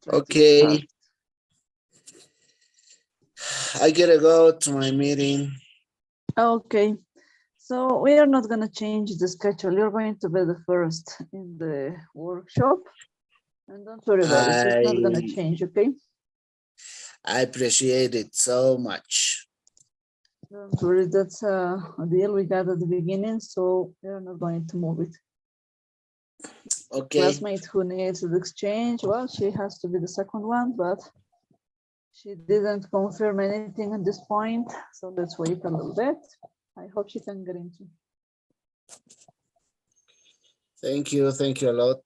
Try to start. Okay. I gotta go to my meeting. Okay. So we are not going to change the schedule. You're going to be the first in the workshop. And don't worry about it. It's not going to change, okay? I appreciate it so much. Don't worry. That's a deal we got at the beginning. So we're not going to move it. Okay. Classmate who needs the exchange, well, she has to be the second one, but she didn't confirm anything at this point. So let's wait a little bit. I hope she can get into. Thank you a lot.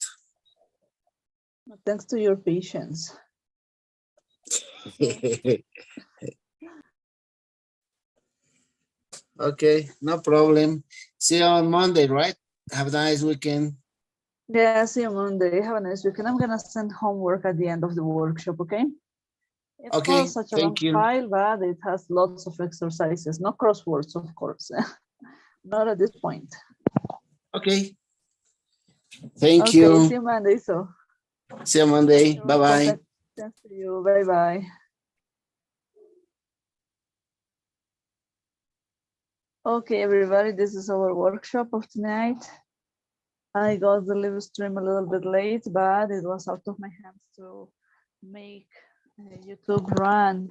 Thanks to your patience. Okay, no problem. See you on Monday, right? Have a nice weekend. Yeah, see you Monday. Have a nice weekend. I'm gonna send homework at the end of the workshop, okay? It's Okay, not such a long file, but it has lots of exercises, no crosswords, of course. Not at this point. Okay. Thank you. Okay, see you Monday. So see you Monday. Bye-bye. Thanks to you. Bye-bye. Okay, everybody, this is our workshop of tonight. I got the live stream a little bit late, but it was out of my hands to make YouTube run.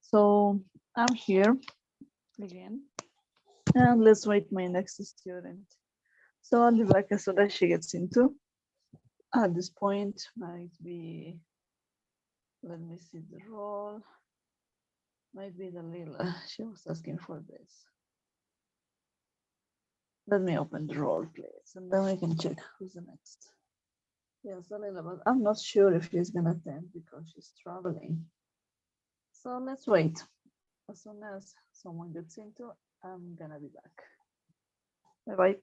So I'm here again, and let's wait my next student. So I'll be back as soon as she gets into. At this point, might be, let me see the role. Might be the Lila. She was asking for this. Let me open the role, please, and then we can check who's the next. Yes, Lila, but I'm not sure if she's gonna attend because she's traveling. So let's wait. As soon as someone gets into, I'm gonna be back. Bye-bye.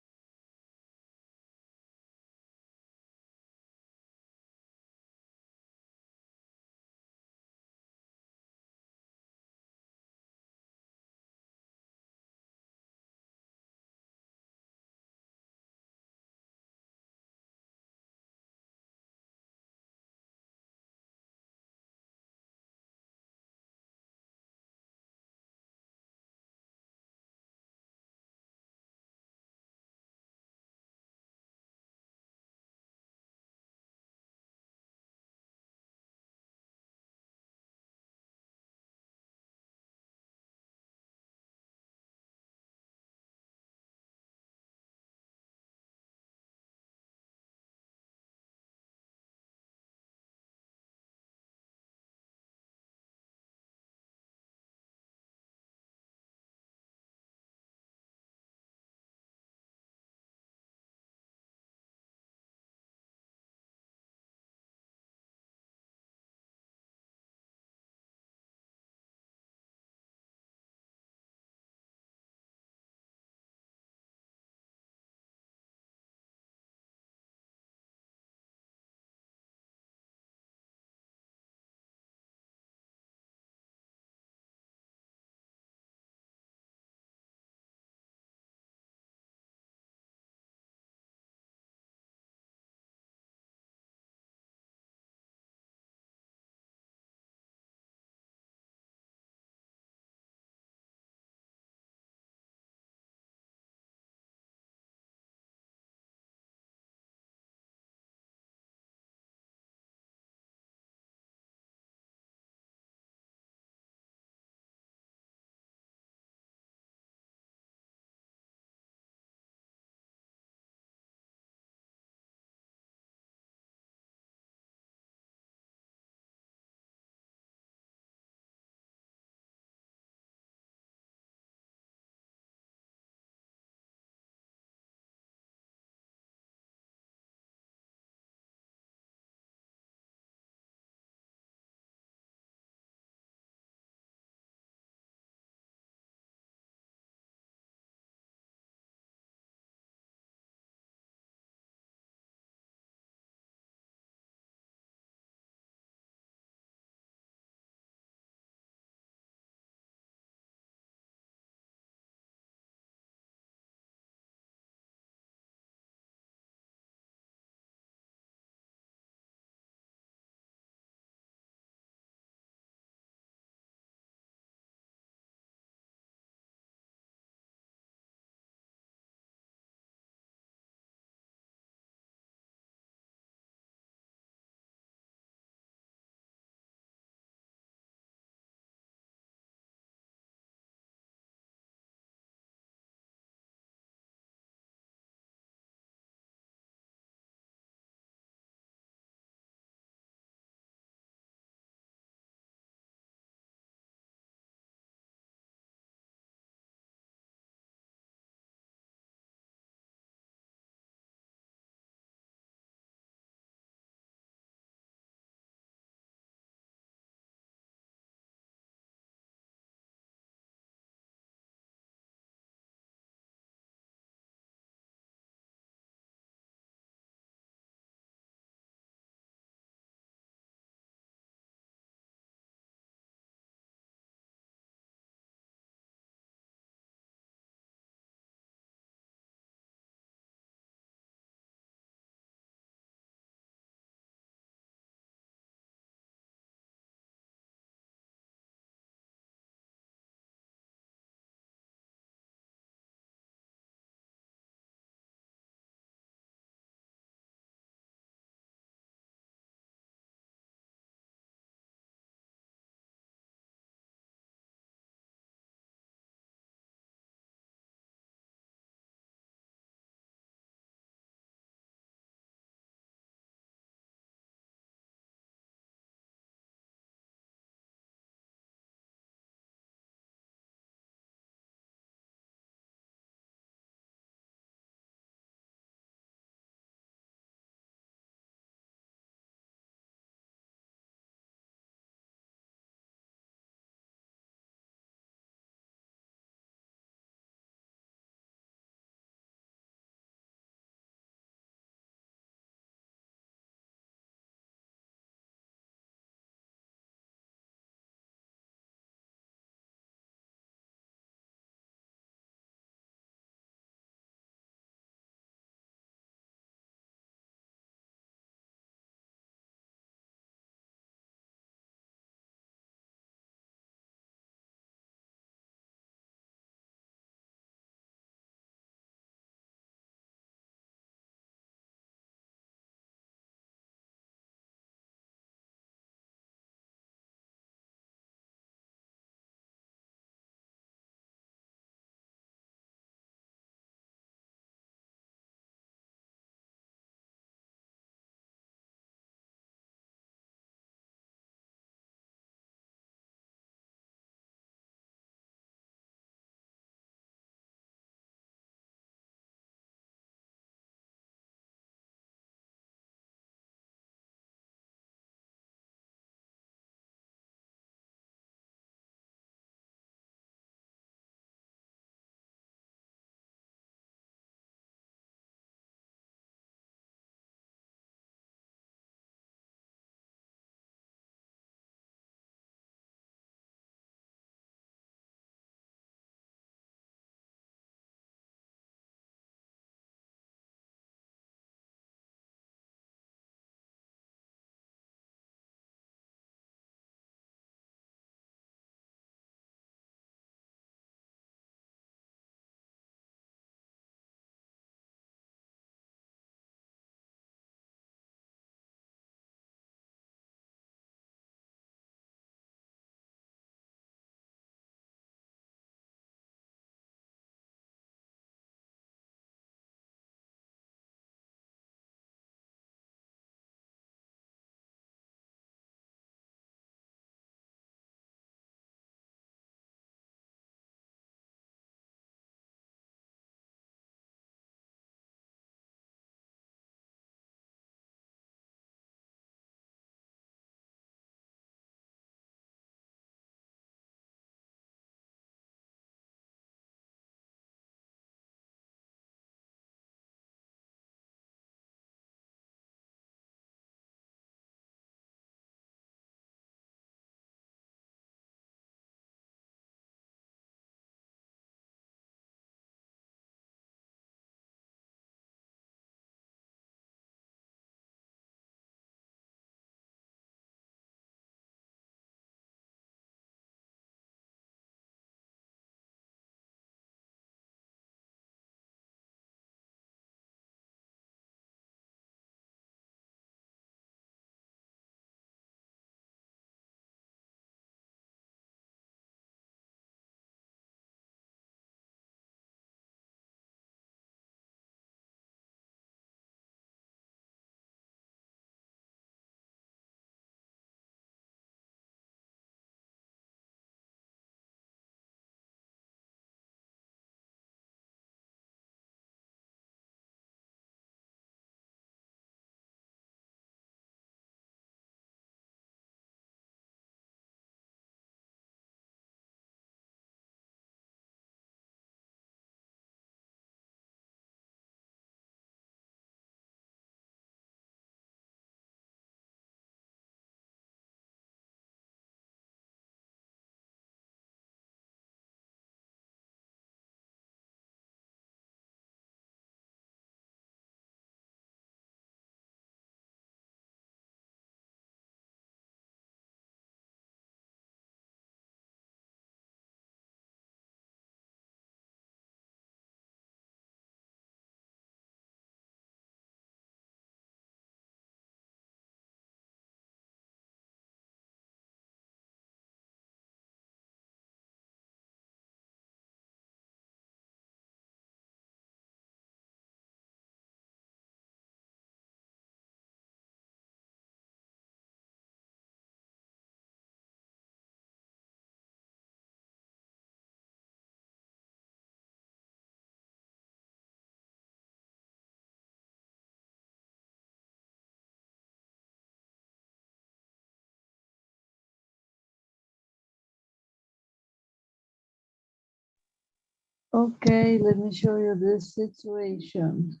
Okay, let me show you this situation.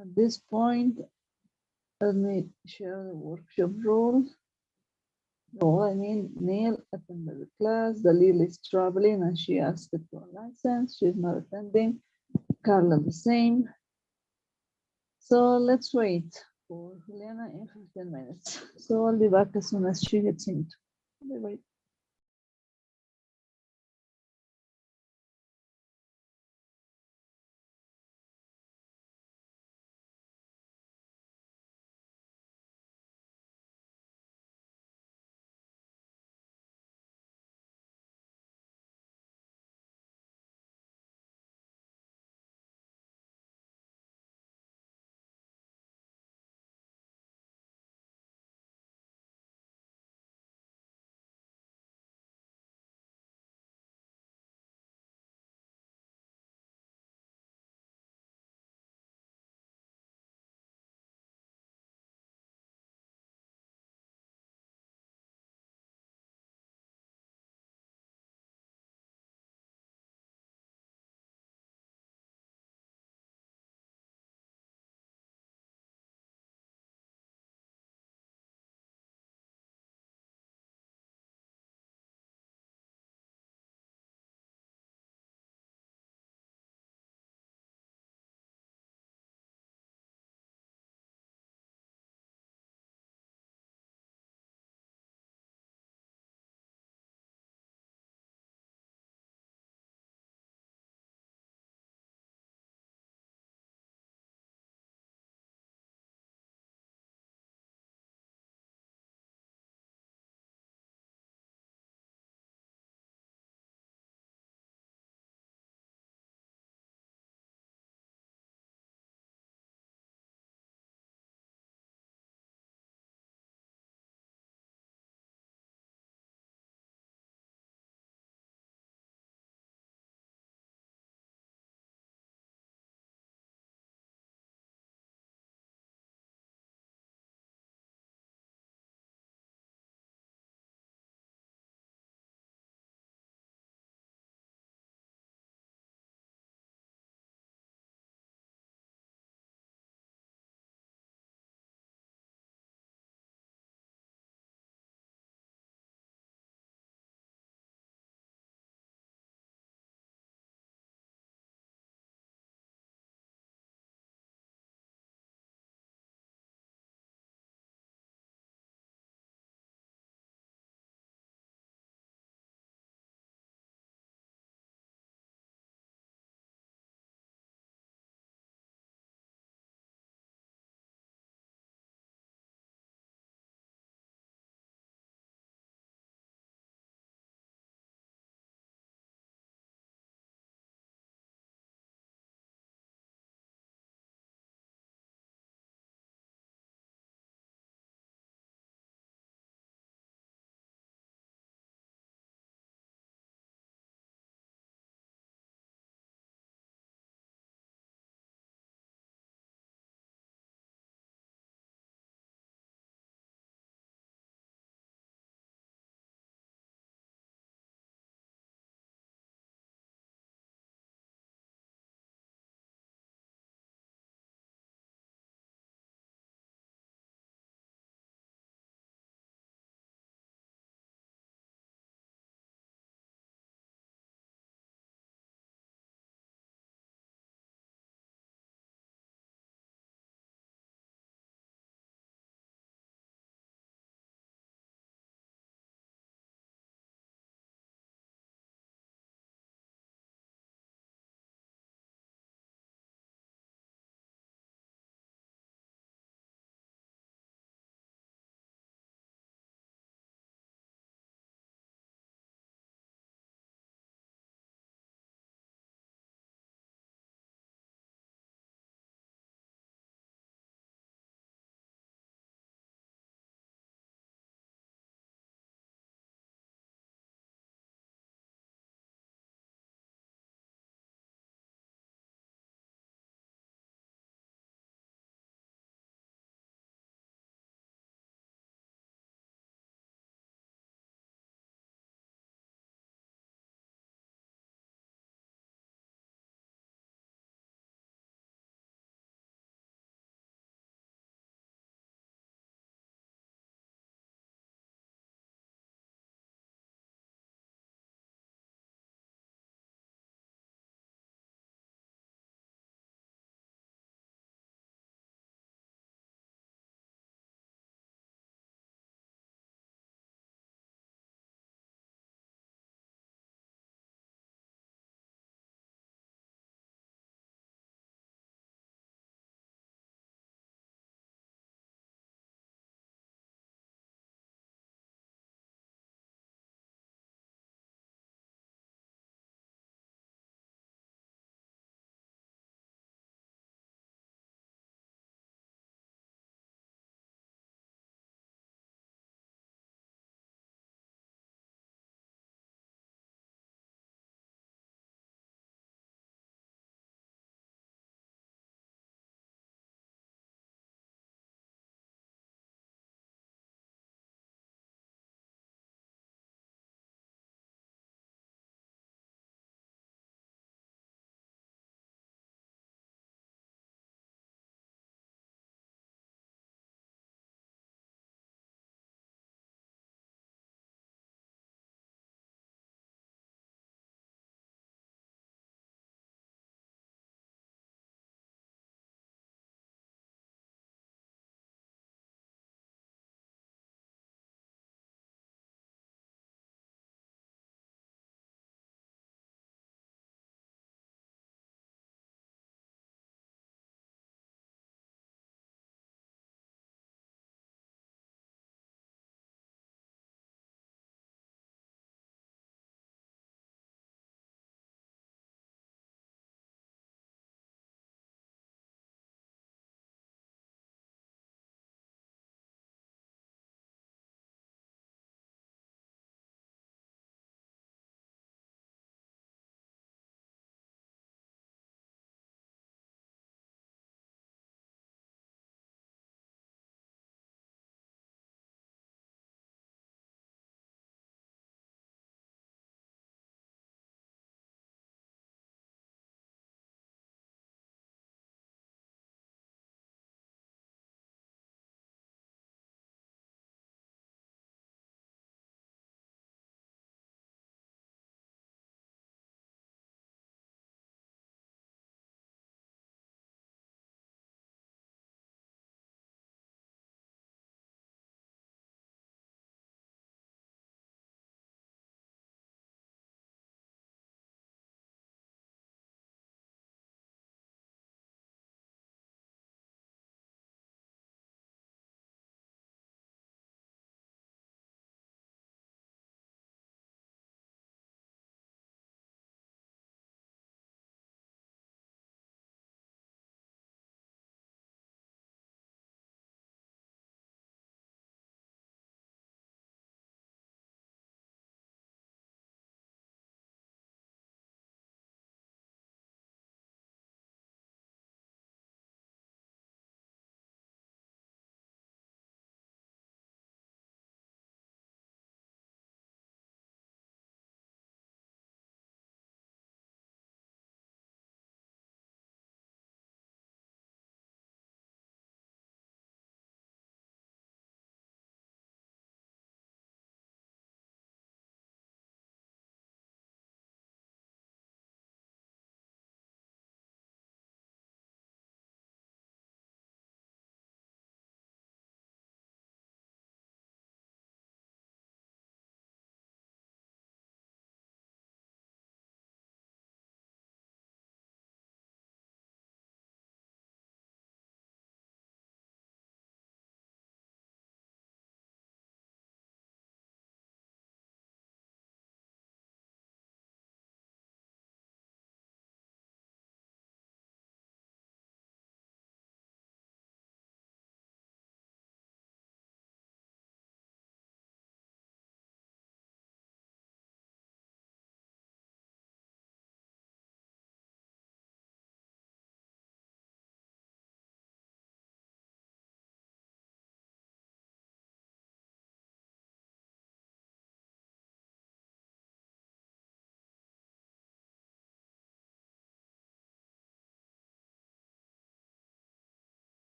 At this point, let me share the workshop rule. Neil attended the class. Dalil is traveling and she asked for a license. She's not attending. Carla the same. So let's wait for Juliana in 15 minutes. So I'll be back as soon as she gets into. Bye-bye.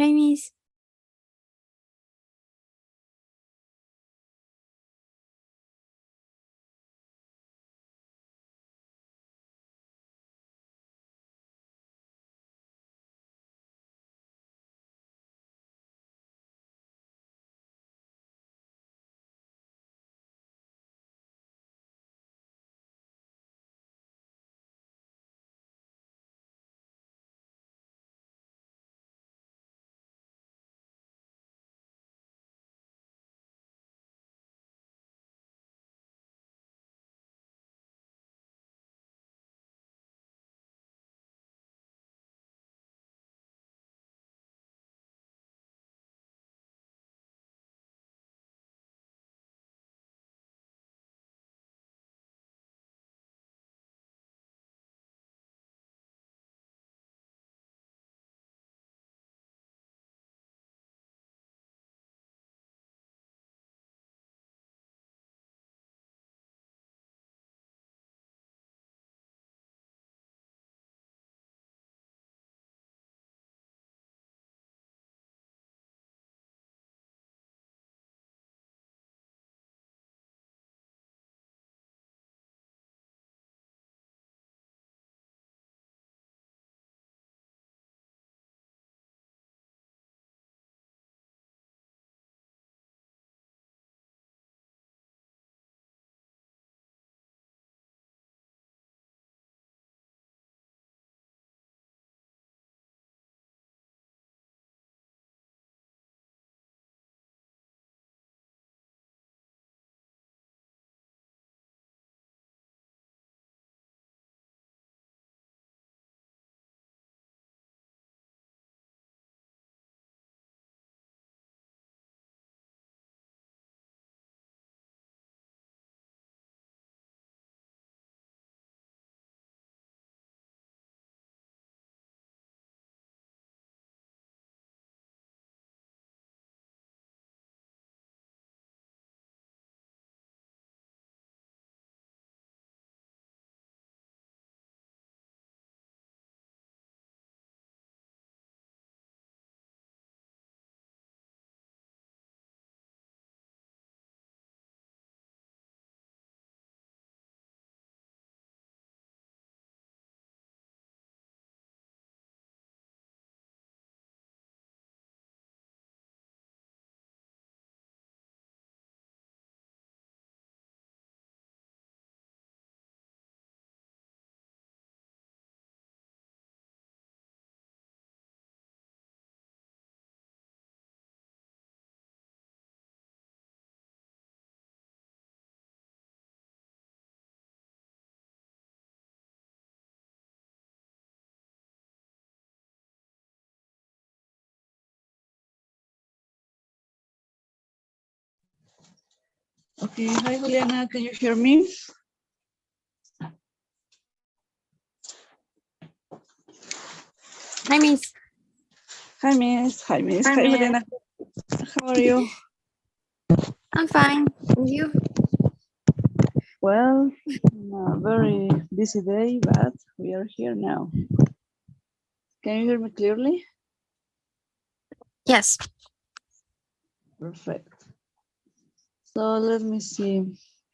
Hi, Miss. Okay, hi Juliana, can you hear me? Hi, Miss. Hi Miss, hi Miss, Hi, hi Miss. Juliana. How are you? I'm fine. And you? Well, a very busy day, but we are here now. Can you hear me clearly? Yes. Perfect. So let me see.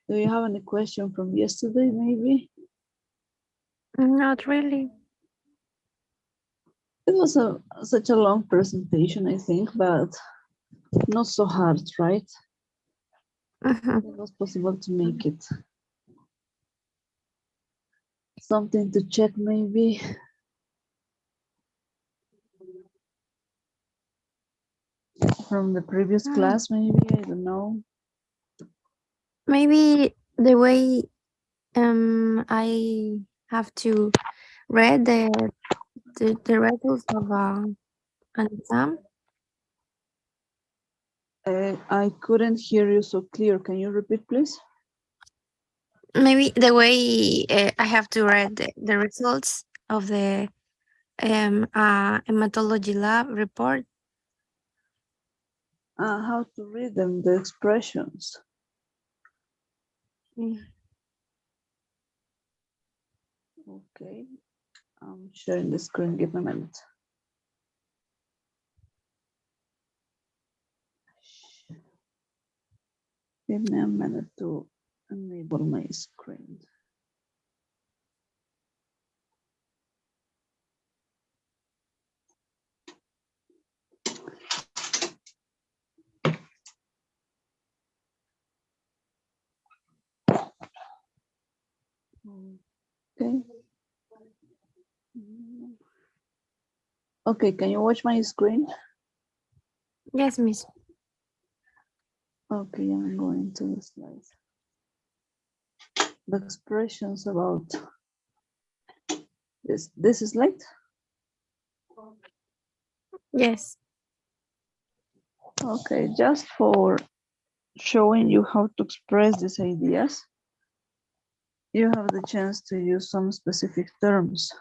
Do you have any question from yesterday, maybe? Not really. It was such a long presentation, I think, but not so hard, right? Mhm. It was possible to make it. Something to check, maybe. From the previous class, maybe, I don't know. Maybe the way I have to read the results of an exam. I couldn't hear you so clear. Can you repeat, please? Maybe the way I have to read the results of the hematology lab report. How to read them, the expressions. Mm. Okay, I'm sharing the screen. Give me a minute. Give me a minute to enable my screen. Okay. Okay, can you watch my screen? Yes, Miss. Okay, I'm going to the slides. The expressions about this is late. Yes. Okay, just for showing you how to express these ideas, you have the chance to use some specific terms.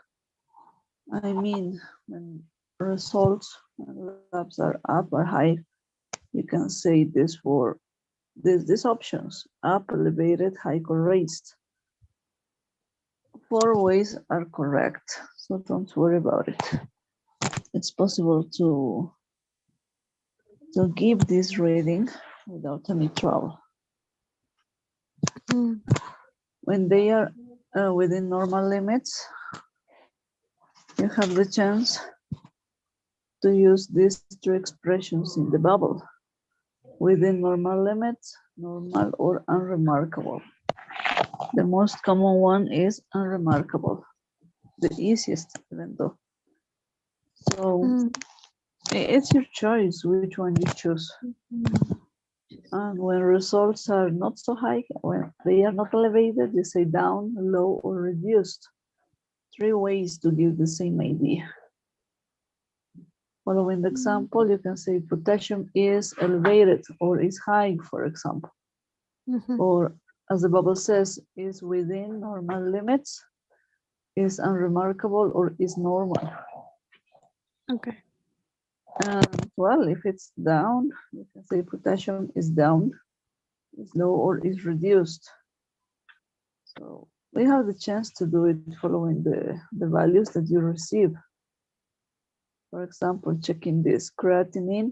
I mean, when results and labs are up or high, you can say this for these options: up, elevated, high, or raised. 4 ways are correct, so don't worry about it. It's possible to give this reading without any trouble. Mm. When they are within normal limits, you have the chance to use these 3 expressions in the bubble. Within normal limits, normal or unremarkable. The most common one is unremarkable, the easiest even though. So it's your choice which one you choose. And when results are not so high, when they are not elevated, you say down, low, or reduced. 3 ways to give the same idea. Following the example, you can say potassium is elevated or is high, for example. Or as the bubble says, is within normal limits, is unremarkable, or is normal. Okay. And well, if it's down, you can say potassium is down, is low, or is reduced. So we have the chance to do it following the values that you receive. For example, checking this creatinine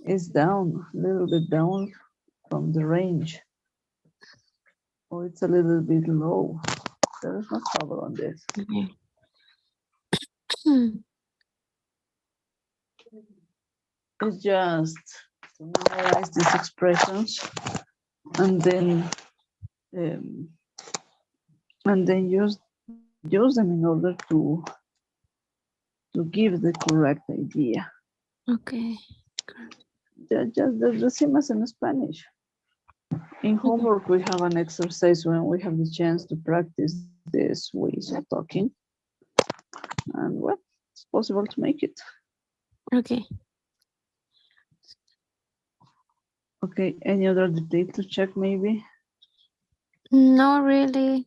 is down, a little bit down from the range. Or it's a little bit low. There is no trouble on this. Okay. It's just to memorize these expressions and then use them in order to give the correct idea. Okay. Just the same as in Spanish. In homework, we have an exercise when we have the chance to practice these ways of talking. And well, it's possible to make it. Okay. Okay, any other detail to check maybe? No, really.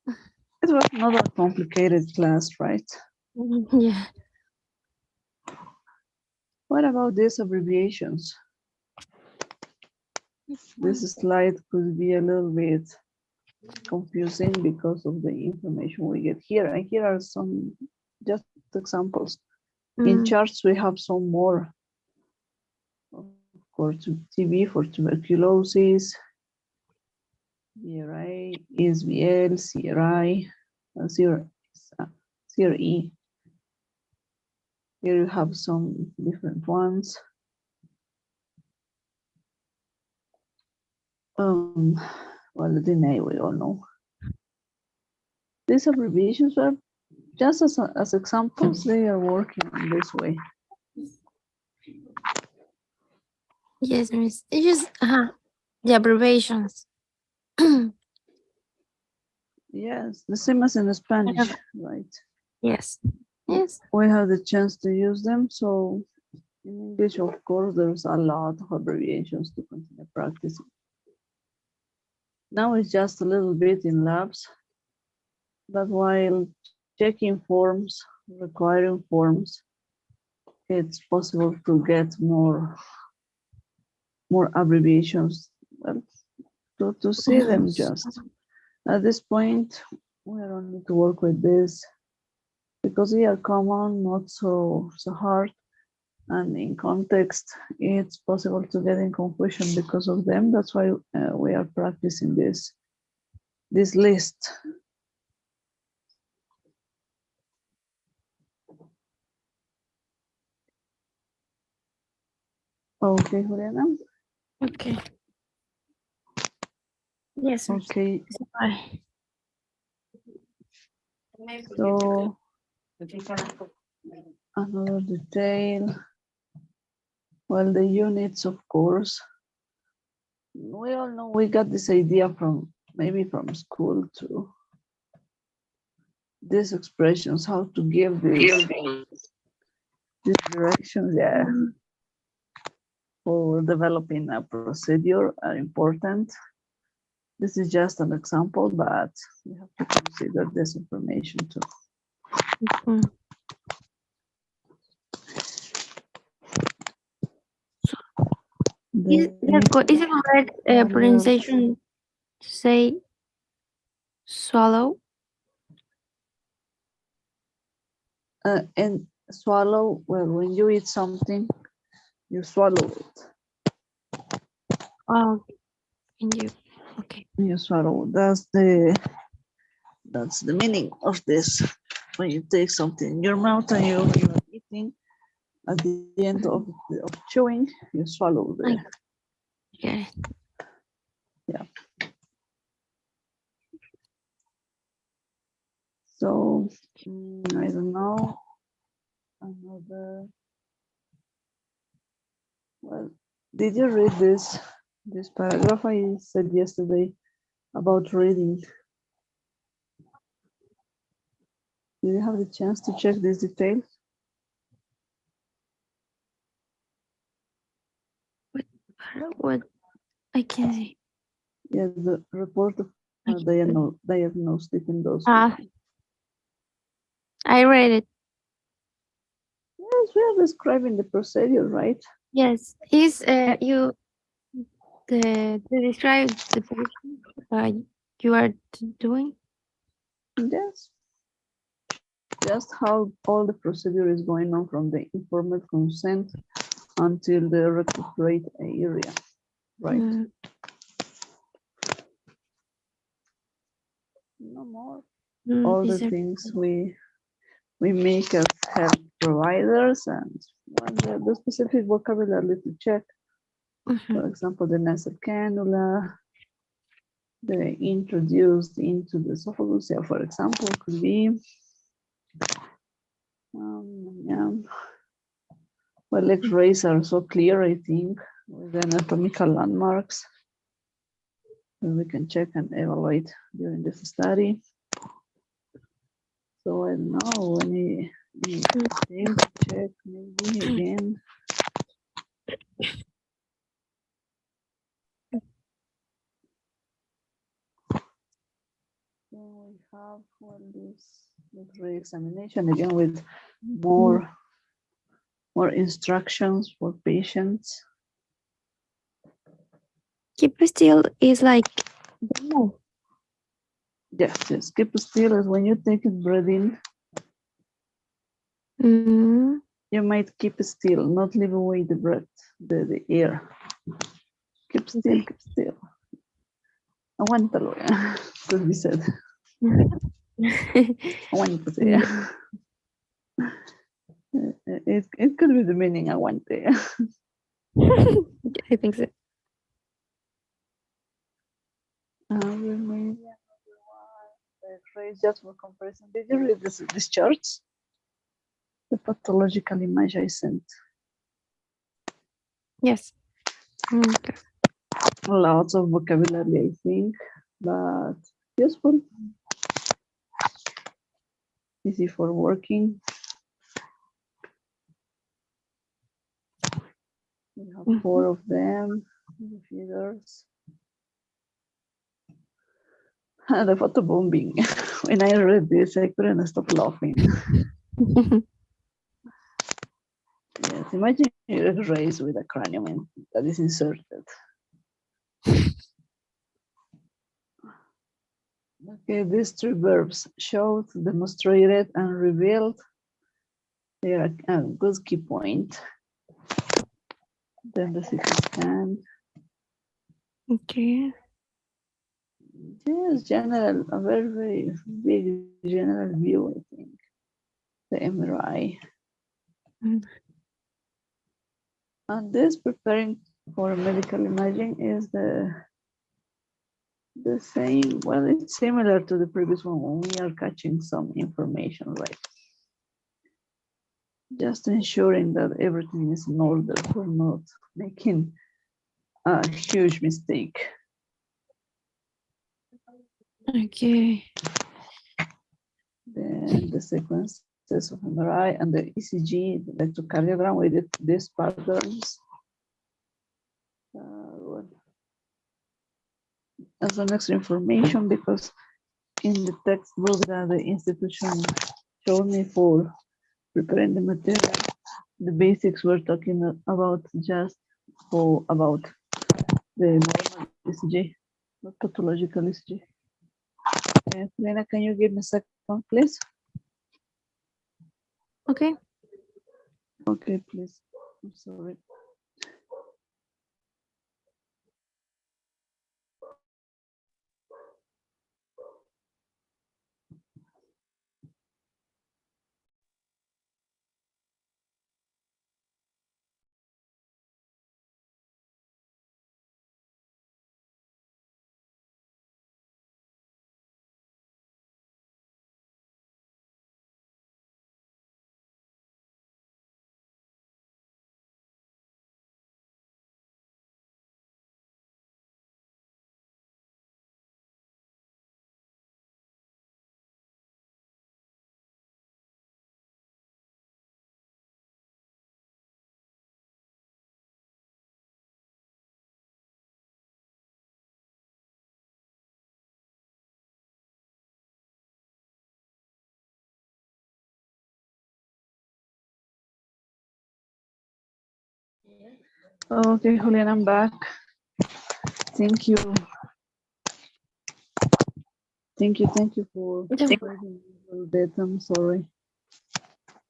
It was not a complicated class, right? Yeah. What about these abbreviations? This slide could be a little bit confusing because of the information we get here. And here are some just examples. In charts, we have some more. Of course, TB for tuberculosis, BRI, ESBL, CRI, CRE. Here you have some different ones. Well, the DNA we all know. These abbreviations are just as examples, they are working in this way. Yes, Miss. It's just the abbreviations. Yes, the same as in Spanish, right? Yes. Yes. We have the chance to use them. So in English, of course, there's a lot of abbreviations to continue practicing. Now it's just a little bit in labs, but while checking forms, requiring forms, it's possible to get more abbreviations. Well, to see them just. At this point, we are only to work with this because they are common, not so hard. And in context, it's possible to get in confusion because of them. That's why we are practicing this list. Okay, Juliana. Okay. Yes. Okay. Bye. So another detail. Well, the units, of course. We all know we got this idea from maybe from school too. These expressions, how to give these directions, yeah, for developing a procedure are important. This is just an example, but we have to consider this information too. Mm. Is it correct pronunciation to say swallow? And swallow, well, when you eat something, you swallow it. Oh, and you, okay. You swallow. That's the meaning of this. When you take something in your mouth and you're eating, at the end of chewing, you swallow the. Yeah. Yeah. So I don't know. Another. Well, did you read this paragraph I said yesterday about reading? Did you have the chance to check this detail? What I can see. Yeah, the report of diagnostic endoscopy. I read it. Yes, we are describing the procedure, right? Yes, is you to describe the person you are doing? Yes. Just how all the procedure is going on from the informed consent until the recuperate area, right? No more. All the things we make as health providers, and the specific vocabulary to check. For example, the nasal cannula, the introduced into the esophagus, for example, could be well, X-rays are so clear, I think, with anatomical landmarks that we can check and evaluate during this study. So I don't know, any thing to check maybe again. So we have this re-examination again with more instructions for patients. Keep still is like yes, keep still is when you take a breath in. You might keep still, not leave away the breath, the air. Keep still, keep still. Aguántalo, could be said. Aguante. It could be the meaning aguante. I think so. Just for comparison, did you read these charts? The pathological image I sent. Yes. Okay. Lots of vocabulary, I think, but useful. Easy for working. We have 4 of them, the figures. The photobombing. When I read this, I couldn't stop laughing. Yes, imagine you're raised with a cranium that is inserted. Okay, these 3 verbs: showed, demonstrated, and revealed. They are a good key point. then the CT scan. Okay. Yes, general, a very, very big general view, I think. The MRI. Mm. And this preparing for medical imaging is the same. Well, it's similar to the previous one when we are catching some information, right? Just ensuring that everything is in order for not making a huge mistake. Okay. Then the sequences of MRI and the ECG, the electrocardiogram, we did these patterns. As an extra information, because in the textbook that the institution showed me for preparing the material, the basics we're talking about just about the normal ECG, not pathological ECG. Lena, can you give me a second, please? Okay. Okay, please. I'm sorry. Okay, Julian, I'm back. Thank you. Thank you for Yeah. waiting a little bit. I'm sorry.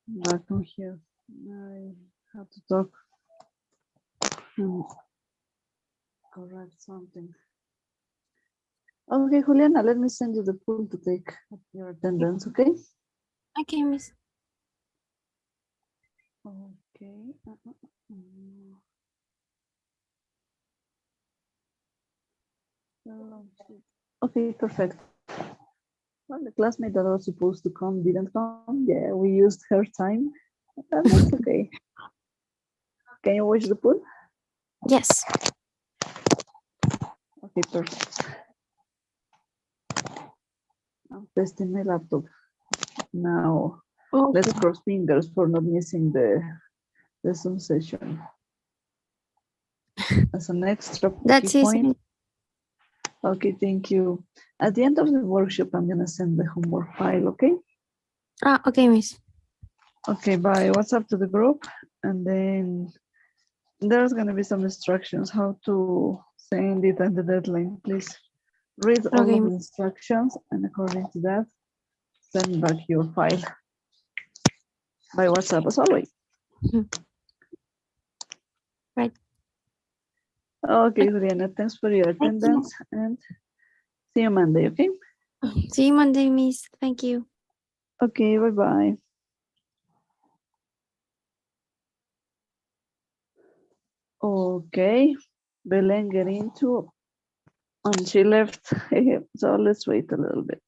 Back on here. I have to talk and correct something. Okay, Juliana, let me send you the pool to take your attendance, okay? Okay, Miss. Okay. Okay, perfect. Well, the classmate that was supposed to come didn't come. Yeah, we used her time. That's okay. Can you watch the pool? Yes. Okay, perfect. I'm testing my laptop now. Okay. Let's cross fingers for not missing the Zoom session. As an extra That's key easy. point. Okay, thank you. At the end of the workshop, I'm gonna send the homework file, okay? Ah, okay, Miss. Okay, by WhatsApp to the group, and then there's gonna be some instructions how to send it and the deadline. Please read all Okay. of the instructions, and according to that, send back your file by WhatsApp as always. Right. Okay, Juliana, thanks for your Thank you. attendance, and see you Monday, okay? See you Monday, Miss. Thank you. Okay, bye-bye. Okay, Belen get into, and she left, so let's wait a little bit.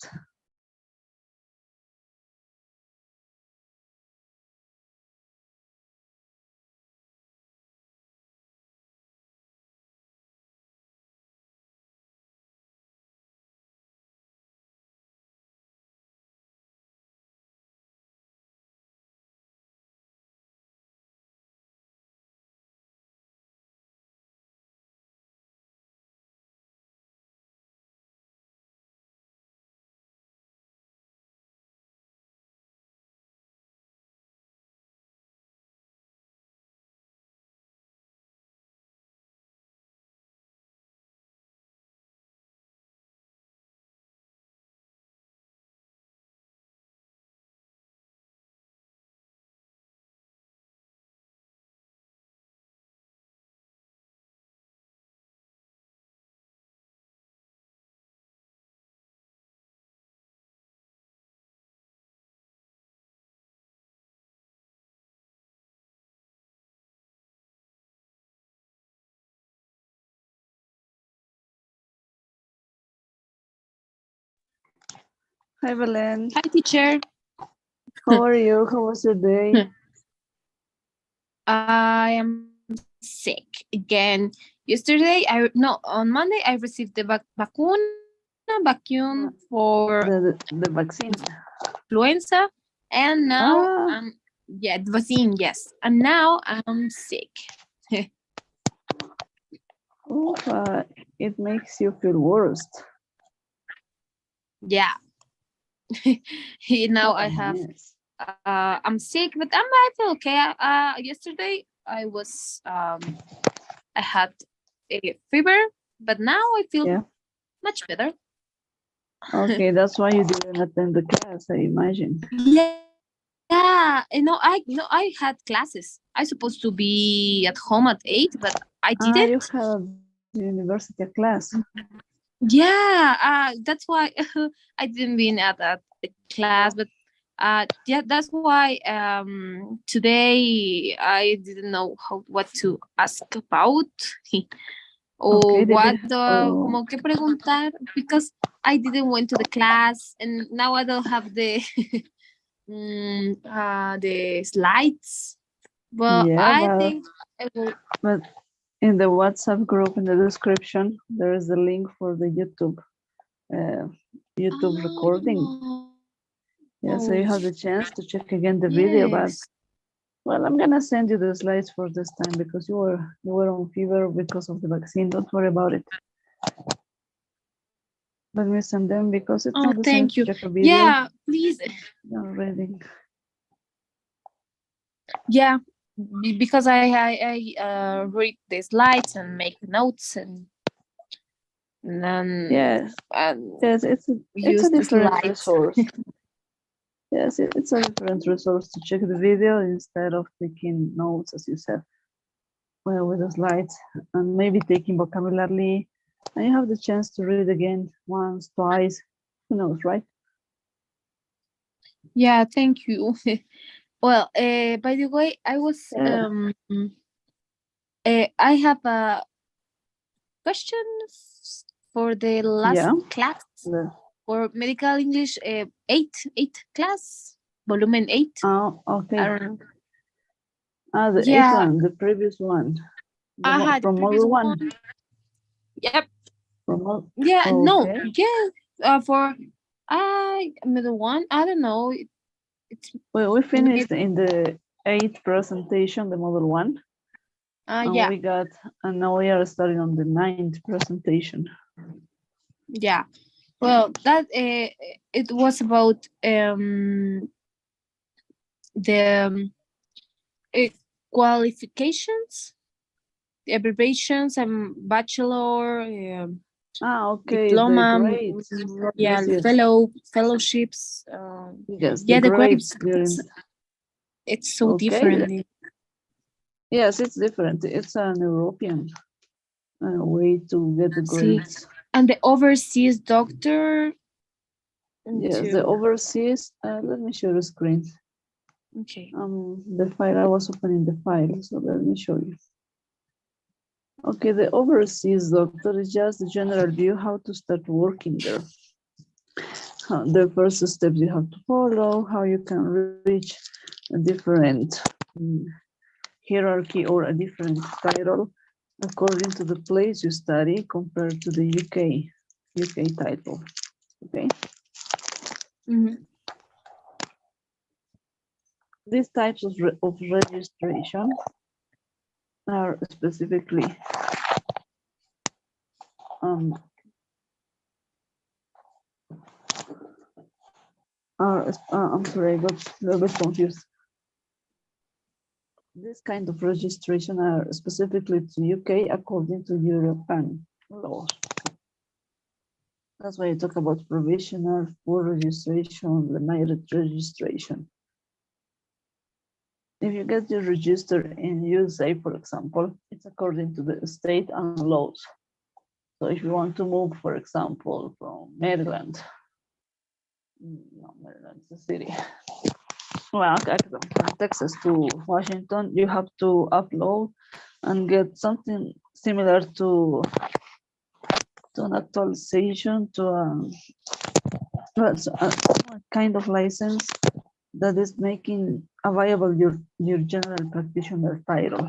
Hi, Belen. Hi, teacher. How are you? How was your day? I am sick again. Yesterday, on Monday, I received the vacuum for The vaccine. influenza, and now Ah, yeah, the vaccine, yes, and now I'm sick. oh, it makes you feel worse. Yeah. Now I have Yes. I'm sick, but I feel okay. Yesterday I had a fever, but now I feel Yeah. much better. Okay, that's why you didn't attend the class, I imagine. Yeah, I had classes. I supposed to be at home at 8, but I Ah, you didn't. had university class. Yeah, that's why I didn't been at that class. But yeah, that's why today I didn't know what to ask about Okay, or did what you? Oh, como que preguntar, because I didn't went to the class and now I don't have the slides. But yeah, I think I will. but in the WhatsApp group in the description, there is a link for the uh, YouTube recording. Oh, Yeah, so you have the chance to check again the video, but yes. well, I'm gonna send you the slides for this time because you were on fever because of the vaccine. Don't worry about it. Let me send them because it's Oh, not the same thank to you. check a video Yeah, please. than reading. Yeah, because I read the slides and make notes and then Yes, yes, it's a use the different slides. resource. Yes, it's a different resource to check the video instead of taking notes, as you said, well, with the slides and maybe taking vocabulary. And you have the chance to read again once, twice, who knows, right? Yeah, thank you. Well, by the way, Yeah, I have a question for the last yeah. class The, for medical English, eight class, volume 8. oh, I okay. don't know. The eighth Yeah, one, the previous one, the from previous model one. one. Yep. Oh, Yeah, no. okay. Yeah. For middle one. I don't know. It's Well, we mid. finished in the eighth presentation, the model one, and Yeah. we got, and now we are starting on the ninth presentation. Yeah. Well, that it was about the qualifications, the abbreviations, and bachelor, Okay, the diploma, grades. royal Yes, yes, fellowships. yes, the Yeah, the grades grades. during. It's so Okay, different. yes, it's different. It's an European way to get the See, grades. and the overseas doctor. Yes, the Into overseas. Let me show the screen. okay. The file, I was opening the file, so let me show you. Okay, the overseas doctor is just the general view how to start working there. The first steps you have to follow, how you can reach a different hierarchy or a different title according to the place you study compared to the UK title. Okay. These types of registration are specifically I'm sorry, I got a little bit confused. This kind of registration are specifically to UK according to European laws. That's why you talk about provisional, full registration, limited registration. If you get your register in USA, for example, it's according to the state and laws. So if you want to move, for example, from Maryland, no, Maryland's the city. Well, from Texas to Washington, you have to upload and get something similar to an actualization to Well, so, a kind of license that is making available your general practitioner title.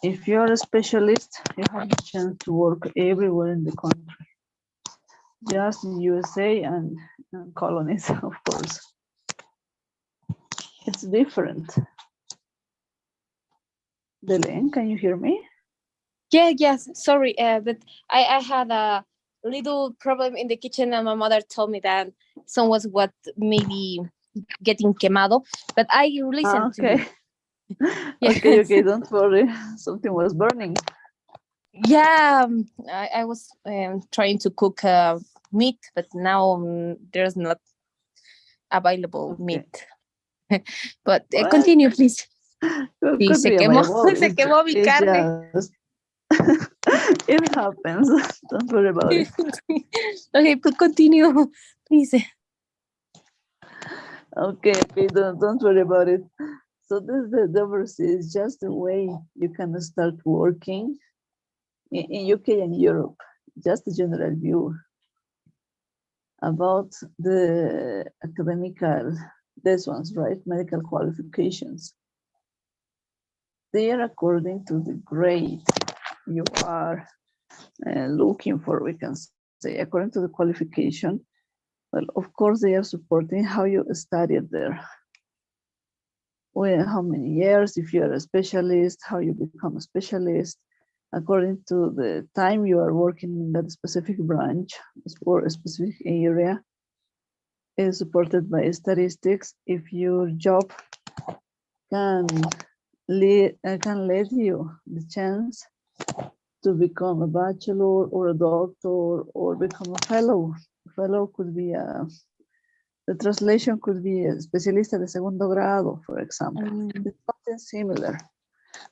If you're a specialist, you have the chance to work everywhere in the country, just in USA and colonies, of course. It's different. Delaine, can you hear me? Yeah, yes. Sorry, but I had a little problem in the kitchen, and my mother told me that some was what maybe getting quemado, but I listened to Okay. you. Okay, Yes. okay, don't worry. Something was burning. Yeah, I was trying to cook meat, but now there's not available Okay. meat. But Well, continue, please. Sí, could se be quemó, available. se quemó mi It's carne. just, it happens. Don't worry about it. Okay, but continue, please. Okay, okay, don't worry about it. So this the diversity is just the way you can start working in UK and Europe. Just a general view about the academical, these ones, right? Medical qualifications. They are according to the grade you are looking for, we can say, according to the qualification. Well, of course, they are supporting how you studied there. Well, how many years, if you're a specialist, how you become a specialist, according to the time you are working in that specific branch or a specific area, is supported by statistics. If your job can lead you the chance to become a bachelor or a doctor or become a fellow. A fellow could be the translation could be a especialista de segundo grado, for example. It's something similar,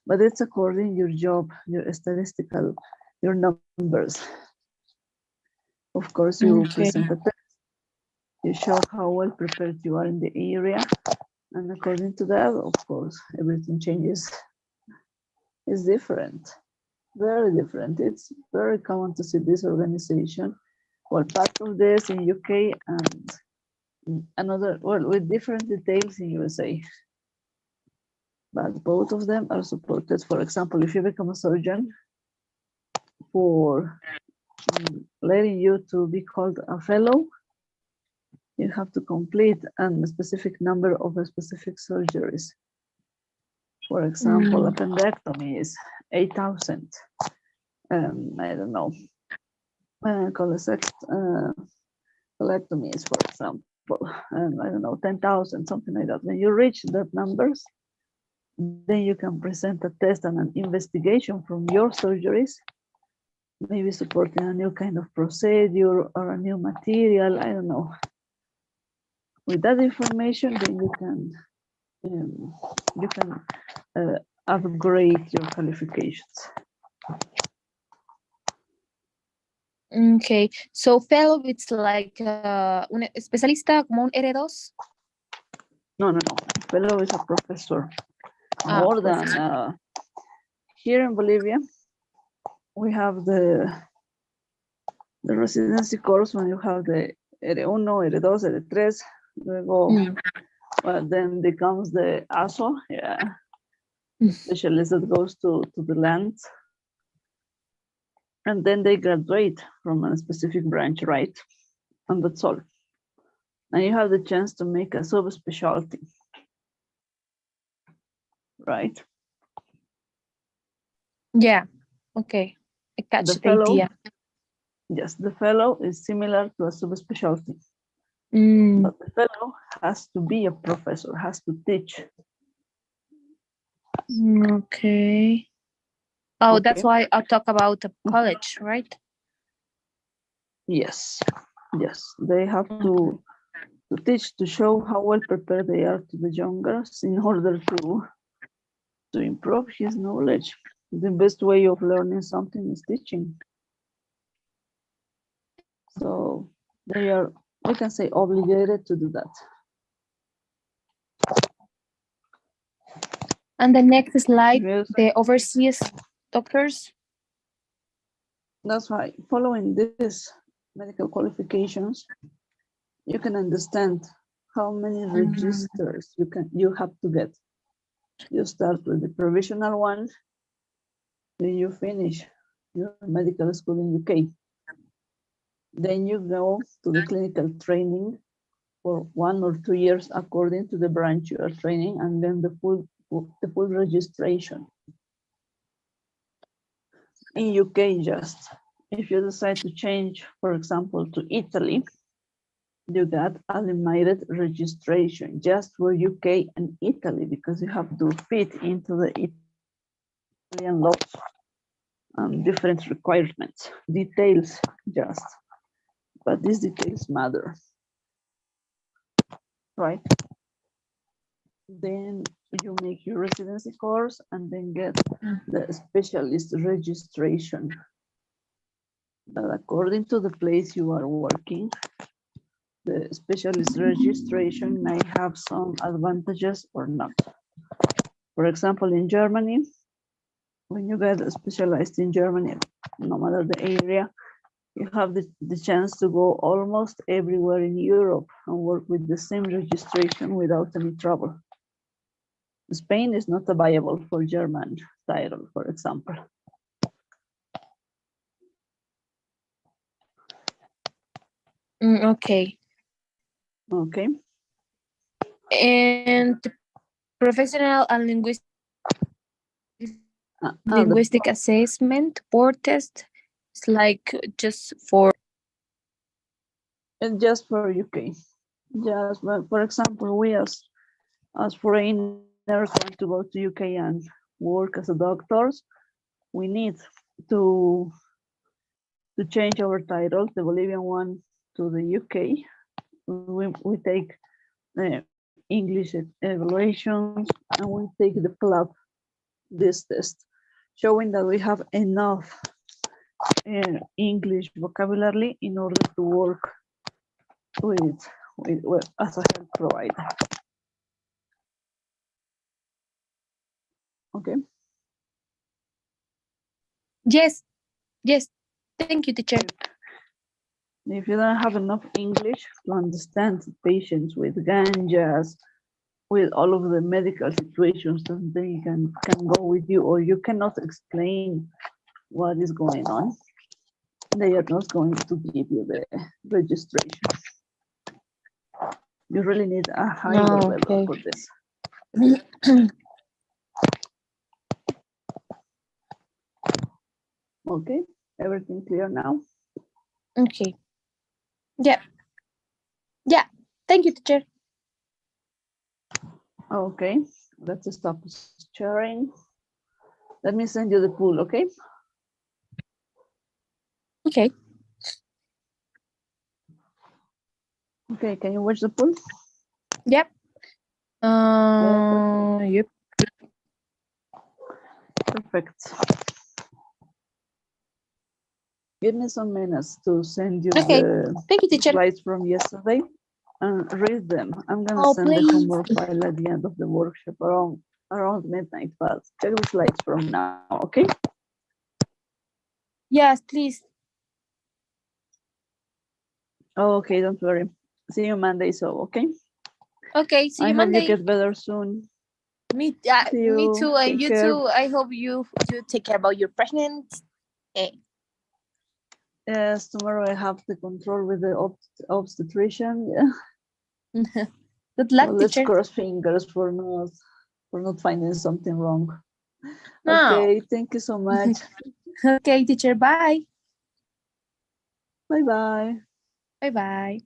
but it's according your job, your statistical, your numbers. Of course, you present a test. You show how well prepared you are in the area. And according to that, of course, everything changes. It's different, very different. It's very common to see this organization. Well, part of this in UK and another, well, with different details in USA. But both of them are supported. For example, if you become a surgeon, for letting you to be called a fellow, you have to complete a specific number of specific surgeries. For example, appendectomy is 8,000. I don't know. Colectomy is, for example, I don't know, 10,000, something like that. When you reach that numbers, then you can present a test and an investigation from your surgeries, maybe supporting a new kind of procedure or a new material, I don't know. With that information, then you can upgrade your qualifications. Okay, so fellow, it's like un especialista como un R2? No. Fellow is a professor. More than here in Bolivia, we have the residency course when you have the R1, R2, R3, luego, well, then becomes the ASO, yeah, specialist that goes to the lands. And then they graduate from a specific branch, right? And that's all. And you have the chance to make a subspecialty, right? Yeah, okay. I catch the idea. Yes, the fellow is similar to a subspecialty. But the fellow has to be a professor, has to teach. Okay. Oh, that's why I'll talk about the college, right? Yes, they have to teach, to show how well prepared they are to the youngers in order to improve his knowledge. The best way of learning something is teaching. So they are, we can say, obligated to do that. And the next slide, the overseas doctors. That's why following this medical qualifications, you can understand how many registers you have to get. You start with the provisional one, then you finish your medical school in UK. Then you go to the clinical training for 1 or 2 years according to the branch you are training, and then the full registration. In UK, just if you decide to change, for example, to Italy, you got a limited registration just for UK and Italy, because you have to fit into the Italian laws and different requirements, details just, but these details matter, right? Then you make your residency course and then get the specialist registration. But according to the place you are working, the specialist registration may have some advantages or not. For example, in Germany, when you get specialized in Germany, no matter the area, you have the chance to go almost everywhere in Europe and work with the same registration without any trouble. Spain is not viable for German title, for example. Okay. Okay. And professional and linguistic assessment board test is like just for just for UK. Just for example, we as foreigners want to go to UK and work as a doctors, we need to change our title, the Bolivian one, to the UK. We take English evaluations, and we take the club this test, showing that we have enough English vocabulary in order to work with as a health provider. Okay. yes. Thank you, teacher. If you don't have enough English to understand patients with ganjas, with all of the medical situations that they can go with you, or you cannot explain what is going on, they are not going to give you the registration. You really need a higher level for this. Okay, everything clear now? Okay. Yeah. Thank you, teacher. Okay, let's stop sharing. Let me send you the pool, okay? Okay. Okay, can you watch the pool? Yep. Yeah, Yep. perfect. Give me some minutes to send you Okay. the Thank you, teacher. slides from yesterday and read them. I'm gonna Oh, send the please. homework file at the end of the workshop around midnight, but check the slides from now, okay? Yes, please. Okay, don't worry. See you Monday, so okay? Okay, see I you hope Monday. you get better soon. Me See too, and take you care. too. I hope you take care about your pregnant. Yes, tomorrow I have the control with the obstetrician. Yeah. Good luck, So let's teacher. cross fingers for not finding something wrong. No. Okay, thank you so much. Okay, teacher. Bye. Bye-bye. Bye-bye.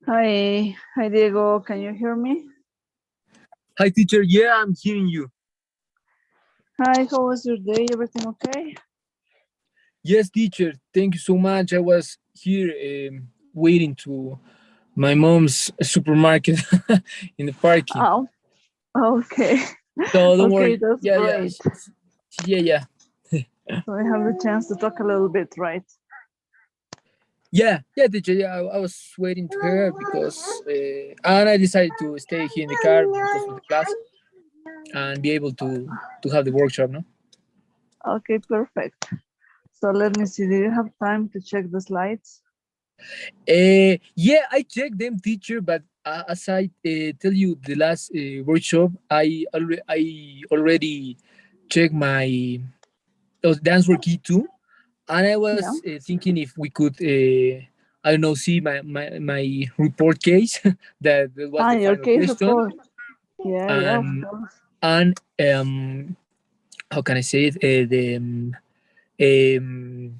Hi, Diego. Can you hear me? Hi, teacher. Yeah, I'm hearing you. Hi, how was your day? Everything okay? Yes, teacher. Thank you so much. I was here waiting to my mom's supermarket in the parking. Oh, okay. So don't Okay, worry. that's Yeah, great. yeah. So I have the chance to talk a little bit, right? Yeah, teacher. Yeah, I was waiting to her because, and I decided to stay here in the car because of the class and be able to have the workshop. No. Okay, perfect. So let me see. Do you have time to check the slides? Yeah, I checked them, teacher. But as I tell you, the last workshop, I already checked my dance work key too, and I Yeah. was thinking if we could, I don't know, see my report case that was Ah, the your final case question, report. Yeah, of and course. and how can I say it? Um,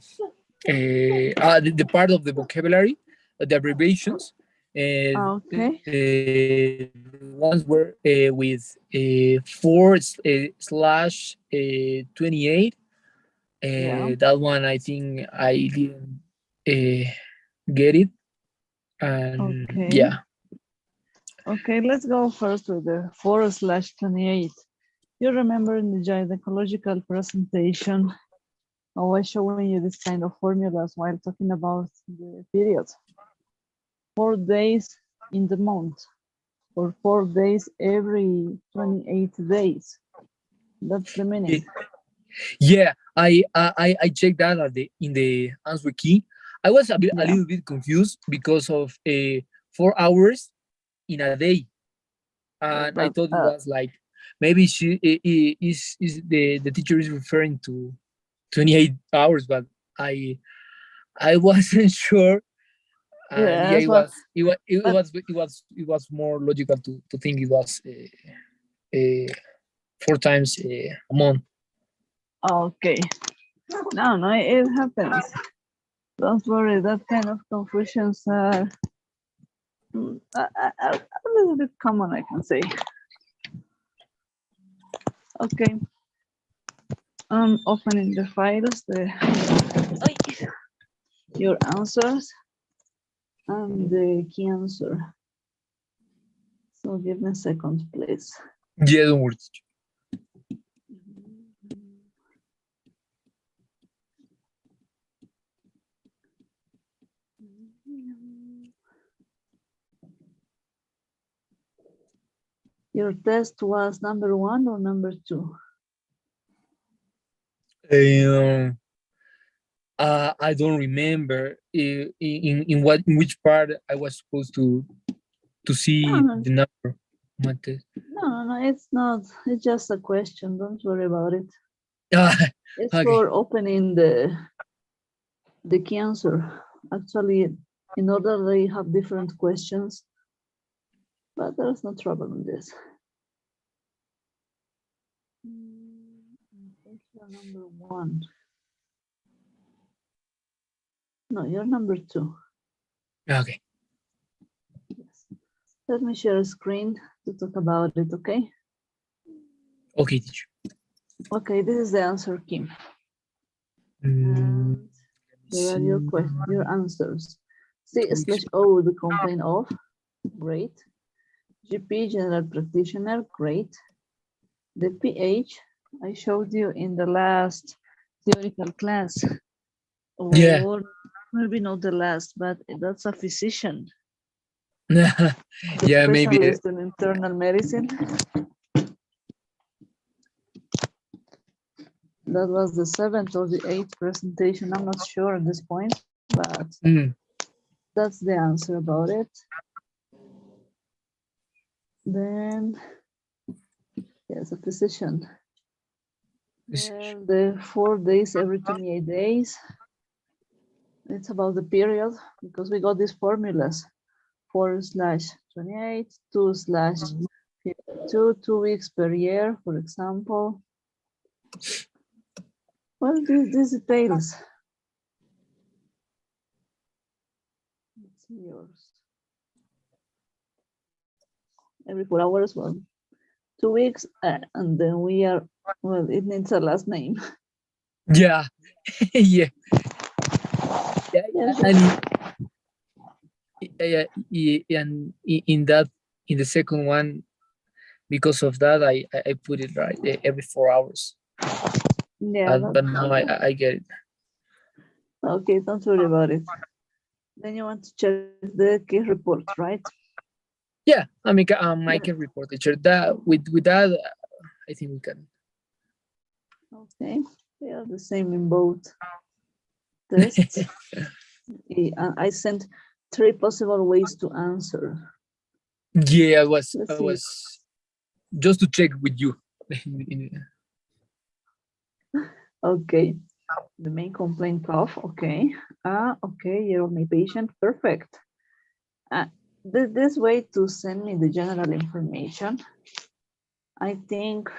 the part of the vocabulary, the abbreviations, Okay. the ones were with 4/28. Yeah. That one I think I didn't get it, and Okay. yeah, Okay, let's go first with the 4/28. You remember in the gynecological presentation, I was showing you this kind of formulas while talking about the period. 4 days in the month, or 4 days every 28 days. That's the meaning. yeah. I checked that at in the answer key. I was a Yeah, little bit confused because of 4 hours in a day, and I but thought it was like maybe is the teacher is referring to 28 hours, but I I wasn't sure, and yeah, yes, but it was more logical to think it was 4 times a month. okay. No, it happens. Don't worry, that kind of confusions are a little bit common, I can say. Okay, I'm opening the files, your answers, and the key answer. So give me a second, please. Yeah, don't worry. Your test was number 1 or number 2? Um, I don't remember in which part I was supposed to see No, the number. What no, it's not. It's just a question. Don't worry about it. Ah, It's okay. for opening the key answer. Actually, in order they have different questions, but there's no trouble in this. I think you're number 1. No, you're number 2. Okay. Yes. Let me share a screen to talk about it, okay? Okay, teacher. Okay, this is the answer key. Mm, And there are your answers. C/O, the complaint of, great. GP, general practitioner, great. The PH, I showed you in the last theoretical class, Yeah. or maybe not the last, but that's a physician, Yeah, maybe. specialist in internal medicine. That was the 7th or the 8th presentation. I'm not sure at this point, but that's the answer about it. Then, yes, a physician. Then the 4 days every 28 days. It's about the period because we got these formulas. 4/28, 2/52, 2 weeks per year, for example. Well, these details. It's yours. every 4 hours, well, 2 weeks, and then we are, well, it needs a last name. Yeah. Yeah. Yeah. Yeah, And in the second one, because of that, I put it right every 4 hours. yeah, But now I get it. okay, don't worry about it. Then you want to check the case report, right? Yeah, I can report teacher that with that. I think we can. Okay, they are the same in both tests. I sent 3 possible ways to answer. Yeah, I Let's see. was just to check with you. Okay, the main complaint cough. Okay, okay, you're my patient. Perfect. This way to send me the general information. I think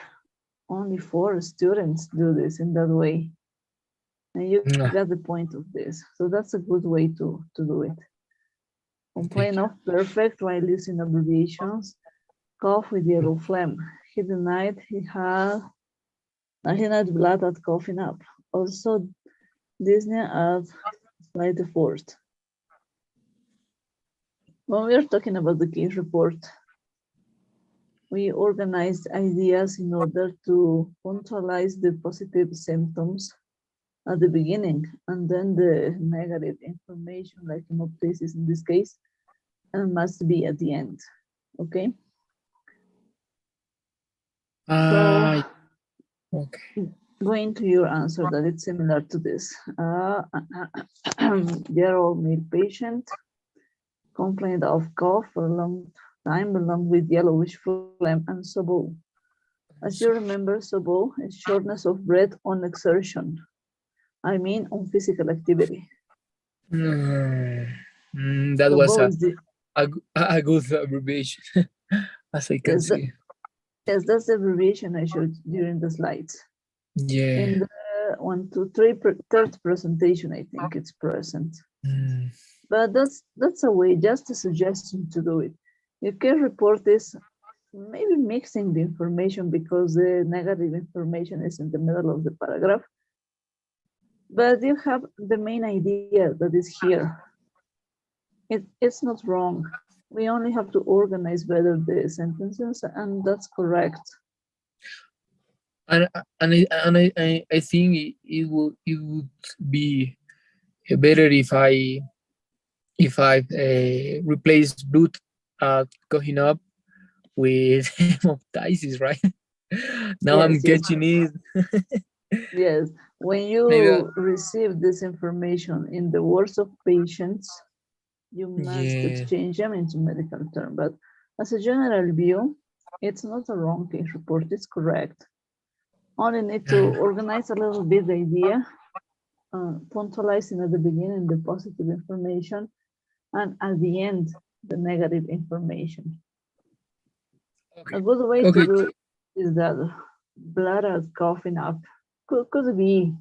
only 4 students do this in that way. And you got the point of this. So that's a good way to do it. Complaint of perfect while using abbreviations. Cough with yellow phlegm. He denied he had blood at coughing up. Also, Disney at slide effort. When we are talking about the case report, we organized ideas in order to punctualize the positive symptoms at the beginning, and then the negative information, like hemoptysis in this case, and must be at the end. Okay. So okay. Going to your answer, that it's similar to this. They're all male patient, complained of cough for a long time, along with yellowish phlegm and SOBO. As you remember, SOBO is shortness of breath on exertion. I mean, on physical activity. That was SOBO is a good abbreviation, as I can see. Yes, that's the abbreviation I showed during the slides. Yeah. In the 1, 2, 3, third presentation, I think it's present. But that's a way, just a suggestion to do it. You can report this, maybe mixing the information because the negative information is in the middle of the paragraph. But you have the main idea that is here. It's not wrong. We only have to organize better the sentences, and that's correct. And I think it would be better if I replace blood going up with hemoptysis, right? Now I'm catching it. Yes, when you receive this information in the words of patients, you must exchange them into medical term. But as a general view, it's not a wrong case report, it's correct. Only need to organize a little bit the idea, punctualizing at the beginning the positive information, and at the end, the negative information. Okay. A good way to do it is that blood is coughing up. Could be,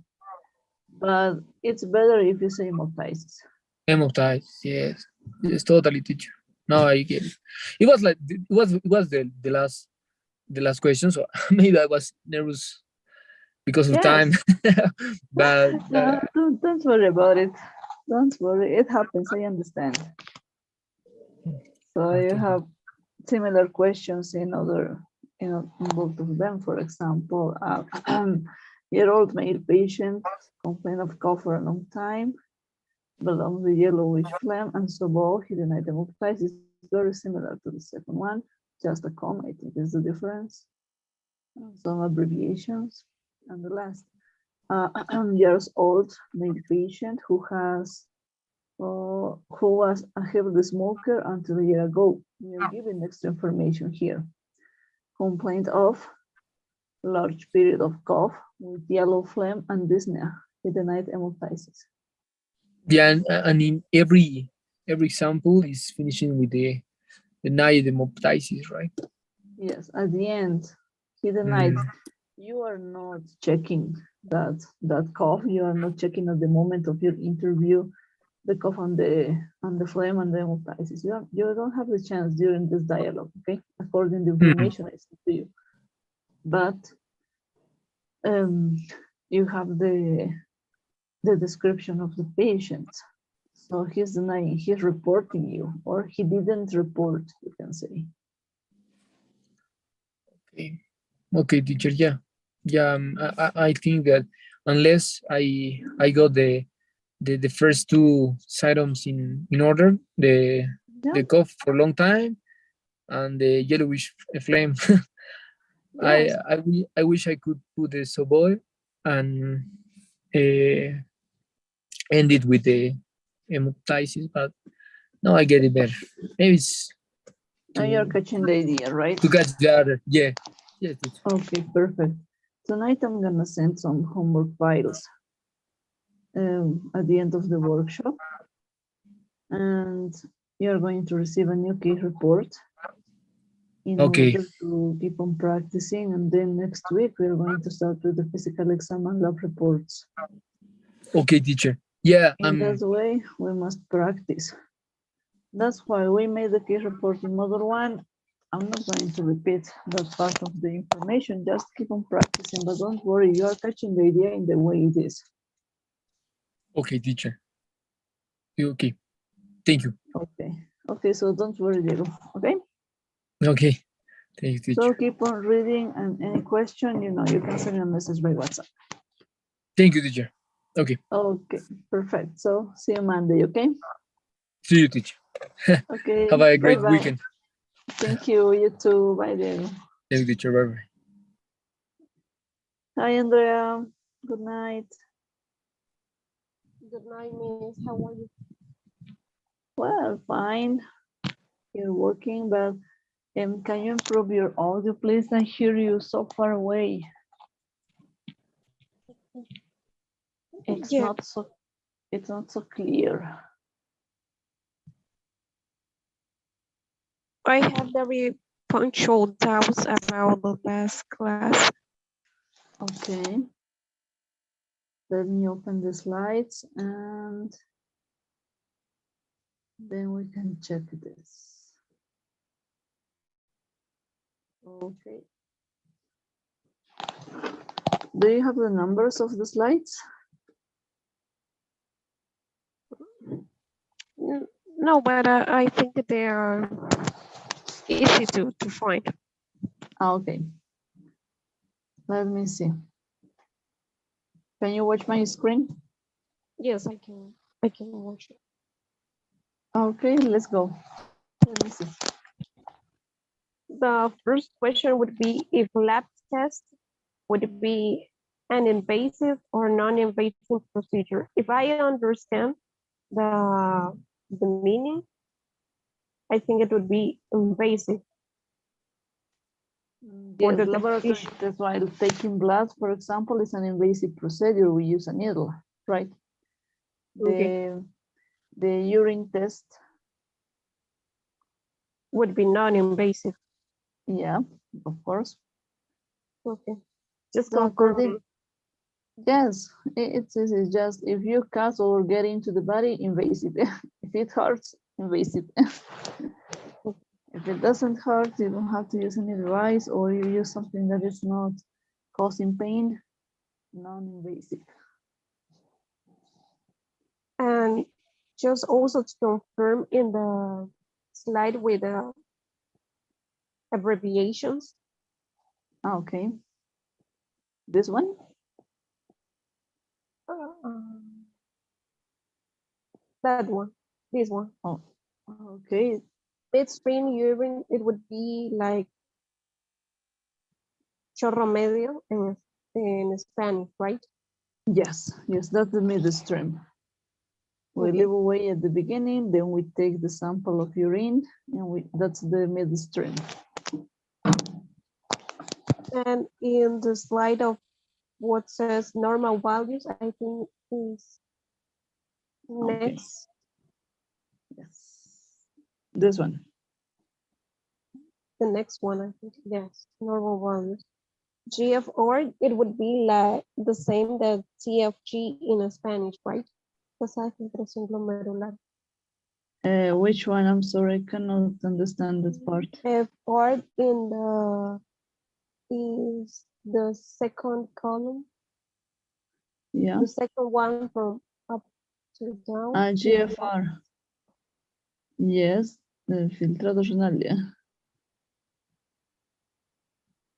but it's better if you say hemoptysis. Hemoptysis, yes. It's totally, teacher. No, I get it. It was like it was the last question, so maybe I was nervous because of time. But no, don't worry about it. Don't worry, it happens. I understand. So you have similar questions in both of them. For example, year-old male patient complained of cough for a long time, belongs with yellowish phlegm and SOBO. He denied hemoptysis. Is very similar to the second one, just a comma, I think is the difference. Some abbreviations. And the last, years old male patient who was a heavy smoker until a year ago. We are giving extra information here. Complaint of large period of cough with yellow phlegm and dyspnea. He denied hemoptysis. Yeah, and in every example is finishing with the denied hemoptysis, right? Yes, at the end, he denied. You are not checking that cough. You are not checking at the moment of your interview the cough and the phlegm and the hemoptysis. You don't have the chance during this dialogue, okay? according to the information I sent to you. But you have the description of the patient. So he's denying, he's reporting you, or he didn't report, you can say. Okay. Okay, teacher. Yeah. I think that unless I got the first two symptoms in order, the Yeah. cough for a long time and the yellowish flame. Yes. I wish I could put the Soboy and end it with the hemoptysis, but no, I get it better. Maybe it's Now you're catching the idea, right? to catch the other. Yeah. Yes, teacher. Okay, perfect. Tonight I'm gonna send some homework files at the end of the workshop, and you're going to receive a new case report in Okay. order to keep on practicing. And then next week we're going to start with the physical exam and lab reports. Okay, teacher. Yeah, In that way, we must practice. That's why we made the case report in module 1. I'm not going to repeat that part of the information, just keep on practicing, but don't worry, you are catching the idea in the way it is. okay, teacher. Okay. Thank you. Okay, okay, so don't worry, Diego, okay? Okay. Thank you, teacher. So keep on reading, and any question, you know, you can send me a message by WhatsApp. Thank you, teacher. Okay. Okay, perfect. So see you Monday, okay? See you, teacher. Okay, Have a great bye-bye. weekend. Thank you, you too, bye Diego. Thank you, teacher. Bye-bye. Hi, Andrea, good night. Good night, Miss. How are you? Well, fine. You're working, but can you improve your audio, please? I hear you so far away. It's Yeah. not so clear. I have very punctual doubts about the last class. Okay. Let me open the slides and then we can check this. Okay. Do you have the numbers of the slides? No, but I think that they are easy to find. Okay. Let me see. Can you watch my screen? Yes, I can watch it. Okay, let's go. Let me see. The first question would be if lab test would be an invasive or non-invasive procedure. If I understand the meaning, I think it would be invasive. For Yes, the laboratory definition. test while taking blood, for example, is an invasive procedure. We use a needle, right? Okay. The urine test, Would be non-invasive. yeah, of course. Okay. Just So confirm. yes, it's just if you cut or get into the body, invasive. If it hurts, invasive. If it doesn't hurt, you don't have to use any device, or you use something that is not causing pain, non-invasive. And just also to confirm in the slide with the abbreviations. Okay. This one? That one, this one. Oh, okay. Midstream urine, it would be like chorro medio in Spanish, right? Yes, that's the midstream. We Okay. leave away at the beginning, then we take the sample of urine, and that's the midstream. And in the slide of what says normal values, I think is Okay. next. Yes. This one. The next one, I think, yes, normal values. GFR, it would be like the same that TFG in Spanish, right? Pasaje de presión glomerular. Which one? I'm sorry, I cannot understand this part. Part in the is the second column, Yeah. the second one from up to down. GFR. Yes, filtrado regional.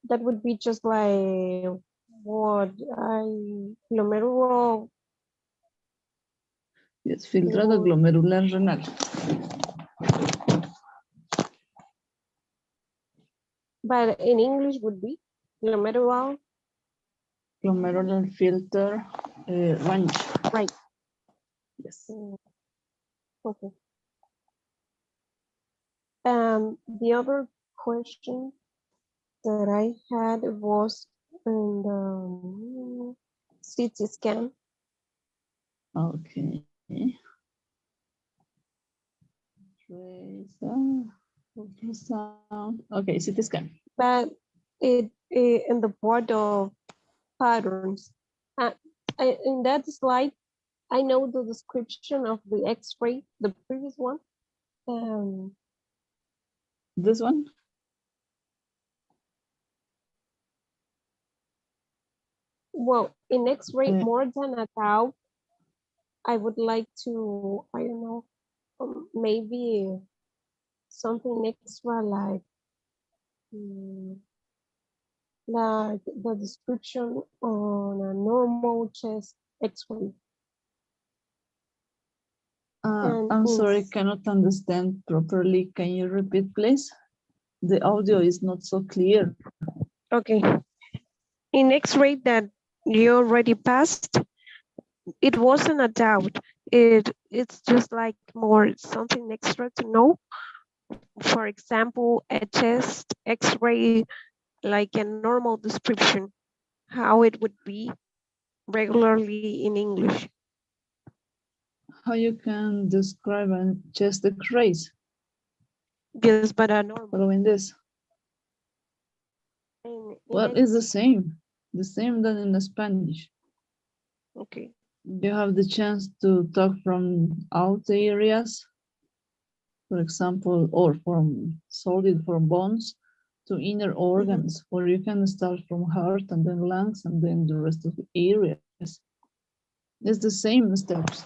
That would be just like what glomerular. Yes, filtrado glomerular renal. But in English would be glomerular. Glomerular filter range. Right. Yes. Okay. The other question that I had was in the CT scan. Okay. Ultrasound. Okay, CT scan. But it in the part of patterns. In that slide, I know the description of the X-ray, the previous one. This one? Well, in X-ray, more than a doubt, I would like to, I don't know, maybe something extra like the description on a normal chest X-ray. I'm sorry, cannot understand properly. Can you repeat, please? The audio is not so clear. Okay. In X-ray that you already passed, it wasn't a doubt. It's just like more something extra to know. For example, a chest X-ray, like a normal description, how it would be regularly in English. How you can describe a chest X-rays? Yes, but a normal. Following this. Well, it's the same than in the Spanish. Okay. You have the chance to talk from out areas, for example, or from bones to inner organs, or you can start from heart and then lungs and then the rest of the areas. It's the same steps,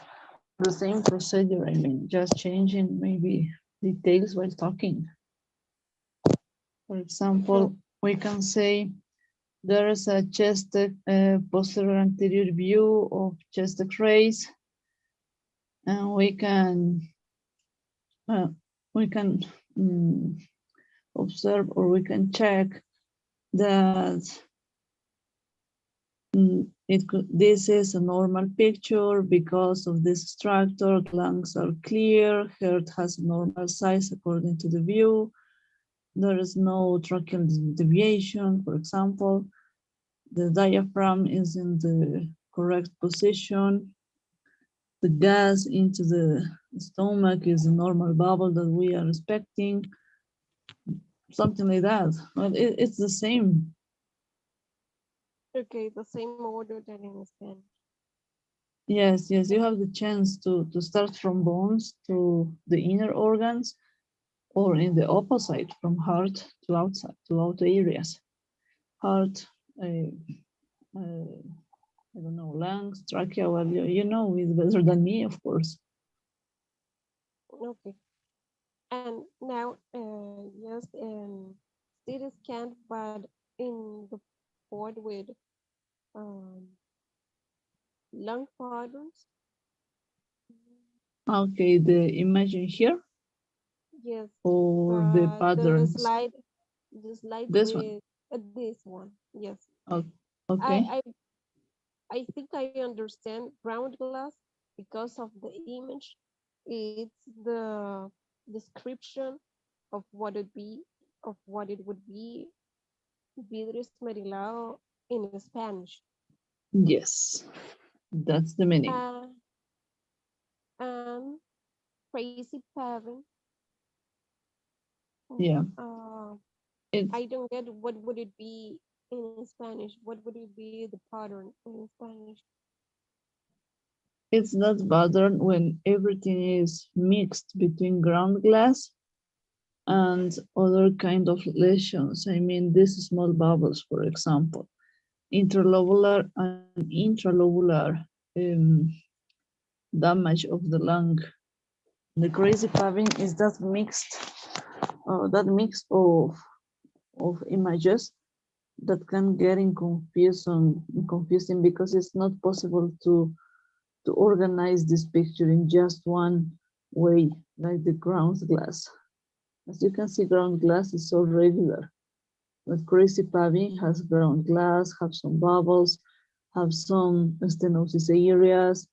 the same procedure. I mean, just changing maybe details while talking. For example, we can say there is a chest posterior anterior view of chest X-rays, and we can observe, or we can check that this is a normal picture because of this structure. Lungs are clear, heart has a normal size according to the view. There is no tracheal deviation, for example. The diaphragm is in the correct position. The gas into the stomach is a normal bubble that we are expecting. Something like that. But it's the same. Okay, the same order than in Spanish. Yes, you have the chance to start from bones to the inner organs, or in the opposite, from heart to outside, to outer areas. Heart, I don't know, lungs, trachea, well, you know it's better than me, of course. Okay. And now, yes, CT scan, but in the board with lung patterns. Okay, the image here? Yes. Or the patterns? The slide this with this one. Yes. Okay. I think I understand ground glass because of the image. It's the description of what it would be vidrio esmerilado in Spanish. Yes, that's the meaning. And crazy pattern. Yeah. I don't get what would it be in Spanish. What would it be the pattern in Spanish? It's that pattern when everything is mixed between ground glass and other kind of lesions. I mean, these small bubbles, for example, interlobular and intralobular damage of the lung. The crazy paving is that mix of images that can get confusing because it's not possible to organize this picture in just one way, like the ground glass. As you can see, ground glass is so regular, but crazy paving has ground glass, have some bubbles, have some stenosis areas,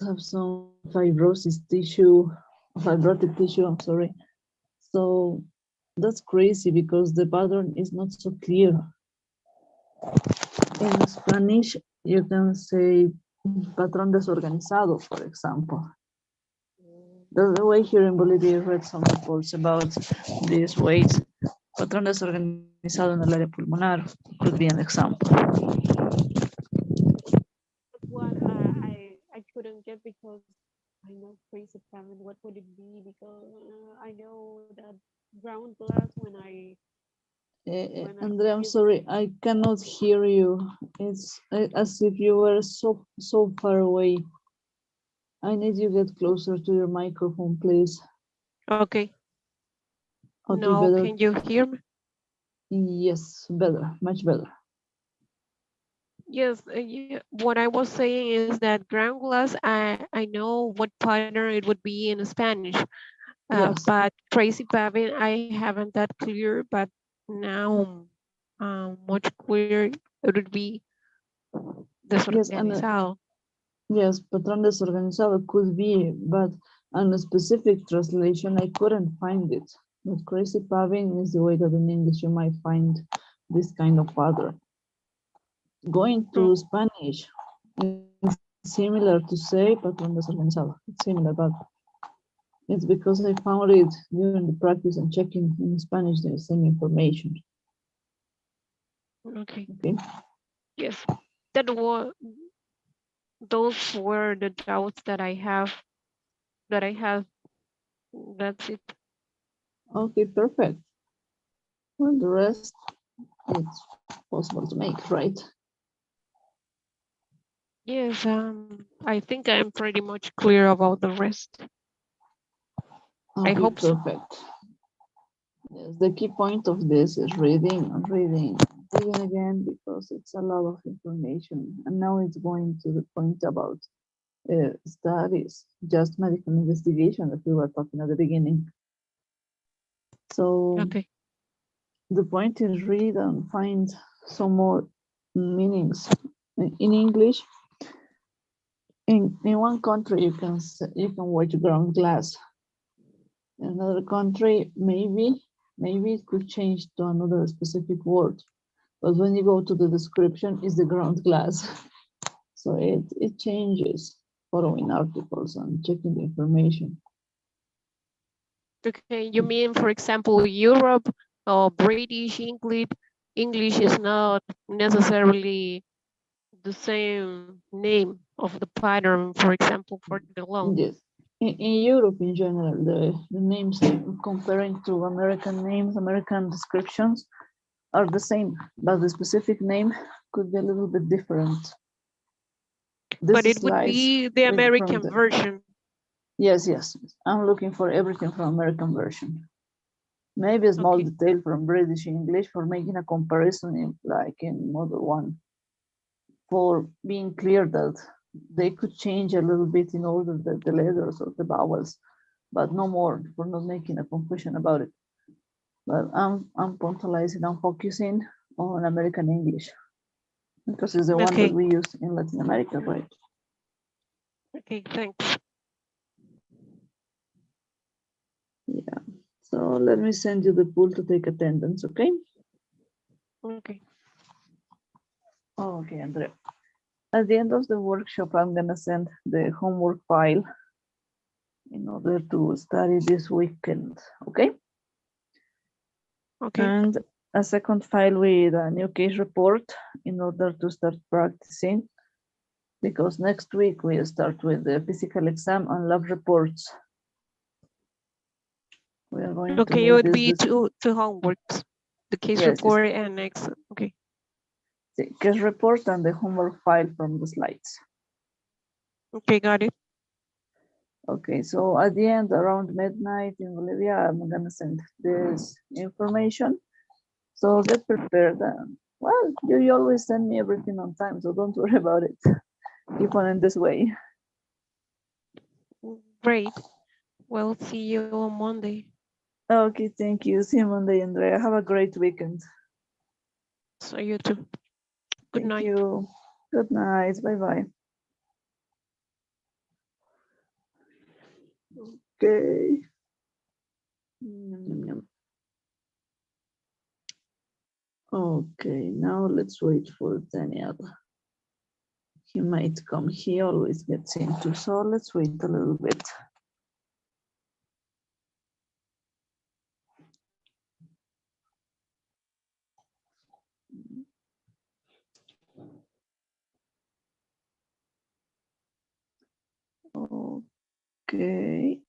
have some fibrotic tissue, I'm sorry. So that's crazy because the pattern is not so clear. In Spanish, you can say patrón desorganizado, for example. The way here in Bolivia, I read some reports about these ways. Patrón desorganizado en el área pulmonar could be an example. What I couldn't get because I know crazy paving. What would it be? Because I know that ground glass when I Andrea, I'm sorry, I cannot hear you. It's as if you were so far away. I need you to get closer to your microphone, please. Okay. Okay, No, better. can you hear me? Yes, better, much better. Yes, what I was saying is that ground glass, I know what pattern it would be in Spanish, Yes. but crazy paving, I haven't that clear, but now much clearer it would be Yes, and desorganizado. yes, patrón desorganizado could be, but on a specific translation, I couldn't find it. But crazy paving is the way that in English you might find this kind of pattern. Going to Spanish, it's similar to say patrón desorganizado. It's similar, but it's because I found it during the practice and checking in Spanish the same information. Okay. Okay. Yes, those were the doubts that I have. That's it. Okay, perfect. Well, the rest it's possible to make, right? Yes, I think I'm pretty much clear about the rest. Okay, I hope so. perfect. Yes, the key point of this is reading and reading again because it's a lot of information. And now it's going to the point about studies, just medical investigation that we were talking at the beginning. So Okay. the point is read and find some more meanings in English. In one country you can watch ground glass. In another country, maybe it could change to another specific word. But when you go to the description, it's the ground glass. So it changes following articles and checking the information. Okay, you mean, for example, Europe or British English is not necessarily the same name of the pattern, for example, for the lung. Yes. In Europe in general, the names comparing to American names, American descriptions are the same, but the specific name could be a little bit different. But it would be the American version. Yes. I'm looking for everything from American version. Maybe a small detail from British English for making a comparison in Model 1. For being clear that they could change a little bit in order that the letters or the vowels, but no more, for not making a confusion about it. But I'm puntualizing, I'm focusing on American English because it's the one that we use in Latin America, right? Okay, thanks. Yeah, so let me send you the pool to take attendance, okay? Okay. Okay, Andrea. At the end of the workshop, I'm gonna send the homework file in order to study this weekend, okay? Okay. And a second file with a new case report in order to start practicing because next week we start with the physical exam and lab reports. We are going Okay, to it would make be this two homeworks, the case Yes, report and next. Okay. the case report and the homework file from the slides. Okay, got it. Okay, so at the end, around midnight in Bolivia, I'm gonna send this information. So get prepared. Well, you always send me everything on time, so don't worry about it. Keep on in this way. Great. We'll see you on Monday. Okay, thank you. See you Monday, Andrea. Have a great weekend. So you too. Good Thank night. you. Good night. Bye-bye. Okay. Okay, now let's wait for Daniel. He might come. He always gets into, so let's wait a little bit. Okay.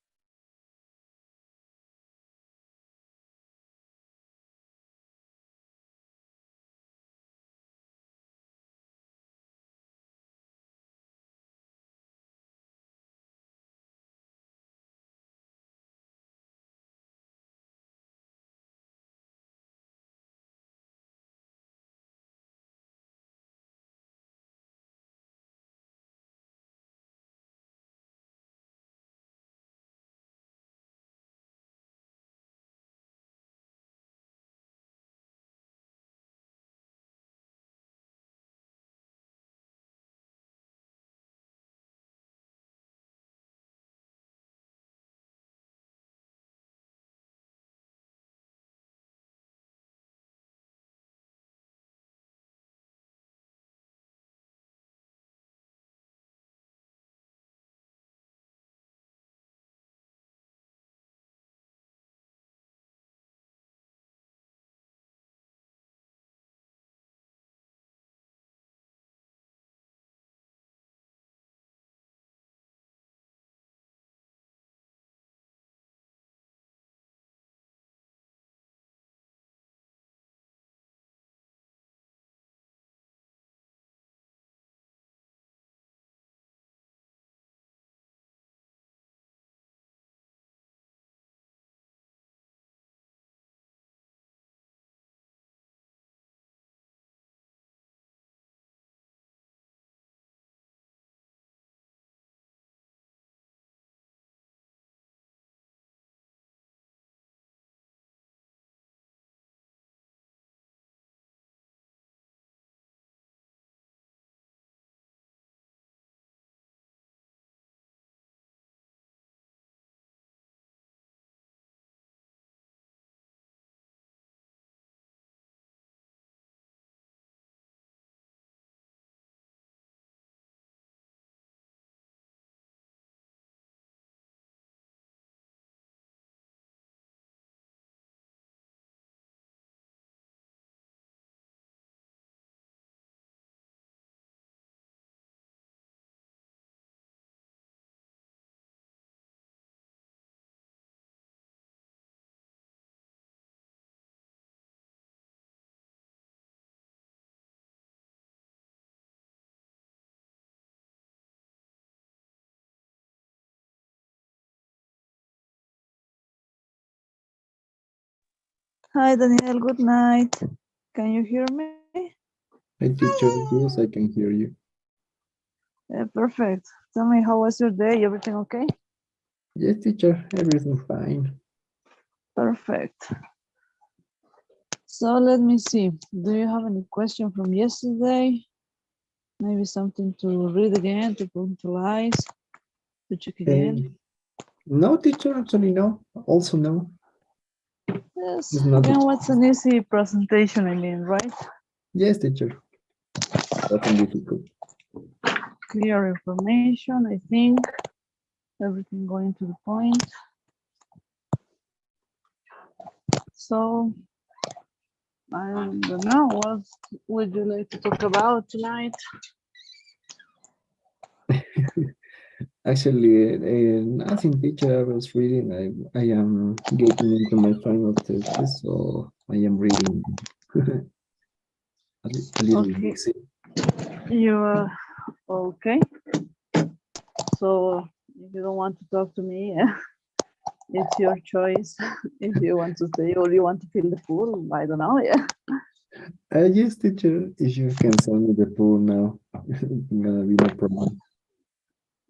Hi, Daniel. Good night. Can you hear me? Hi, teacher. Yes, I can hear you. Perfect. Tell me, how was your day? Everything okay? Yes, teacher. Everything fine. Perfect. So let me see. Do you have any question from yesterday? Maybe something to read again, to puntualize, to check again? No, teacher. Actually, no. Also, no. Yes. It's not. Again, what's an easy presentation, I mean, right? Yes, teacher. Nothing difficult. Clear information, I think. Everything going to the point. So, I don't know, what would you like to talk about tonight? Actually, nothing, teacher. I was reading. I am getting into my final thesis, so I am reading a little Okay. busy. You are okay. So if you don't want to talk to me, it's your choice. If you want to stay or you want to fill the pool, I don't know. Yeah. Yes, teacher. If you can send me the pool now, it's gonna be no problem.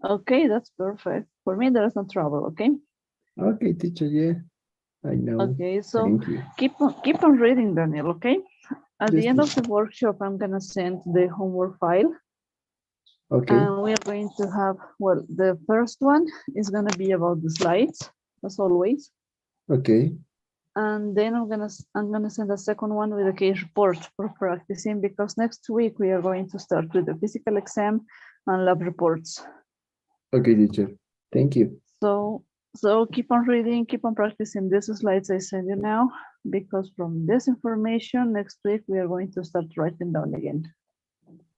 Okay, that's perfect. For me, there is no trouble. Okay. Okay, teacher. Yeah, I know. Okay. So Thank you. keep on reading, Daniel. Okay. At Yes, the end of teacher. the workshop, I'm gonna send the homework file. Okay. And we are going to have, well, the first one is going to be about the slides, as always. Okay. And then I'm gonna send a second one with a case report for practicing, because next week we are going to start with the physical exam and lab reports. Okay, teacher. Thank you. So keep on reading, keep on practicing these slides I send you now, because from this information next week we are going to start writing down again.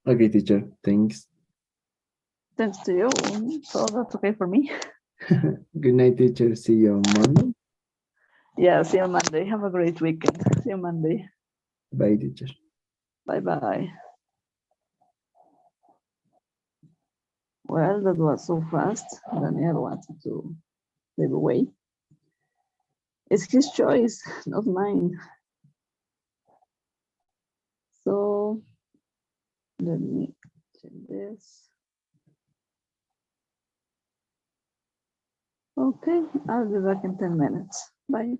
Okay, teacher. Thanks. Thanks to you. So that's okay for me. Good night, teacher. See you on Monday. Yeah, see you Monday. Have a great weekend. See you Monday. Bye, teacher. Bye-bye. Well, that was so fast. Daniel wanted to live away. It's his choice, not mine. So let me check this. Okay, I'll be back in 10 minutes. Bye.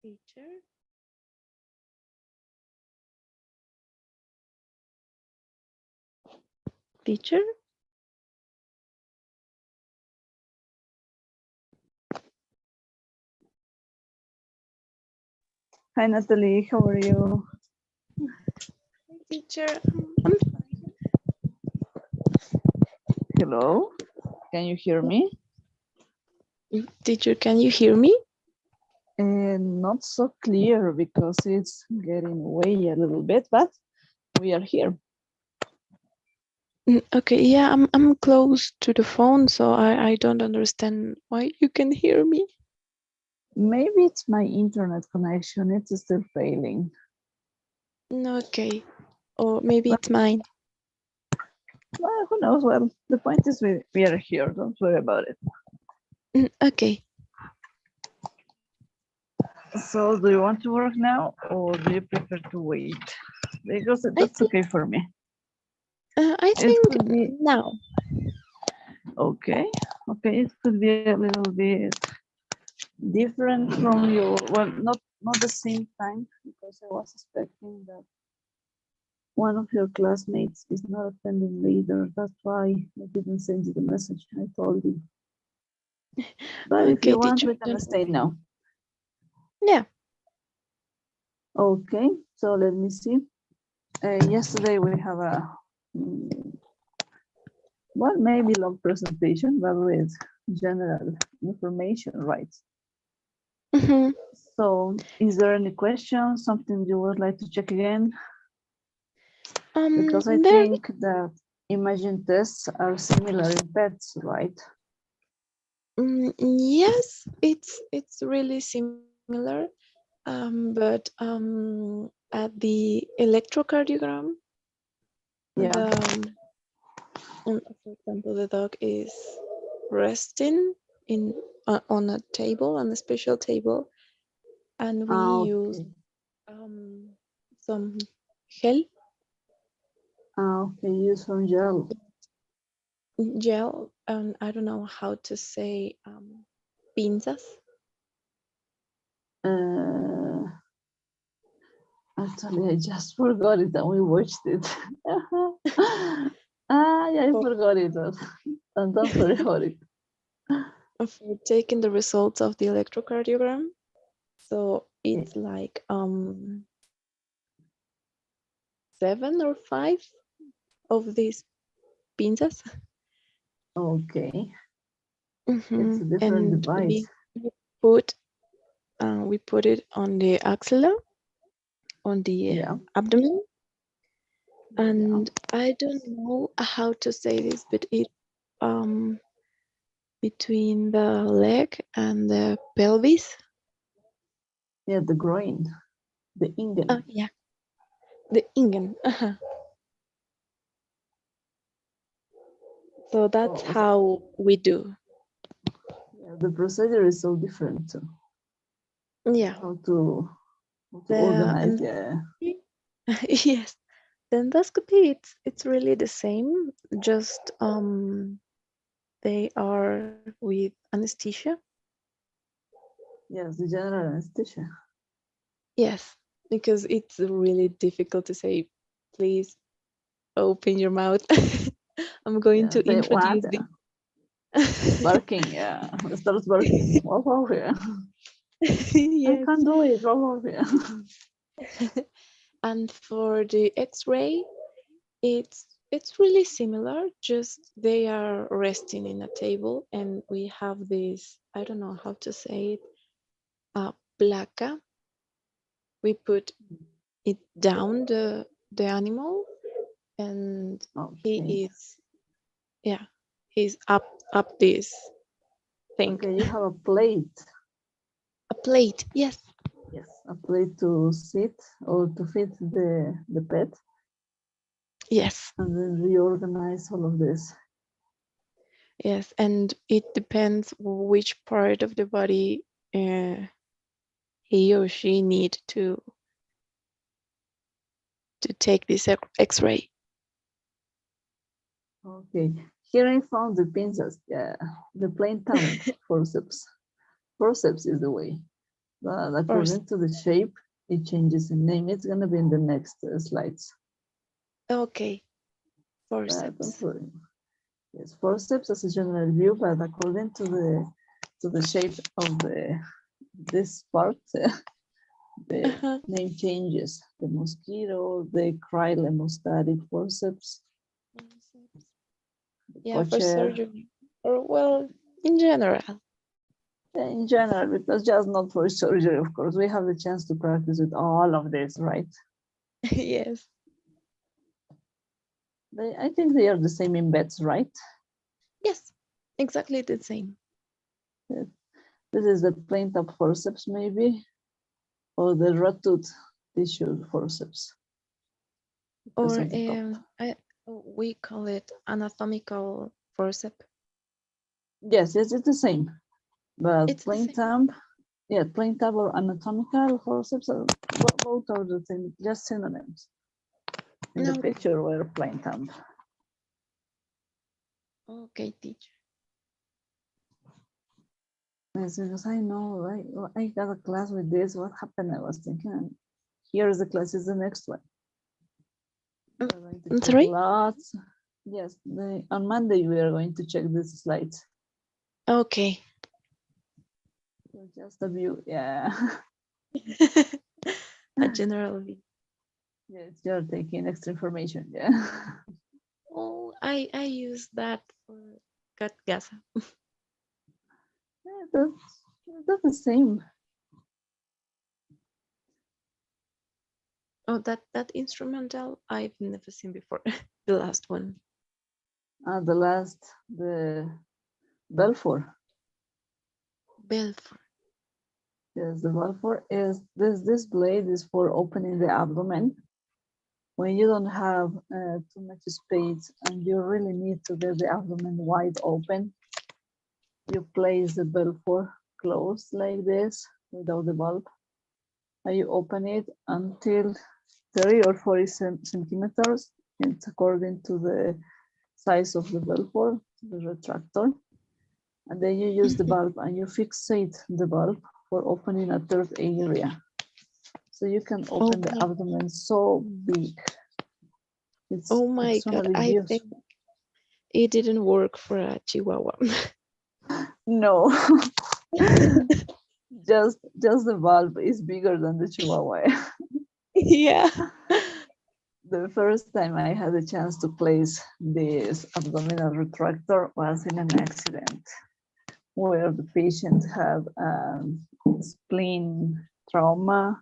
Teacher. Teacher. Hi, Natalie. How are you? Teacher. I'm Hello. Can you hear me? fine. Teacher, can you hear me? Not so clear because it's getting away a little bit, but we are here. Okay, yeah, I'm close to the phone, so I don't understand why you can hear me. Maybe it's my internet connection. It's still failing. Okay, or maybe it's mine. Well, who knows? Well, the point is we are here. Don't worry about it. Okay. So do you want to work now or do you prefer to wait? Because that's okay for me. I It think could be now. okay. Okay, it could be a little bit different from your, well, not the same time, because I was expecting that one of your classmates is not attending later. That's why I didn't send you the message. I told you. But if Okay, you want, teacher. we can stay now. Yeah. Okay, so let me see. Yesterday we have well, maybe long presentation, but with general information, right? Mhm. So is there any question, something you would like to check again? Because I There. think that imaging tests are similar in pets, right? Yes, it's really similar, but at the electrocardiogram, Yeah. for example, the dog is resting in on a table, on a special table, and we use Okay. some gel, Okay, use from gel. and I don't know how to say pinzas. Actually, I just forgot it and we watched it. Yeah, I forgot it. And don't sorry for it. For taking the results of the electrocardiogram. So it's like 7 or 5 of these pinzas. Okay, Mhm. it's a different And device. we put it on the axilla, on the Yeah. abdomen, Yeah. and I don't know how to say this, but it between the leg and the pelvis. Yeah, the groin, the ingen. Yeah, the ingen. So that's Oh, how we do. yeah, the procedure is so different. So Yeah. how to The organize? Yeah. yes, the endoscopy it's really the same. Just they are with anesthesia. Yes, the general anesthesia. Yes, because it's really difficult to say, please open your mouth. I'm going Yeah, to say what? introduce the Barking. Yeah, it starts barking. Wow, wow, yeah. I yes. can't do it. Wow, wow, yeah. And for the X-ray, it's really similar. Just they are resting in a table, and we have this. I don't know how to say it. Placa. We put it down the animal, and Okay. he's up this thing. Okay, you have a plate. A plate, yes. Yes, a plate to sit or to feed the pet, Yes, and then reorganize all of this. yes, and it depends which part of the body he or she need to take this X-ray. Okay, here I found the pincers. Yeah, the plain thumb forceps. Forceps is the way, but according to the shape, it changes in name. It's gonna be in the next slides. Okay, Don't forceps. worry. Yes, forceps as a general view, but according to the shape of this part, the name changes. The mosquito, the crylemostatic forceps, Yeah, for cocher. surgery, or well, in general. In general, because just not for surgery, of course, we have the chance to practice with all of this, right? Yes. I think they are the same in beds, right? Yes, exactly the same. This is the plain top forceps, maybe, or the rotute tissue forceps. Or we call it anatomical forceps. Yes, it's the same. But It's the plain same. tab, yeah, plain tab or anatomical forceps, both are the same, just synonyms. In the picture were plain tab. Okay, teacher. As soon as I know, right? I got a class with this. What happened? I was thinking, and here's the class is the next one. I'm sorry? Lots. Yes, on Monday we are going to check these slides. Okay. So just a view, yeah. a general view. Yes, you're taking extra information. Yeah. Oh, I use that for cat gasa. Yeah, that's the same. Oh, that instrumental I've never seen before. The last one. The last, the Belfour. Belfort. Yes, the Belfour is this blade is for opening the abdomen. When you don't have too much space and you really need to get the abdomen wide open, you place the Belfour closed like this without the bulb, and you open it until 30 or 40 centimeters. It's according to the size of the Belfour, the retractor. And then you use the bulb and you fixate the bulb for opening a third area. So you can open the abdomen so big. It's Oh my God, extremely I useful. think it didn't work for a Chihuahua. No, just the bulb is bigger than the Chihuahua. Yeah. The first time I had a chance to place this abdominal retractor was in an accident where the patient had spleen trauma,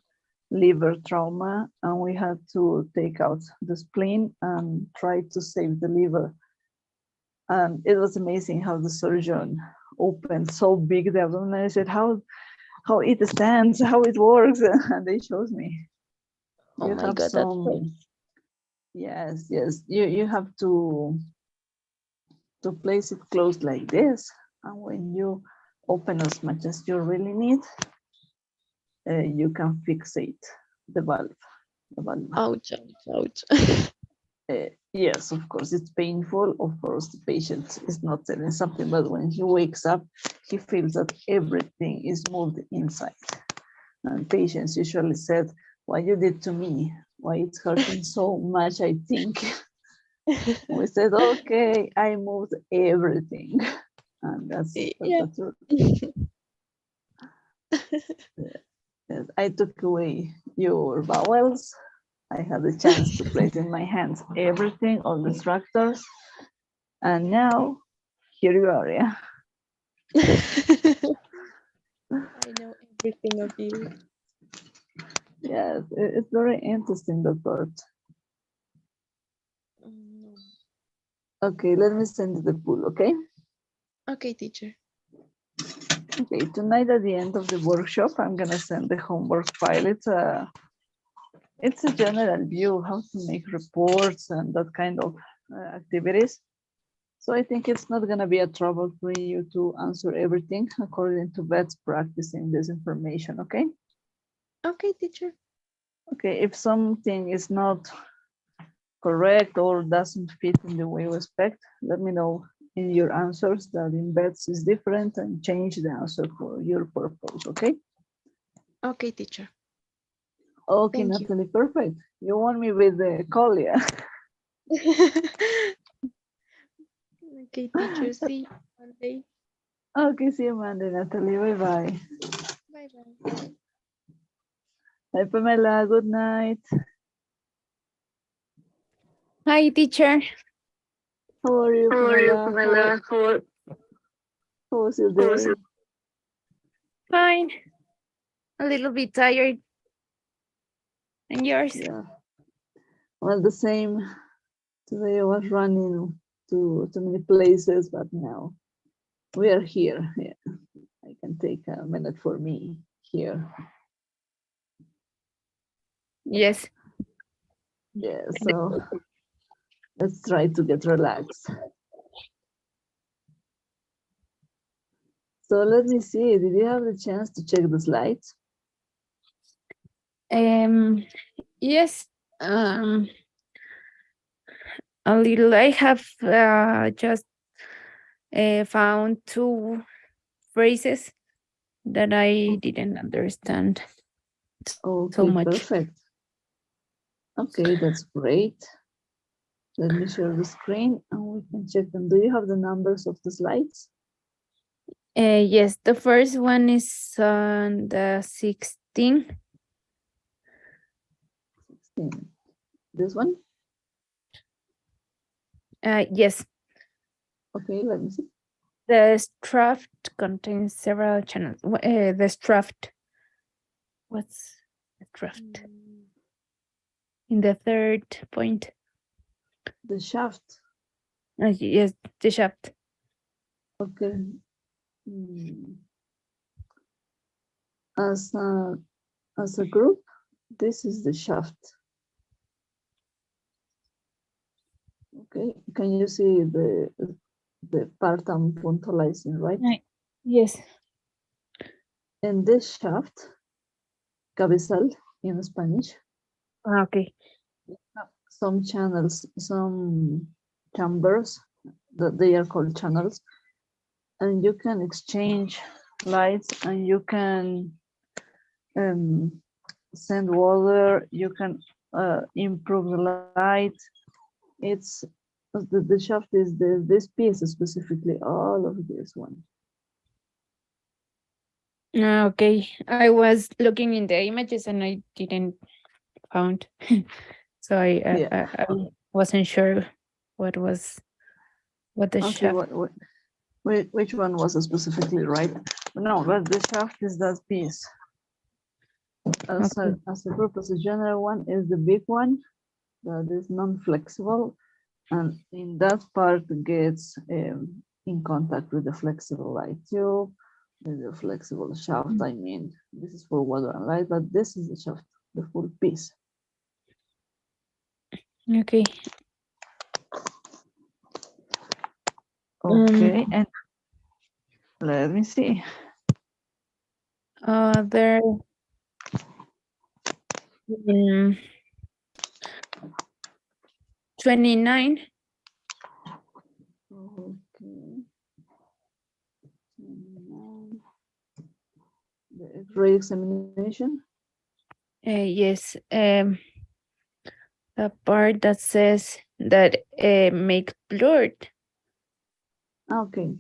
liver trauma, and we had to take out the spleen and try to save the liver. And it was amazing how the surgeon opened so big the abdomen. I said, how it stands, how it works, and they showed me. Oh You my have God, that's great. yes, you have to place it closed like this, and when you open as much as you really need, you can fixate the valve. Ouch, ouch, ouch. Yes, of course, it's painful. Of course, the patient is not telling something, but when he wakes up, he feels that everything is moved inside. And patients usually said, "What you did to me? Why it's hurting so much?" I think we said, "Okay, I moved everything," and that's Yeah. the truth. Yes, I took away your bowels. I had the chance to place in my hands everything, all the structures, and now here you are. Yeah. I know everything of you. Yes, it's very interesting, that part. Okay, let me send you the pool, okay? Okay, teacher. Okay, tonight at the end of the workshop, I'm gonna send the homework file. It's a general view, how to make reports and that kind of activities. So I think it's not gonna be a trouble for you to answer everything according to best practicing this information, okay? Okay, teacher. Okay, if something is not correct or doesn't fit in the way we expect, let me know in your answers that embeds is different and change the answer for your purpose, okay? Okay, teacher. Okay, Thank you. Natalie, perfect. You want me with the call, yeah? Okay, teacher. See you Monday. Okay, see you Monday, Natalie. Bye-bye. Bye-bye. Hi, Pamela. Good night. Hi, teacher. How are you, Pamela? How was your day? Fine. A little bit tired. And yours? Yeah. Well, the same. Today I was running to too many places, but now we are here. Yeah. I can take a minute for me here. Yes. Yeah, so let's try to get relaxed. So let me see, did you have the chance to check the slides? Yes. A little. I have just found two phrases that I didn't understand so Okay, much. perfect. Okay, that's great. Let me share the screen and we can check them. Do you have the numbers of the slides? Yes, the first one is on the 16. This one? Yes, Okay, let me see. the draft contains several channels. The draft. What's the draft? In the third point. The shaft. Yes, the shaft. Okay. As a group, this is the shaft. Okay, can you see the part I'm puntualizing, right? Yes. And this shaft, cabezal in Spanish, Okay. some channels, some chambers that they are called channels, and you can exchange lights, and you can send water, you can improve the light. It's the shaft is this piece specifically, all of this one. Okay. I was looking in the images and I didn't found. So I wasn't sure what the Okay, shaft. which one was specifically right? No, but the shaft is that piece. As a group, as a general one is the big one that is non-flexible, and in that part gets in contact with the flexible light tube, with the flexible shaft. I mean, this is for water and light, but this is the shaft, the full piece. Okay. Okay, and let me see. There. 29. Okay. The X-ray examination. Yes. The part that says that make blurred. Okay.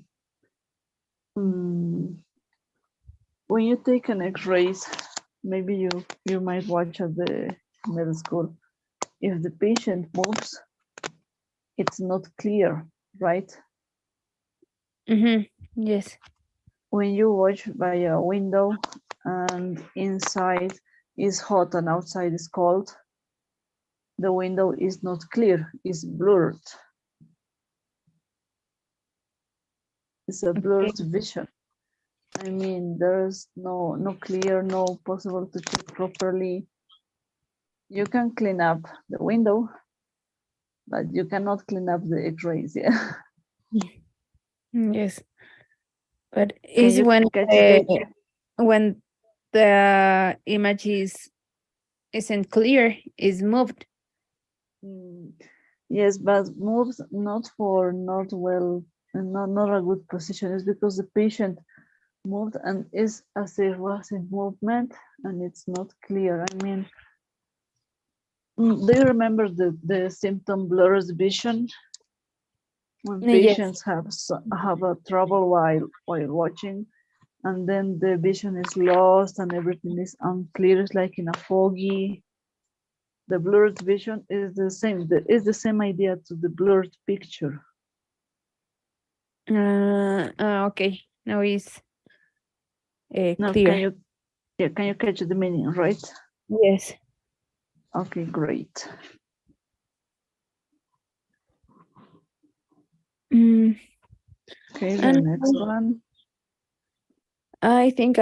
When you take an X-rays, maybe you might watch at the med school. If the patient moves, it's not clear, right? Yes. When you watch by a window and inside is hot and outside is cold, the window is not clear, it's blurred. It's a blurred vision. I mean, there's no clear, no possible to check properly. You can clean up the window, but you cannot clean up the X-rays. Yeah. Yes. But is when the image isn't clear, is moved. Yes, but moves not well and not a good position. It's because the patient moved and is as it was in movement and it's not clear. I mean, do you remember the symptom blurs vision? When patients have a trouble while watching, and then the vision is lost and everything is unclear. It's like in a foggy. The blurred vision is the same. It's the same idea to the blurred picture. Okay. Now it's clear. Now, can you catch the meaning, right? Yes. Okay, great. Okay, the next one. I think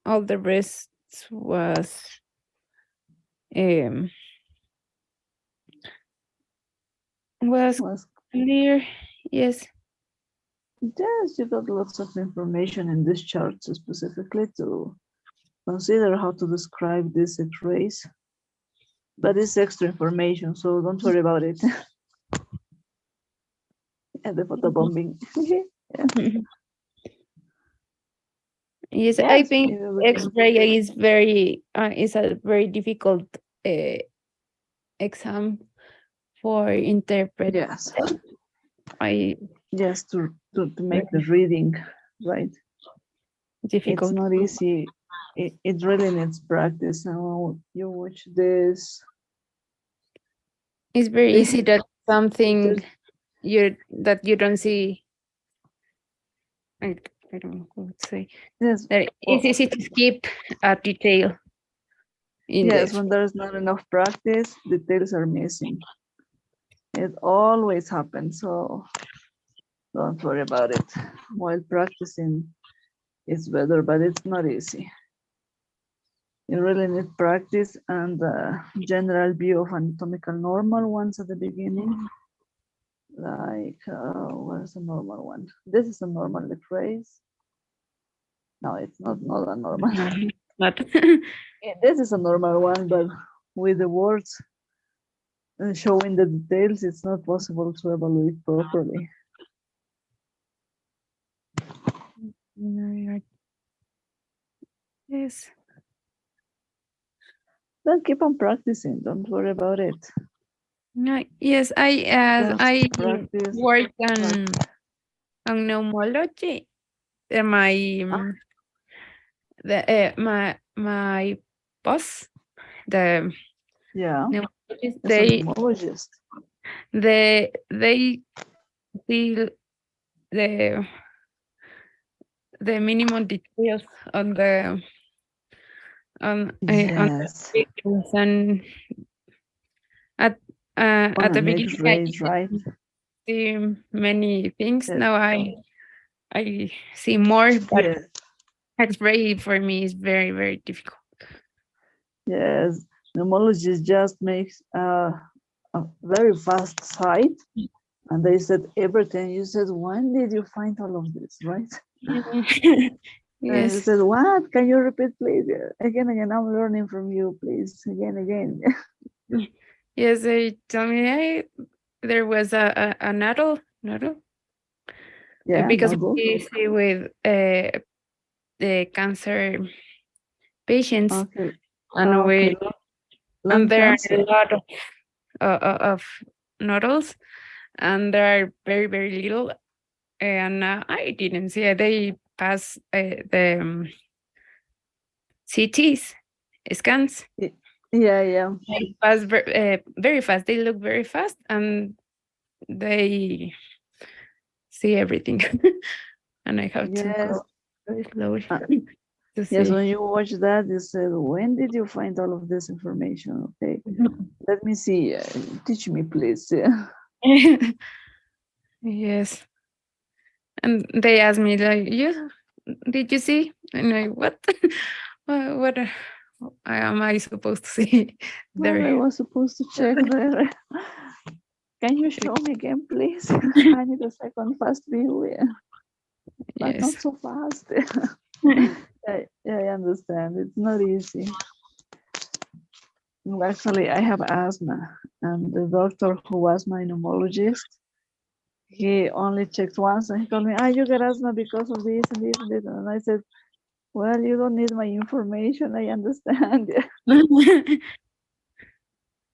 all the rest was clear. Yes. Yes, you got lots of information in this chart specifically to consider how to describe these X-rays. But it's extra information, so don't worry about it. And the photobombing. Yeah. Yes, I think X-ray is a very difficult exam for interpret. Yes. Yes, to make the reading right. Difficult. It's not easy. it really needs practice. And you watch this. It's very This easy is that something just you don't see. I don't know what to say. yes. That it's easy to skip a detail in Yes, the when there's not enough practice, details are missing. It always happens, so don't worry about it. While practicing, it's better, but it's not easy. You really need practice and a general view of anatomical normal ones at the beginning. Like, where's the normal one? This is a normal phrase. No, it's not a normal. not. Yeah, this is a normal one, but with the words showing the details, it's not possible to evaluate properly. Yes. But keep on practicing. Don't worry about it. No, yes, Just I practice. work on pneumology. My my boss, the Yeah, pneumologist, as a pneumologist. they see the minimum details on the on Yes, the pictures, and at on the an beginning I X-rays, right? didn't see many things. Yes. Now I see more, but Yes, X-ray for me is very, very difficult. yes. Pneumologist just makes a very fast sight, and they said everything. You said, when did you find all of this, right? And you Yes. said, what? Can you repeat, please? Again, I'm learning from you, please. Again. Yes, they told me there was a noodle, Yeah, because no go. we see with the cancer patients, Okay, and okay. Lung there are cancer. a lot of noodles, and there are very, very little, and I didn't see it. They pass the CTs scans. Yeah. They pass very fast. They look very fast, and they see everything. And I have to Yes. go very slowly Uh, to Yes, see. when you watch that, you said, when did you find all of this information? Okay, let me see. Teach me, please. Yes. And they asked me, like, did you see? And I, what? What am I supposed to see Well, I there? was supposed to check there. Can you show me again, please? I need a second fast view, but not Yes. so fast. I understand. It's not easy. Actually, I have asthma, and the doctor who was my pneumologist, he only checked once, and he told me, you get asthma because of this and this and this. And I said, well, you don't need my information. I understand.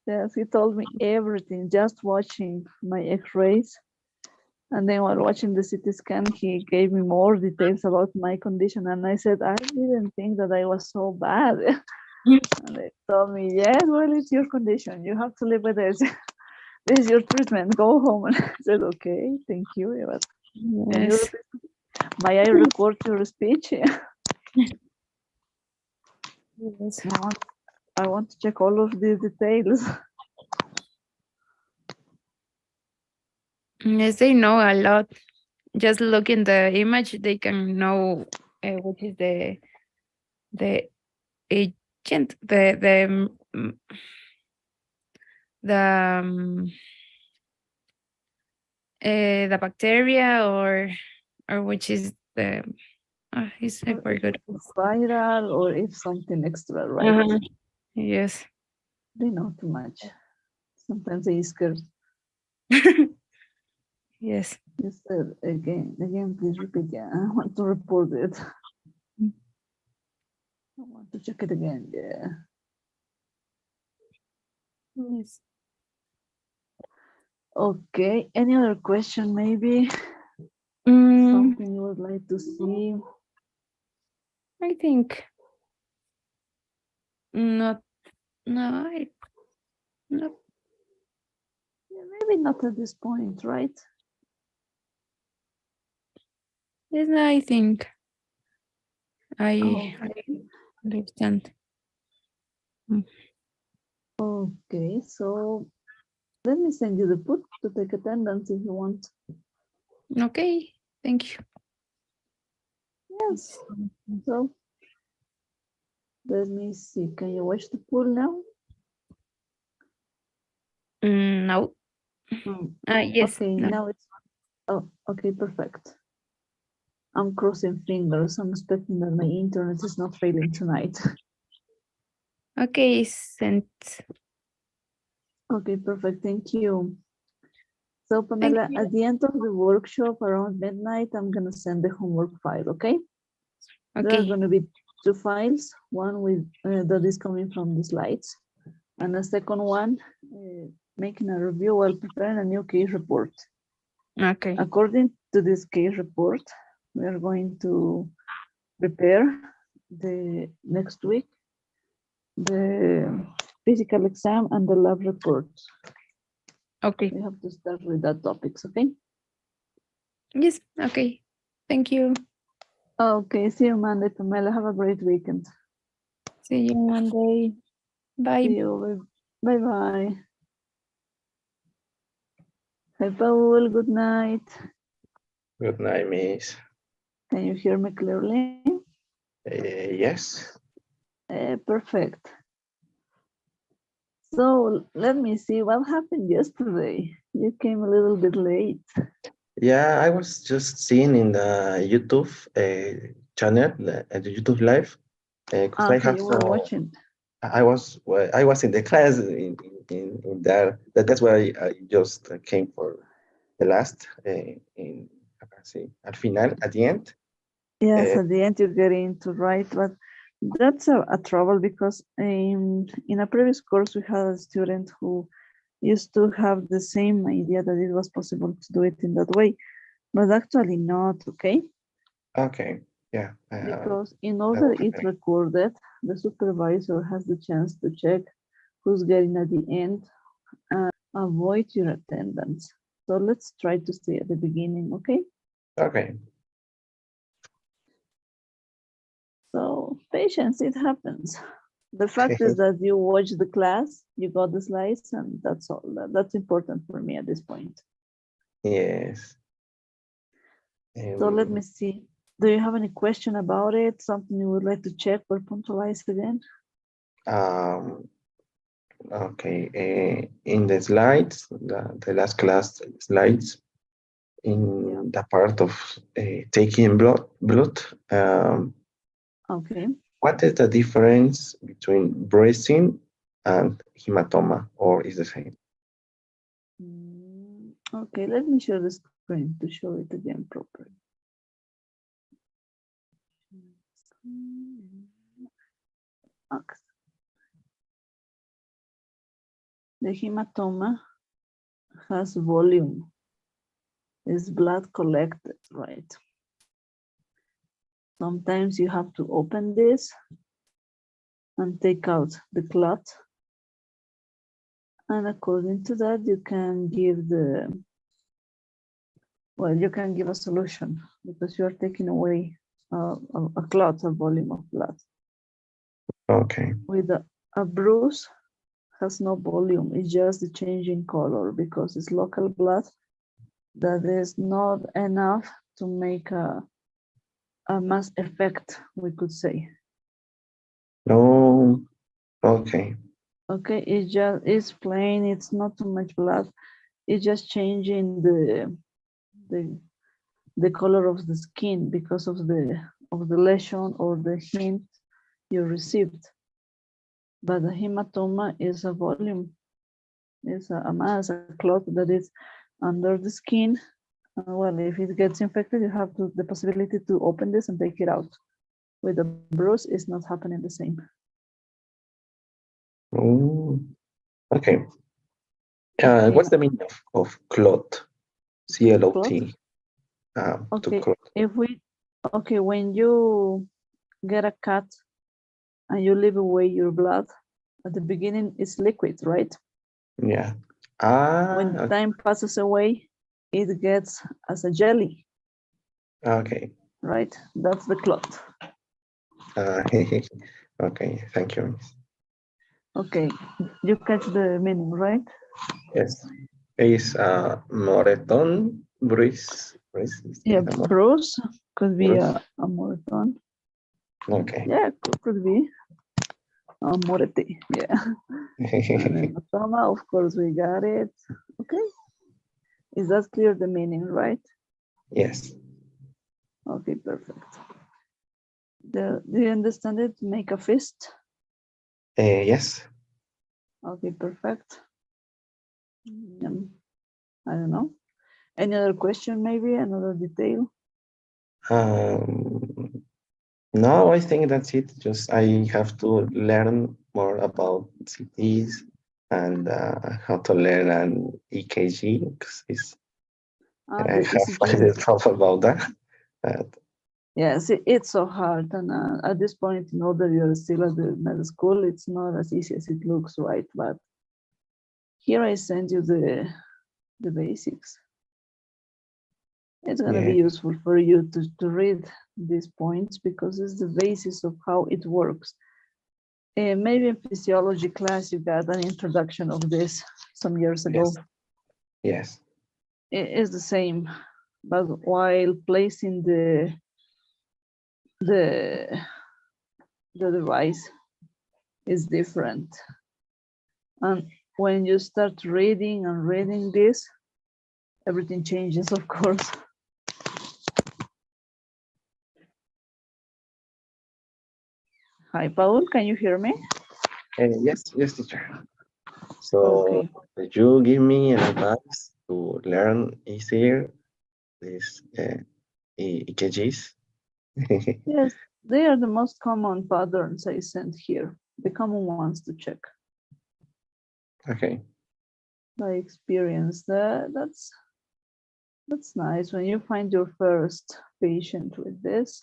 Yes, he told me everything just watching my x-rays. And then while watching the CT scan, he gave me more details about my condition. And I said, I didn't think that I was so bad. And they told me, yes, well, it's your condition. You have to live with this. This is your treatment. Go home. And I said, okay, thank you. But can you Yes. repeat? May I record your speech? Yes. I want to check all of these details. Yes, they know a lot. Just look in the image, they can know which is the agent, the bacteria, or which is the he's Or very if good. it's viral or if something extra, right? Yes. They know too much. Sometimes they scared. Yes. You said again, please repeat. Yeah, I want to report it. I want to check it again. Yeah. Yes. Okay. Any other question? Maybe Mm, something you would like to see. I think Not, no, no. Yeah, maybe not at this point, right? Yes, no, I think I Okay. understand. Okay, so let me send you the put to take attendance if you want. Okay, thank you. Yes. So let me see. Can you watch the pool now? No. Mm, Yes. okay, No. now it's okay, perfect. I'm crossing fingers. I'm expecting that my internet is not failing tonight. Okay, sent. Okay, perfect. Thank you. So Pamela, you. at the end of the workshop around midnight, I'm gonna send the homework file, okay? There are Okay. gonna be two files, one with that is coming from the slides, and the second one making a review while preparing a new case report. Okay. According to this case report, we are going to prepare the next week the physical exam and the lab reports. Okay. We have to start with that topics, okay? Yes. Okay. Thank you. Okay, see you Monday, Pamela. Have a great weekend. See you Monday. Bye. See you. Bye-bye. Hi, Paul. Good night. Good night, Miss. Can you hear me clearly? Yes. Perfect. So let me see what happened yesterday. You came a little bit late. Yeah, I was just seeing in the YouTube channel, the YouTube live, because I Okay, have you were watching. I was in the class in there. That's why I just came for the last in I can see at final at the end. Yes, at the end you get into right, but that's a trouble because in a previous course we had a student who used to have the same idea that it was possible to do it in that way, but actually not, okay? Okay, yeah. Because in order it's recorded, the supervisor has the chance to check who's getting at the end and avoid your attendance. So let's try to stay at the beginning, okay? Okay. So patience, it happens. The fact is that you watch the class, you got the slides, and that's all. That's important for me at this point. Yes. So let me see. Do you have any question about it? Something you would like to check or puntualize again? Okay. In the slides, the last class slides, in the part of taking blood, Okay. what is the difference between bruising and hematoma, or is the same? Okay, let me share the screen to show it again properly. Okay. The hematoma has volume, is blood collected, right? Sometimes you have to open this and take out the clot. And according to that, you can give you can give a solution because you are taking away a clot, a volume of blood. Okay. With a bruise, has no volume, it's just the change in color because it's local blood that is not enough to make a mass effect, we could say. No, okay. Okay, it's plain, it's not too much blood, it's just changing the color of the skin because of the lesion or the hint you received. But the hematoma is a volume, is a mass, a clot that is under the skin. Well, if it gets infected, you have the possibility to open this and take it out. With the bruise, it's not happening the same. Okay. Okay. What's the meaning of clot? C-L-O-T. To Okay, clot. when you get a cut and you leave away your blood, at the beginning it's liquid, right? Yeah. When Okay. time passes away, it gets as a jelly, Okay. right? That's the clot. Okay. Thank you. Miss. Okay, you catch the meaning, right? Yes. Is moretón, bruise, Yeah, bruise could be Bruise. a moretón. Okay. Yeah, could be a morete. Yeah. And hematoma, of course, we got it. Okay. Is that clear, the meaning, right? Yes. Okay, perfect. Do you understand it? Make a fist. Yes. Okay, perfect. I don't know. Any other question, maybe another detail? No, I think that's it. Just I have to learn more about CTs and how to learn an EKG because I The have ECG. little thought about that. But Yes, it's so hard. And at this point, you know that you're still at the med school, it's not as easy as it looks, right? But here I send you the basics. It's going to be yeah, useful for you to read these points because it's the basis of how it works. Maybe in physiology class, you got an introduction of this some years ago. yes, It is the same, but while placing the device is different. And when you start reading and reading this, everything changes, of course. Hi, Paul, can you hear me? yes, yes, teacher. So Okay. could you give me an advice to learn easier these EKGs? Yes, they are the most common patterns I sent here, the common ones to check. Okay. By experience, that's nice. When you find your first patient with this,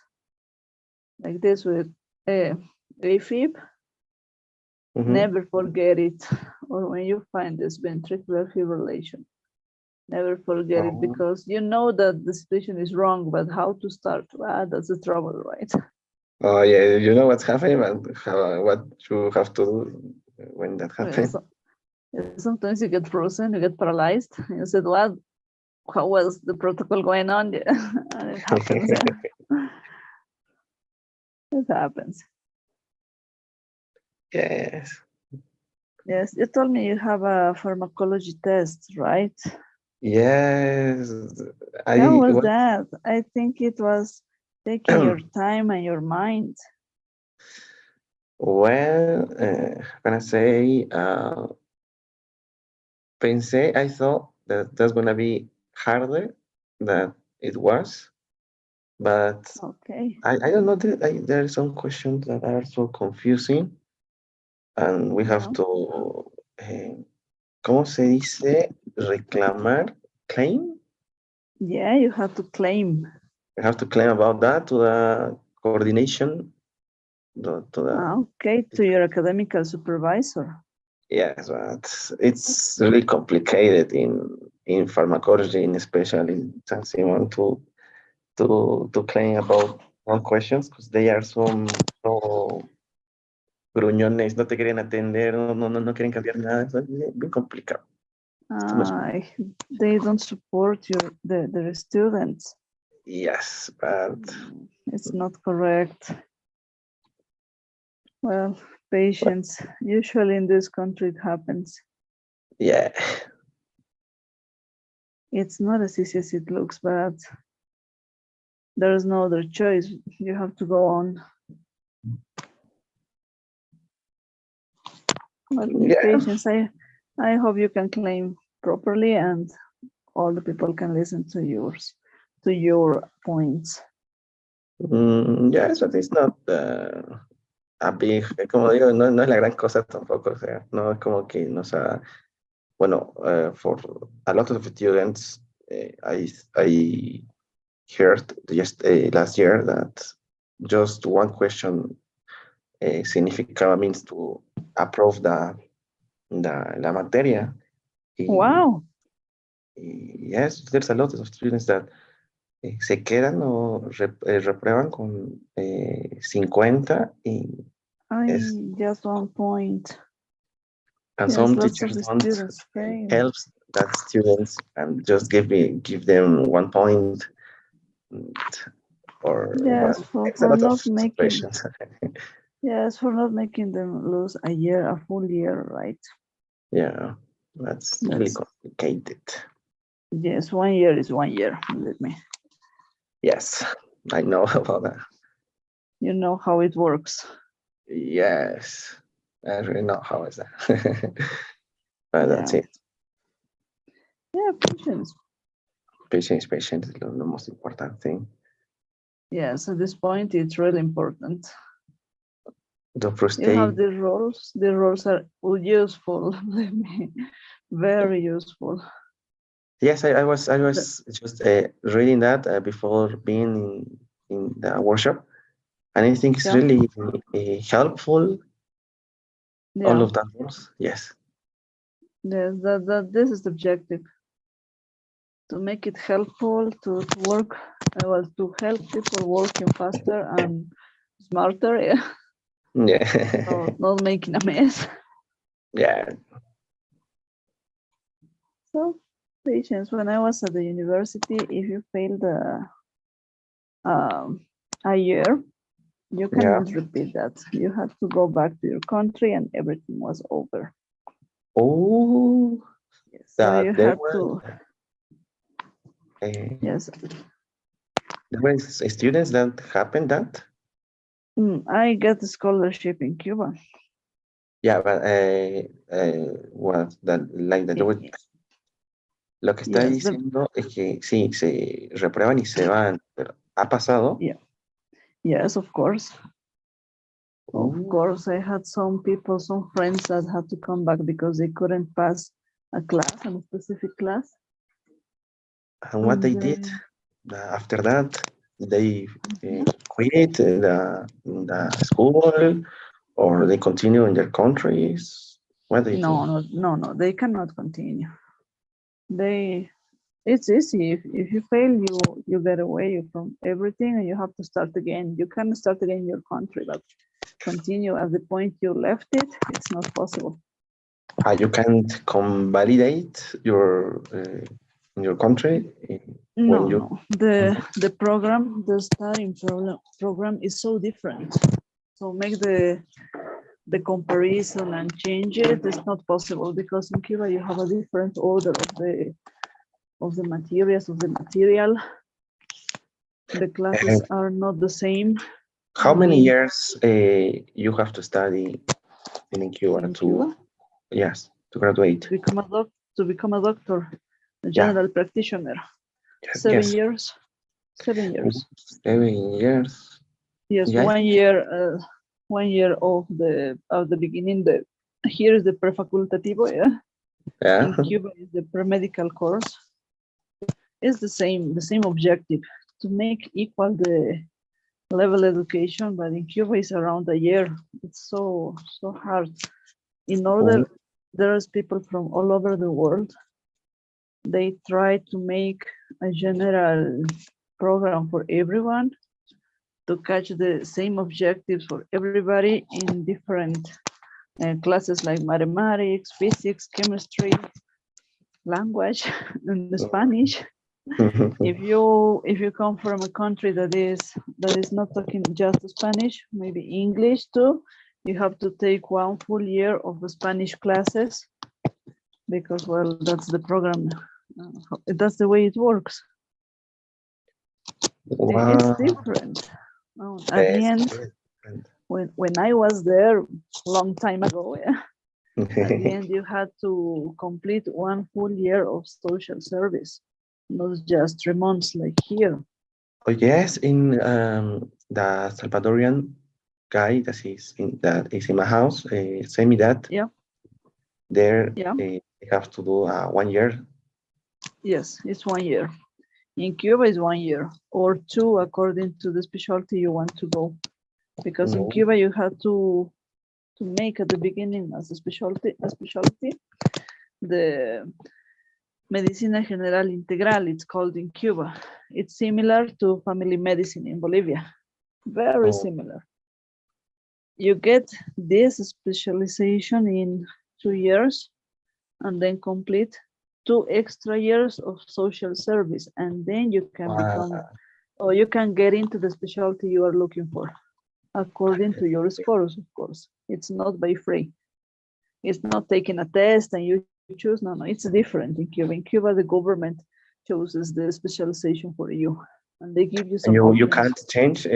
like this with AFib, never forget it. Or when you find this ventricular fibrillation, never forget it, because you know that the situation is wrong, but how to start? That's the trouble, right? Oh yeah, you know what's happening, but what you have to do when that Well, happens. sometimes you get frozen, you get paralyzed. You said, "What? How was the protocol going on?" And it happens. It happens. Yes. Yes, you told me you have a pharmacology test, right? Yes. How was that? I think it was taking your time and your mind. Well, when I say I thought that that's gonna be harder than it was, but Okay. I don't know. There are some questions that are so confusing, and we have to, ¿cómo se dice? Reclamar, claim. Yeah, you have to claim. We have to claim about that to the coordination. Okay, to your academical supervisor. Yes, but it's really complicated in pharmacology, in especially in San Simon, to claim about one questions because they are so gruñones, no te quieren atender, no quieren cambiar nada, es bien complicado. They don't support their students. Yes, but it's not correct. Well, patience. Usually in this country it happens. Yeah. It's not as easy as it looks, but there is no other choice. You have to go on. Well, patience. I hope you can claim properly and all the people can listen to your points. Yes, but it's not a big, como digo, no es la gran cosa tampoco, o sea, no es como que nos ha, bueno, for a lot of students, I heard just last year that just one question significaba means to approve la materia. Wow. Yes, there's a lot of students that se quedan o reprueban con 50 y Just 1 point. and Yes, some lots of teachers the don't students fail. help that students and just give them 1 point or Yes, well, for it's a lot of not making. situations. Yes, for not making them lose a full year, right? Yeah, that's really That's, complicated. yes, 1 year is 1 year, believe me. Yes, I know about that. You know how it works. Yes, I really know how is that. But that's Yeah. it. Yeah, patience. Patience is the most important thing. Yes, at this point, it's really important. Don't You frustrate. have the roles. The roles are useful, believe me, very useful. Yes, I was just reading that before being in the workshop, and I think it's Yeah. really helpful. Yeah. All of that rules. Yes. Yes, this is the objective. To make it helpful, to work, well, to help people working faster and smarter, yeah. Yeah. So not making a mess. Yeah. So patience. When I was at the university, if you failed a year, you cannot repeat that. You have to go back to your country and everything was over. Oh, yes, so you there have were, to. Yes. There were students that happened that. I got a scholarship in Cuba. Yeah, but what that like that lo que está diciendo es que sí, se reprueban y se van, pero ¿ha pasado? Yeah. Yes, of course. Of course, I had some people, some friends that had to come back because they couldn't pass a class, a specific class. And what they did after that, they quit the school, or they continue in their countries. What do you think? No, they cannot continue. It's easy. If you fail, you get away from everything and you have to start again. You can start again in your country, but continue at the point you left it, it's not possible. You can't convalidate your in your country. No. The program, the studying program is so different. So make the comparison and change it is not possible because in Cuba you have a different order of the materials, of the material. The classes are not the same. How many years you have to study in Cuba yes, to graduate? To become a doctor, a general practitioner. Yes, 7 years. 7 years. 7 years. Yes, 1 year. 1 year of the beginning. Here is the prefacultativo. Yeah. In Cuba is the pre-medical course. It's the same objective to make equal the level education, but in Cuba is around a year. It's so hard. In order, there's people from all over the world. They try to make a general program for everyone to catch the same objectives for everybody in different classes like mathematics, physics, chemistry, language, and Spanish. If you come from a country that is not talking just Spanish, maybe English too, you have to take 1 full year of the Spanish classes because, well, that's the program. That's the way it works. Wow. It's different. At the end, when I was there long time ago, at the end you had to complete 1 full year of social service, not just 3 months like here. Oh yes, in the Salvadorian guy that is in my house, send me that. Yeah. There, they have to do 1 year. Yes, it's 1 year. In Cuba, it's 1 year or 2 according to the specialty you want to go. because in No. Cuba you had to make at the beginning as a specialty the Medicina General Integral, it's called in Cuba. It's similar to family medicine in Bolivia, very Oh. similar. You get this specialization in 2 years and then complete 2 extra years of social service, and then you can become, or you can get into the specialty you are looking for, according to your scores, of course. It's not by free. It's not taking a test and you choose. No, it's different in Cuba. In Cuba, the government chooses the specialization for you, and they give you some You options. can't change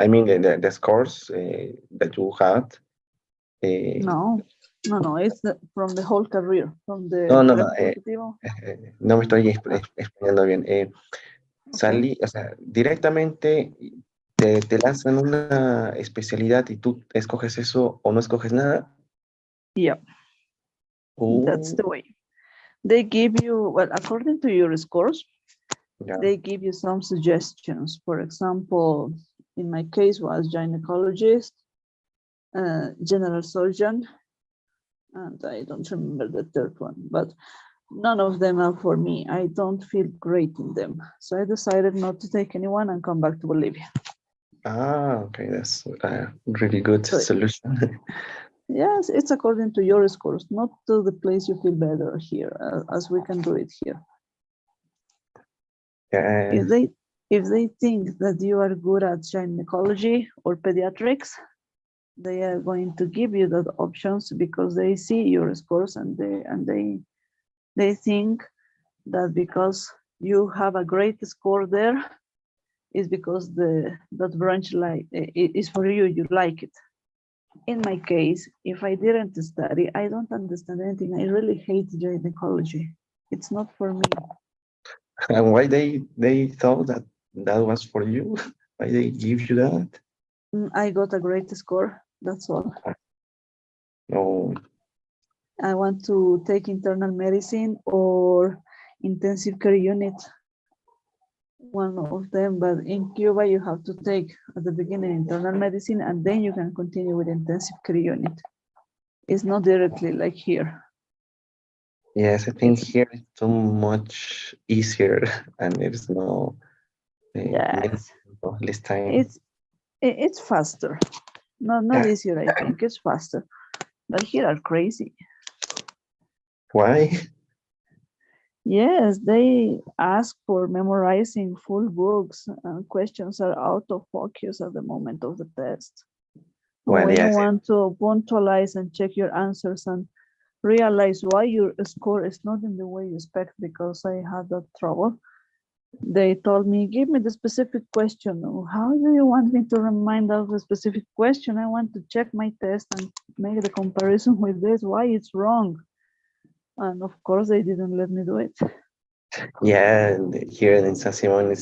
I mean the scores that you had. No, it's from the whole career, from the No, repetitivo. no me estoy explicando bien. Salí, o sea, directamente te lanzan una especialidad y tú escoges eso o no escoges nada. Yeah, that's the way. They give you, well, according to your scores, Yeah. they give you some suggestions. For example, in my case was gynecologist, general surgeon, and I don't remember the third one, but none of them are for me. I don't feel great in them. So I decided not to take anyone and come back to Bolivia. Ah, okay, that's a really good solution. Yes, it's according to your scores, not to the place you feel better here, as we can do it here. Yeah. If they think that you are good at gynecology or pediatrics, they are going to give you that options because they see your scores and they think that because you have a great score there is because that branch is for you, you like it. In my case, if I didn't study, I don't understand anything. I really hate gynecology. It's not for me. And why they thought that was for you? Why they give you that? I got a great score, that's all. No. I want to take internal medicine or intensive care unit, one of them, but in Cuba you have to take at the beginning internal medicine and then you can continue with intensive care unit. It's not directly like here. Yes, I think here it's too much easier and there's no yes, less time. It's faster. Not easier, I think. It's faster. But here are crazy. Why? Yes, they ask for memorizing full books and questions are out of focus at the moment of the test. Well, when yes. you want to punctualize and check your answers and realize why your score is not in the way you expect, because I had that trouble. They told me, give me the specific question. How do you want me to remind of the specific question? I want to check my test and make the comparison with this, why it's wrong. And of course, they didn't let me do it. Yeah, here in San Simon,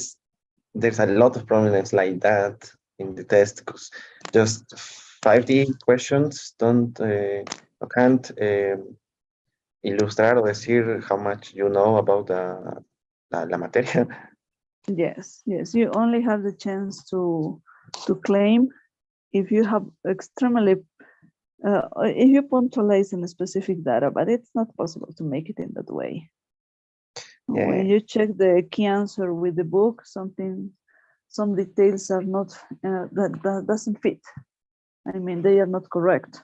there's a lot of problems like that in the test because just 50 questions can't ilustrar or decir how much you know about la materia. Yes, you only have the chance to claim if you have extremely if you punctualize in a specific data, but it's not possible to make it in that way. Yeah. When you check the key answer with the book, some details are not, that doesn't fit. I mean, they are not correct.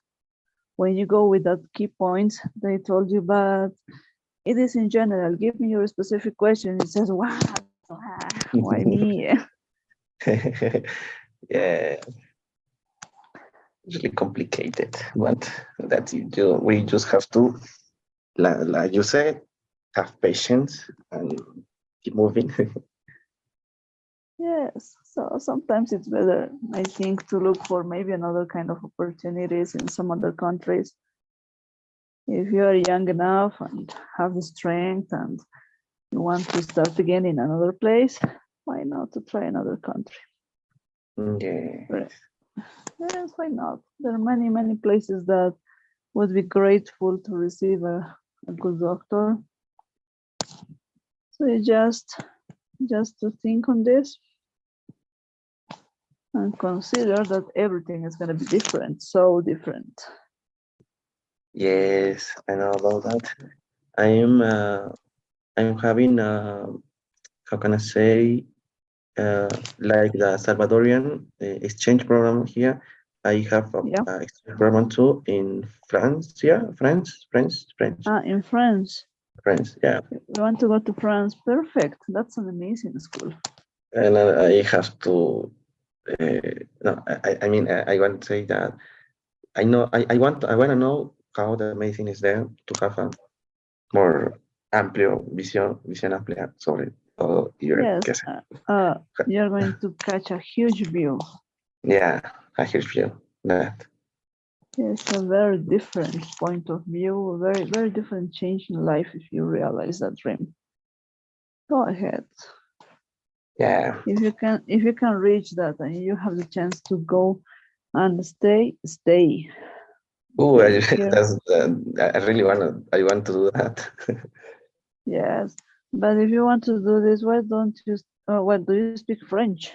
When you go with that key points, they told you, but it is in general, give me your specific question. It says, wow, why me? Yeah. Really complicated, but that's it. We just have to, like you said, have patience and keep moving. Yes, so sometimes it's better, I think, to look for maybe another kind of opportunities in some other countries. If you are young enough and have the strength and you want to start again in another place, why not to try another country? Yeah. Yes, why not? There are many, many places that would be grateful to receive a good doctor. So you just to think on this. And consider that everything is going to be different, so different. Yes, I know about that. I'm having how can I say like the Salvadorian exchange program here. I have a, Yeah. exchange program too in France. Yeah, France. In France. France. Yeah, You want to go to France? Perfect. That's an amazing school. and I have to. No, I mean I want to say that I know I want to know how the medicine is there to have a more amplio visión amplia sobre todo y ver Yes, qué hacer. you're going to catch a huge view. Yeah, I hear you that. It's a very different point of view, very, very different change in life if you realize that dream. Go ahead. Yeah. If you can reach that and you have the chance to go and stay. Oh, Here. that's I really want to do that. Yes, but if you want to do this, why don't you? What do you speak French?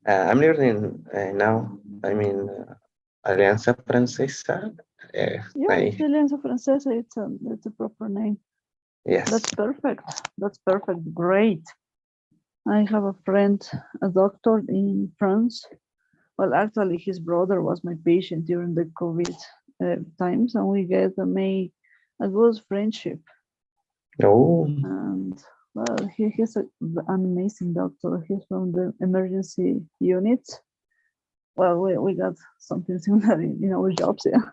I'm learning now. I mean, Alianza Francesa. Yeah, I, Alianza Francesa. It's a proper name. yes. That's perfect. That's perfect. Great. I have a friend, a doctor in France. Well, actually, his brother was my patient during the COVID times, and we made a good friendship. Oh. And well, he's an amazing doctor. He's from the emergency unit. Well, we got something similar in our jobs, yeah.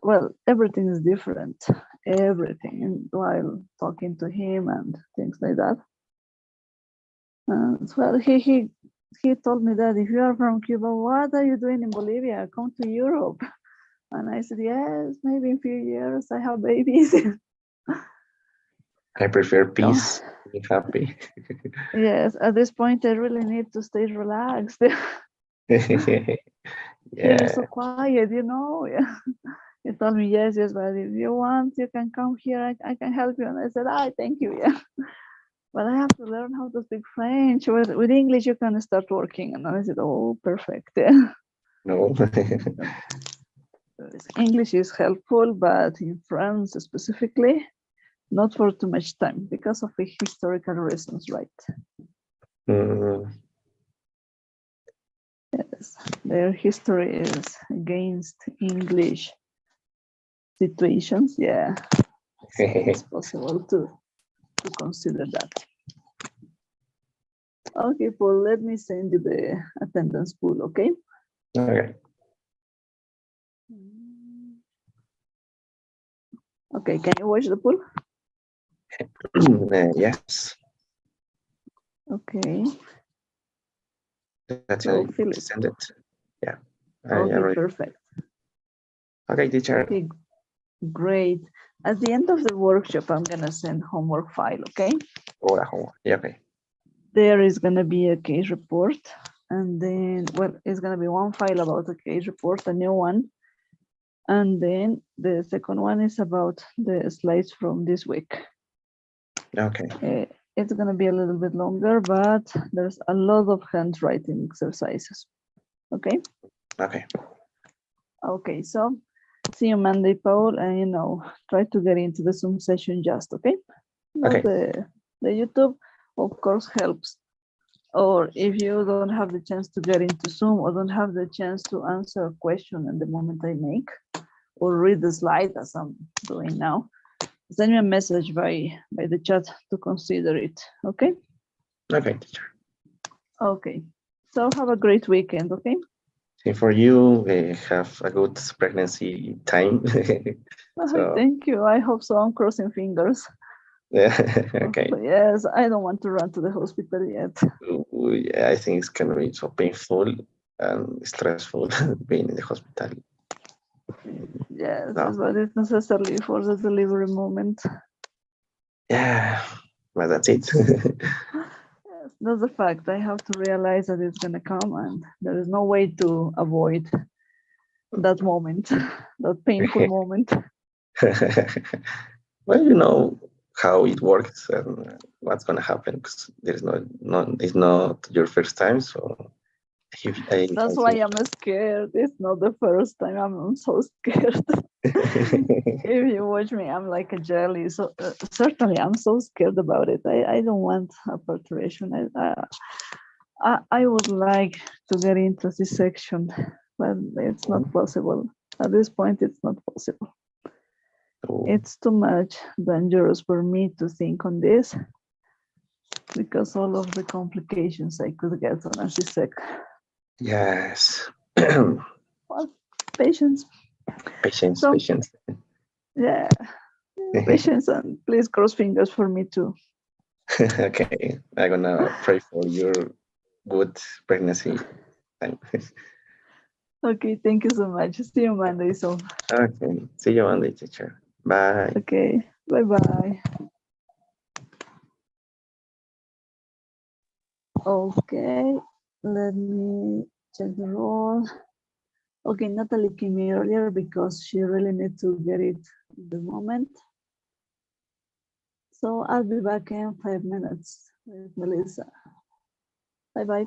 Well, everything is different. Everything. And while talking to him and things like that. And well, he told me that if you are from Cuba, what are you doing in Bolivia? Come to Europe. And I said, yes, maybe in a few years I have babies. I prefer peace. Be happy. Yes, at this point I really need to stay relaxed. Yeah. You're so quiet, Yeah. He told me, yes, but if you want, you can come here. I can help you. And I said, thank you, yeah. But I have to learn how to speak French. With English, you can start working. And I said, oh, perfect. Yeah. No. English is helpful, but in France specifically, not for too much time because of the historical reasons, right? Mm. Yes, their history is against English situations. Yeah, so it's possible to consider that. Okay, Paul, let me send you the attendance pool, okay? Okay. Okay, can you watch the pool? Yes. Okay. That's So I send it. Yeah. Okay, perfect. Okay, teacher. Okay, great. At the end of the workshop, I'm gonna send homework file, okay? Homework. Yeah, okay. There is gonna be a case report, and then, well, it's gonna be one file about the case report, a new one. And then the second one is about the slides from this week. Okay. It's gonna be a little bit longer, but there's a lot of handwriting exercises, okay? Okay. Okay, so see you Monday, Paul, and try to get into the Zoom session just, okay? Not the YouTube, of course, helps. Or if you don't have the chance to get into Zoom or don't have the chance to answer a question at the moment I make, or read the slide as I'm doing now, send me a message by the chat to consider it, okay? Okay, teacher. Okay, so have a great weekend, okay? And for you, have a good pregnancy time. So, thank you. I hope so. I'm crossing fingers. Yeah. Okay. Yes, I don't want to run to the hospital yet. Yeah, I think it's gonna be so painful and stressful being in the hospital. Yes, but it's necessarily for the delivery moment. Yeah, but that's it. Yes, that's the fact. I have to realize that it's gonna come, and there is no way to avoid that moment, that painful moment. Well, how it works and what's gonna happen, because there's it's not your first time. So That's why I'm scared. It's not the first time. I'm so scared. If you watch me, I'm like a jelly. So certainly, I'm so scared about it. I don't want a perturbation. I would like to get into this section, but it's not possible. At this point, it's not possible. It's too much dangerous for me to think on this because all of the complications I could get on a C-sec. Yes. Well, patience. Patience, So, patience. Yeah, patience, and please cross fingers for me too. Okay, I'm gonna pray for your good pregnancy time. Okay, thank you so much. See you Monday. So, Okay, see you Monday, teacher. Bye. okay, bye-bye. Okay, let me check the roll. Okay, Natalie came in earlier because she really needs to get it at the moment. So I'll be back in 5 minutes with Melissa. Bye-bye.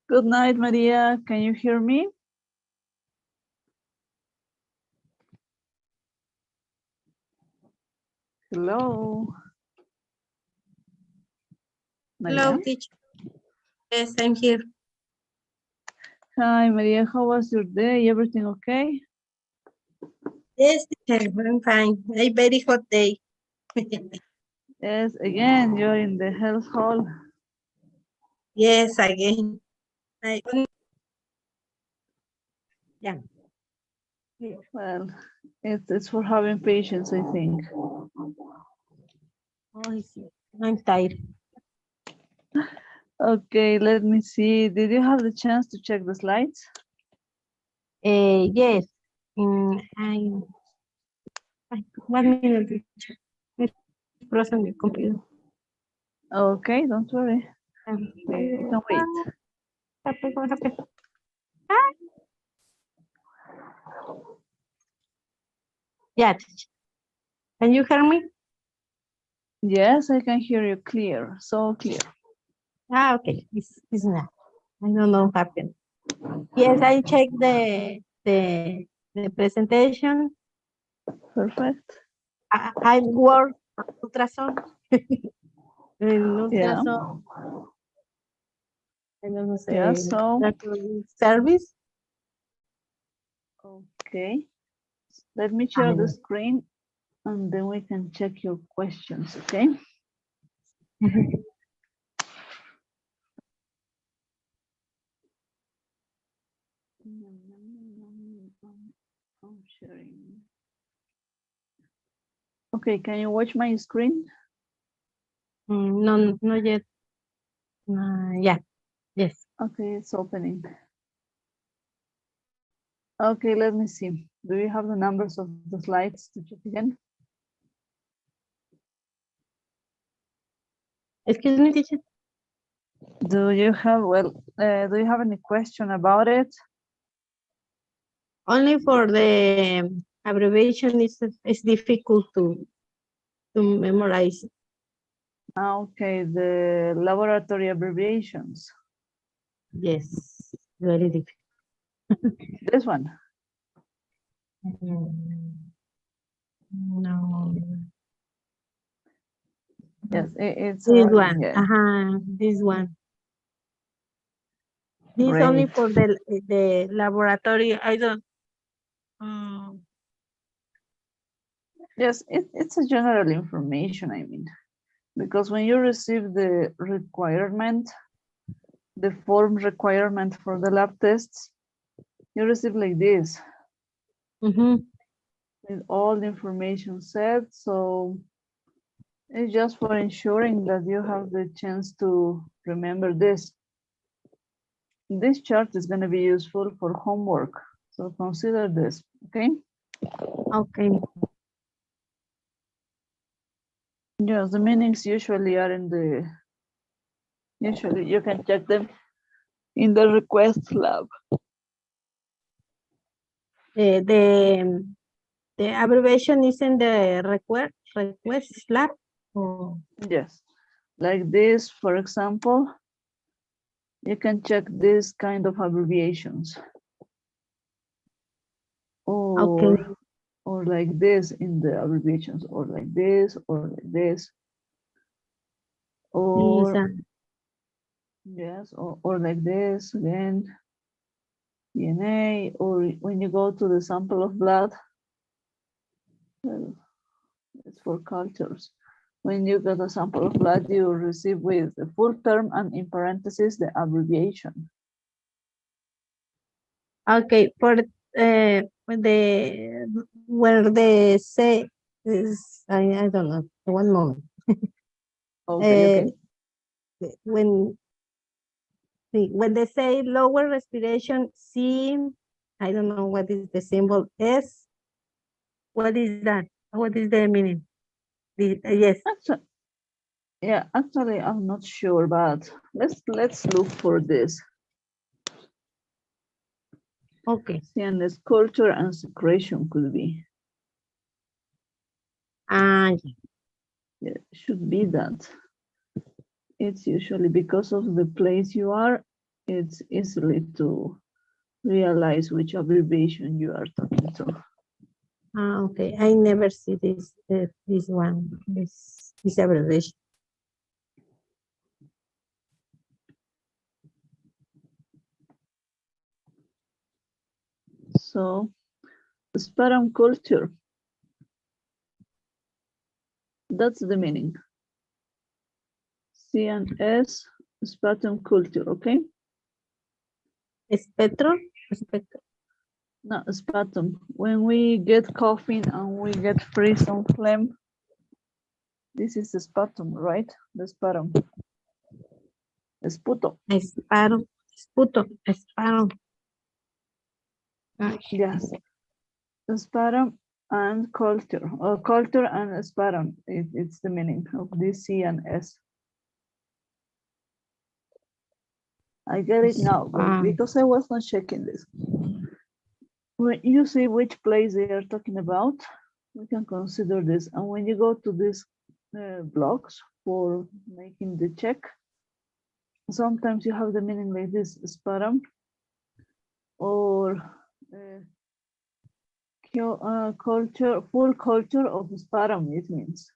Good night, Maria. Can you hear me? Hello. Hello, Maria. teacher. Yes, I'm here. Hi, Maria. How was your day? Everything okay? Yes, teacher, I'm fine. A very hot day. Yes, again, you're in the health hall. Yes, again. Yeah. Well, it's for having patience, I think. Oh, I see. I'm tired. Okay, let me see. Did you have the chance to check the slides? Yes. I 1 minute, teacher. It's frozen the computer. Okay, don't worry. We can wait. What happened? Yeah, teacher. Can you hear me? Yes, I can hear you clear, so clear. Okay. It's not. I don't know what happened. Yes, I checked the presentation. Perfect. I work ultrasound. In Yeah. ultrasound. I don't say Yeah, so. service. Okay. Let me share the screen and then we can check your questions, okay? I'm sharing. Okay, can you watch my screen? No, not yet. Yeah, yes. Okay, it's opening. Okay, let me see. Do you have the numbers of the slides to check again? Excuse me, teacher. Do you have any question about it? Only for the abbreviation it's difficult to memorize. Okay, the laboratory abbreviations. Yes, very difficult. This one. No. Yes, it's This one. yeah. This one. This Great. only for the laboratory. I don't. Yes, it's a general information, I mean, because when you receive the requirement, the form requirement for the lab tests, you receive like this. With all the information set, so it's just for ensuring that you have the chance to remember this. This chart is going to be useful for homework, so consider this, okay? Okay. Yes, the meanings usually are usually you can check them in the request lab. The abbreviation is in the request lab. Oh. Yes, like this, for example, you can check this kind of abbreviations. Okay. Or like this in the abbreviations, or like this, or like this. Or yes, or like this again, DNA, or when you go to the sample of blood, well, it's for cultures. When you get a sample of blood, you receive with the full term and in parentheses the abbreviation. Okay, for where they say is I don't know. One moment. Okay. When they say lower respiration, C, I don't know what is the symbol S. What is that? What is the meaning? Yes. Actually, I'm not sure, but let's look for this. Okay. CNS culture and secretion could be. Yeah, it should be that. It's usually because of the place you are, it's easily to realize which abbreviation you are talking to. Ah, okay. I never see this one, this abbreviation. So, sparum culture. That's the meaning. C and S, sputum culture, okay? Spectrum? Spectrum. No, sputum. When we get coughing and we get freeze on phlegm, this is the sputum, right? The sputum. Sputum. Sputum. Sputum. Sputum. Yes. The sputum and culture, or culture and sputum. It's the meaning of this C and S. I get it now, because I was not checking this. When you see which place they are talking about, we can consider this. And when you go to these blocks for making the check, sometimes you have the meaning like this, sputum, or culture, full culture of sputum, it means.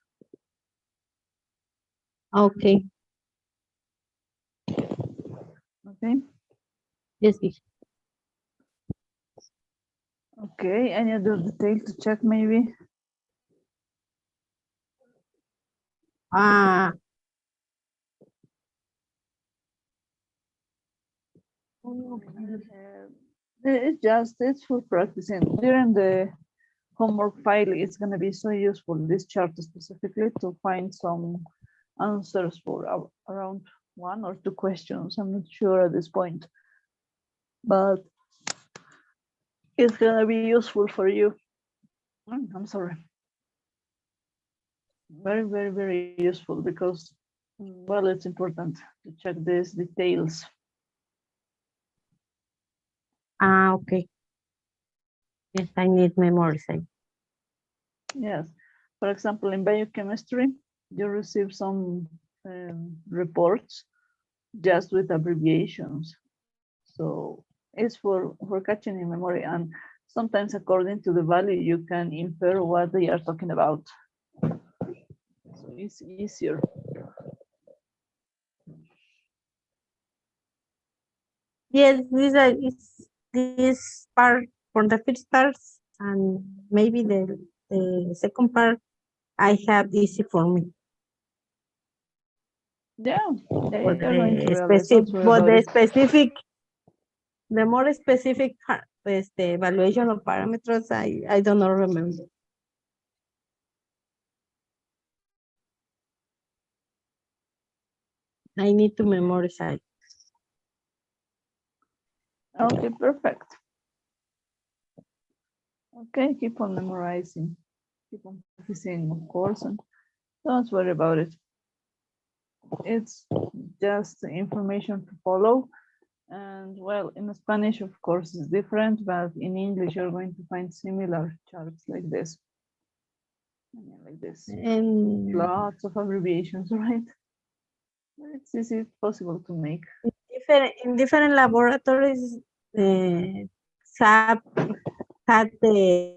Okay. Okay. Yes, yes. Okay, any other detail to check maybe? It's for practicing. During the homework file, it's going to be so useful, this chart specifically, to find some answers for around 1 or 2 questions. I'm not sure at this point, but it's going to be useful for you. I'm sorry. Very, very, very useful because, well, it's important to check these details. Okay. Yes, I need memorizing. Yes. For example, in biochemistry, you receive some reports just with abbreviations. So it's for catching in memory, and sometimes according to the value, you can infer what they are talking about. So it's easier. Yes, this part for the first part, and maybe the second part, I have easy for me. Yeah, For the specific, the more specific the evaluation of parameters, I don't know remember. I need to memorize. Okay, perfect. Okay, keep on memorizing, keep on practicing, of course, and don't worry about it. It's just information to follow. And well, in Spanish, of course, it's different, but in English, you're going to find similar charts like this. Like this. And lots of abbreviations, right? It's easy possible to make. In different laboratories, have the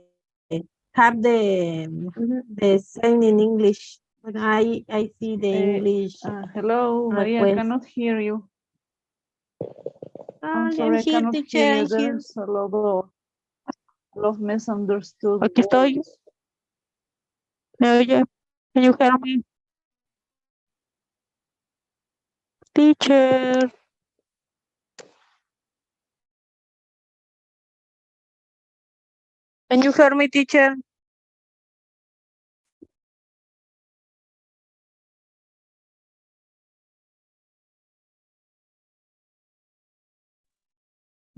same in English. But I see the English. Hello, Maria, I cannot hear you. I'm sorry, I cannot hear you. There's a lot of misunderstood. Aquí estoy. ¿Me oye? Can you hear me? Teacher. Can you hear me, teacher?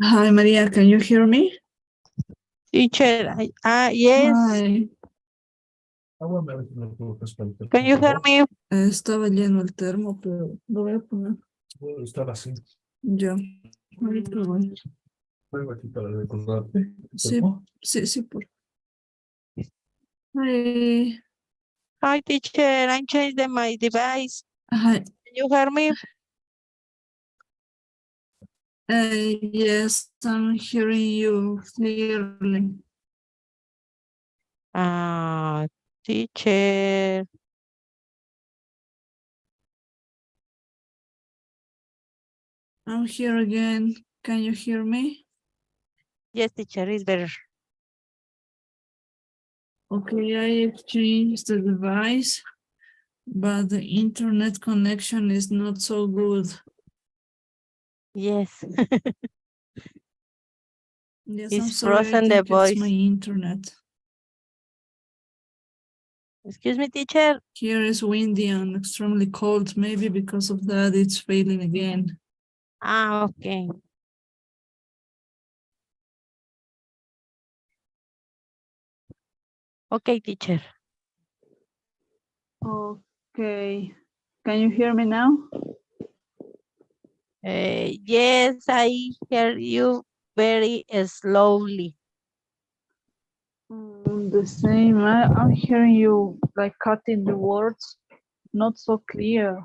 Hi, Maria, can you hear me? Teacher, yes. Hi. Can you hear me? Estaba lleno el termo, pero lo voy a poner. Estaba así. Ya. Ahorita lo voy. Vengo aquí para recordarte. Sí, sí, por. Hi. Hi, teacher. I changed my device. Hi. Can you hear me? Yes, I'm hearing you clearly. Teacher. I'm here again. Can you hear me? Yes, teacher, is better. Okay, I exchanged the device, but the internet connection is not so good. Yes. Yes, I'm It's sorry. I frozen the think it's my voice. internet. Excuse me, teacher. Here is windy and extremely cold. Maybe because of that, it's failing again. Okay. Okay, teacher. Okay. Can you hear me now? Yes, I hear you very slowly. The same. I'm hearing you like cutting the words, not so clear.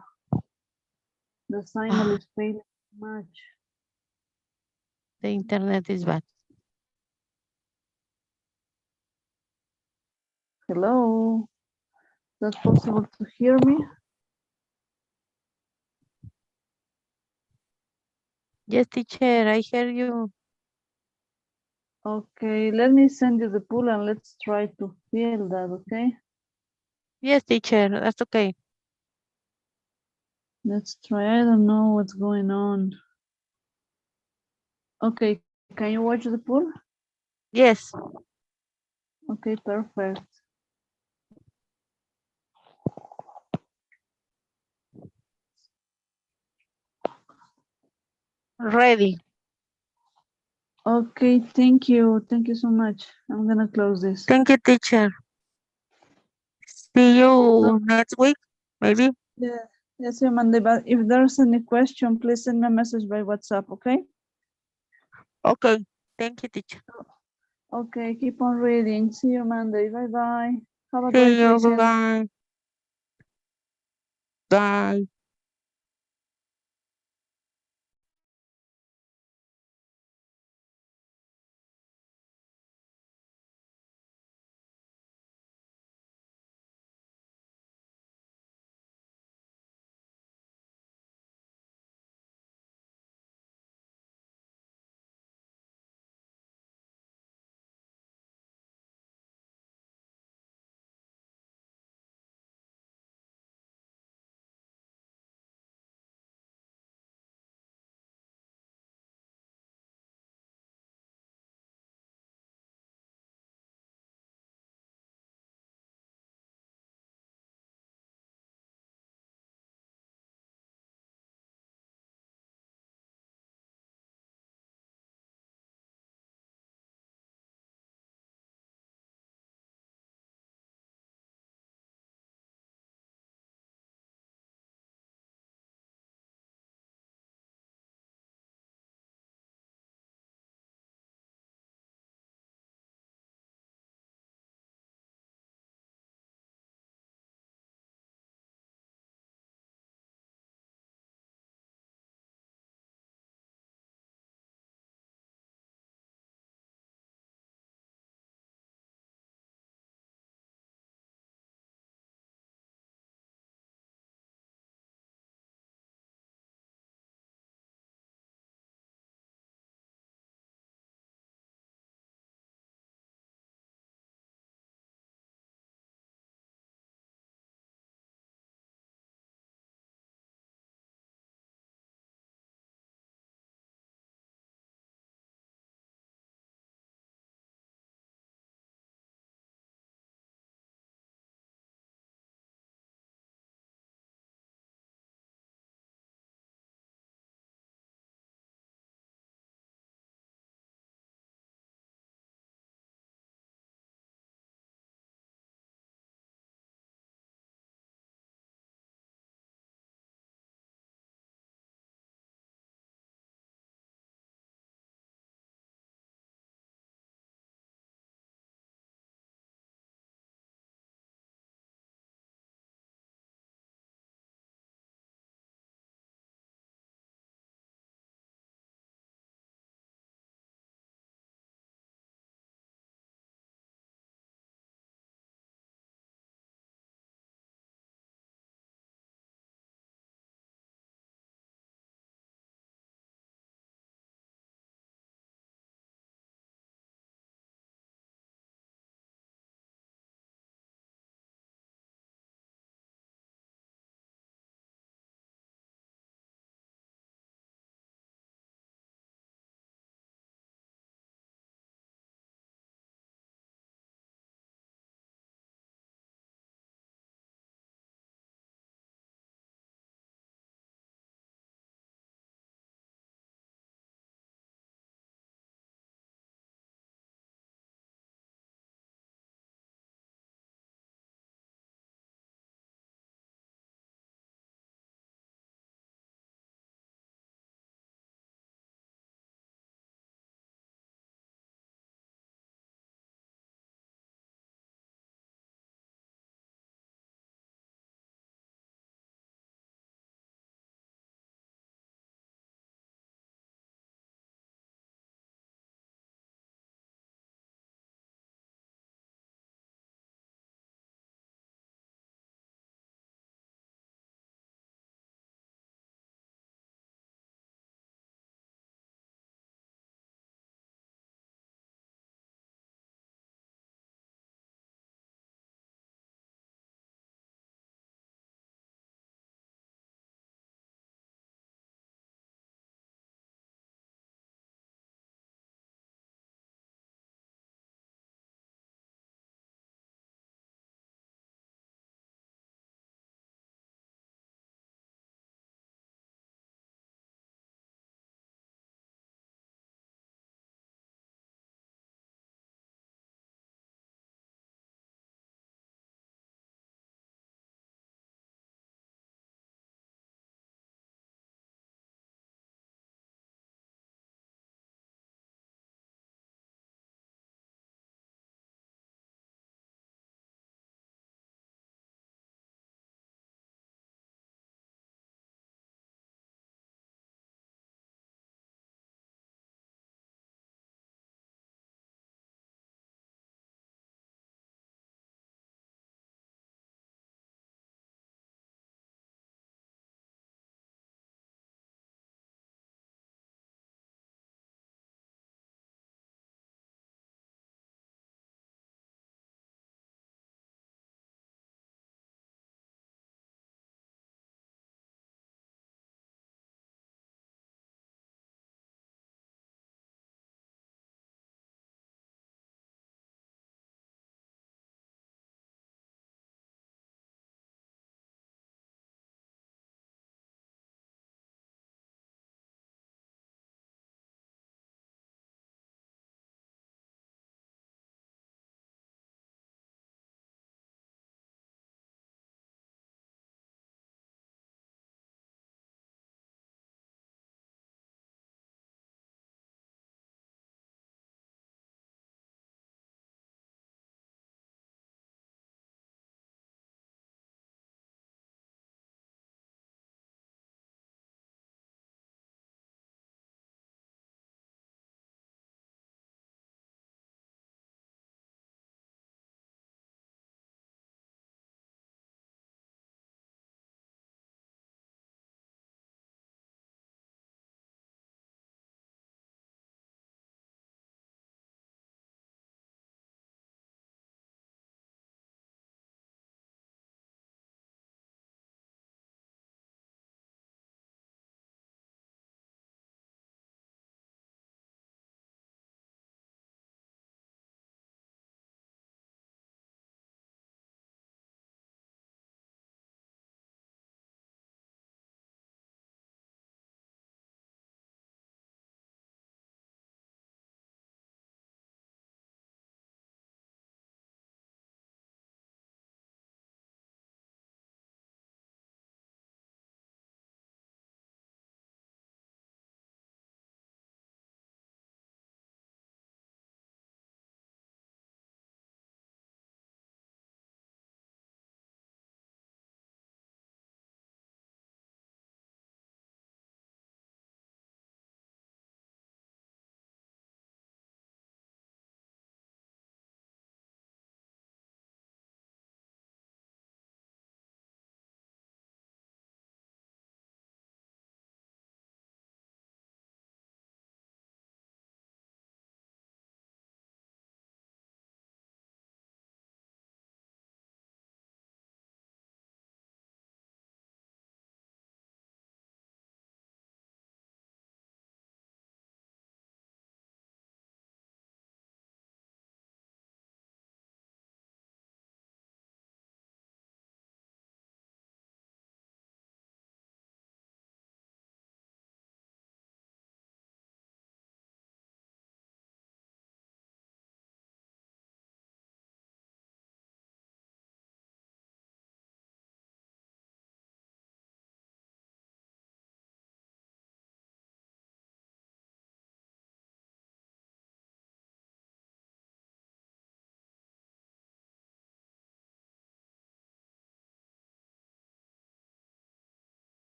The signal is failing much. The internet is bad. Hello. Is that possible to hear me? Yes, teacher, I hear you. Okay, let me send you the pool and let's try to fill that, okay? Yes, teacher, that's okay. Let's try. I don't know what's going on. Okay, can you watch the pool? Yes. Okay, perfect. Ready. Okay, thank you. Thank you so much. I'm gonna close this. Thank you, teacher. See you next week, maybe. Yeah, yes, you Monday. But if there's any question, please send me a message by WhatsApp, okay? Okay. Thank you, teacher. Okay, keep on reading. See you Monday. Bye bye. Have a See great you. weekend. Bye. Bye.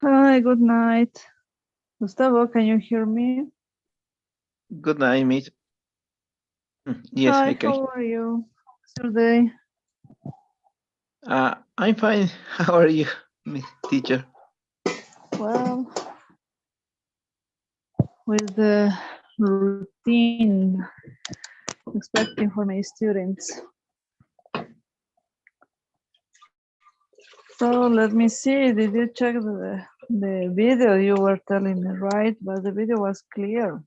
Hi, good night. Gustavo, can you hear me? Good night, Miss. Yes, Hi, I can. how are you? How's your day? I'm fine. How are you, Miss Teacher? Well, with the routine expecting for my students. So let me see, did you check the video you were telling me, right? But the video was clear.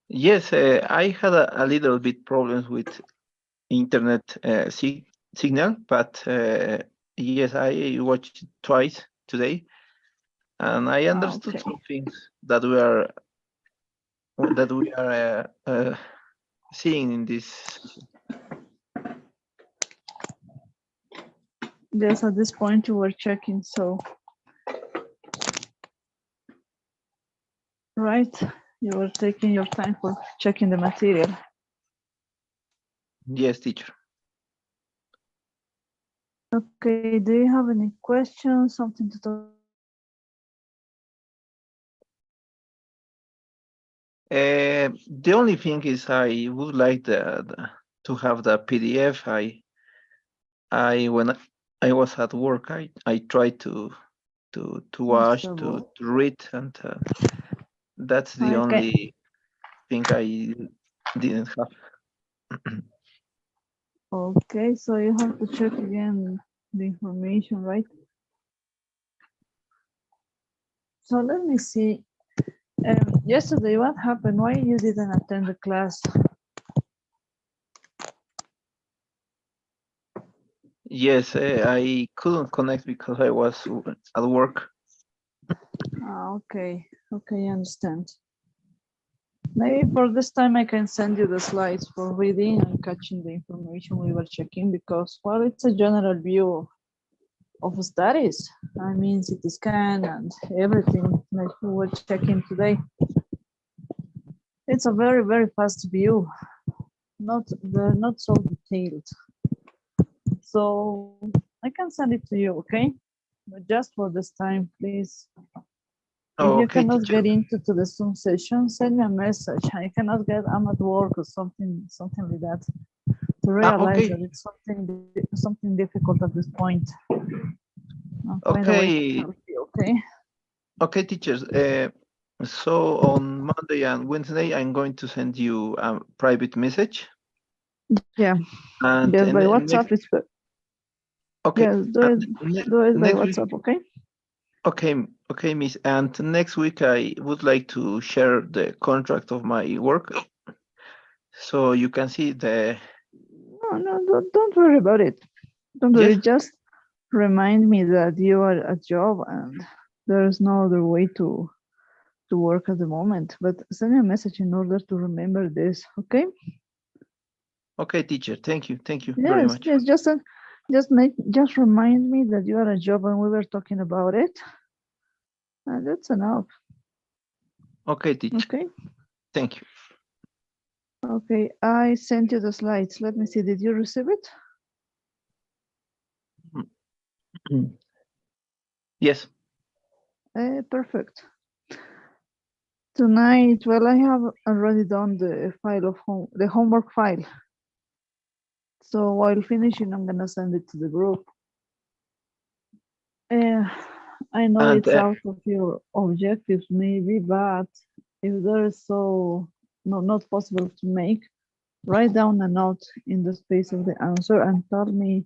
Yes, I had a little bit problems with internet signal, but yes, I watched it twice today, and I understood Okay. some things that we are seeing in this. Yes, at this point you were checking, so. Right, you were taking your time for checking the material. Yes, teacher. Okay, do you have any questions, something to talk? The only thing is I would like to have the PDF. When I was at work, I tried to watch, to read, and that's the only thing I didn't have. Okay, so you have to check again the information, right? So let me see. Yesterday, what happened? Why you didn't attend the class? Yes, I couldn't connect because I was at work. Okay, okay, I understand. Maybe for this time I can send you the slides for reading and catching the information we were checking because, well, it's a general view of studies. I mean, CT scan and everything like we were checking today. It's a very, very fast view, not so detailed. So I can send it to you, okay? But just for this time, please. If you Okay, cannot teacher. get into the Zoom session, send me a message. I cannot get, I'm at work or something like that. To realize Okay. that it's something difficult at this point. I'll find a way to help you, okay? Okay, teachers. So on Monday and Wednesday, I'm going to send you a private message. Yeah. And Yes, by WhatsApp. It's okay. Yes, do it by WhatsApp, okay? Okay, Miss. And next week, I would like to share the contract of my work, so you can see the. No, don't worry about it. Don't worry. Just remind me that you are at job and there is no other way to work at the moment. But send me a message in order to remember this, okay? Okay, teacher. Thank you very much. Yes. Just remind me that you are at job and we were talking about it. And that's enough. Okay, teacher. Okay. Thank you. Okay, I sent you the slides. Let me see. Did you receive it? Yes. Perfect. Tonight, well, I have already done the file of the homework file. So while finishing, I'm gonna send it to the group. I know And, it's out of your objectives, maybe, but if there is not possible to make, write down a note in the space of the answer and tell me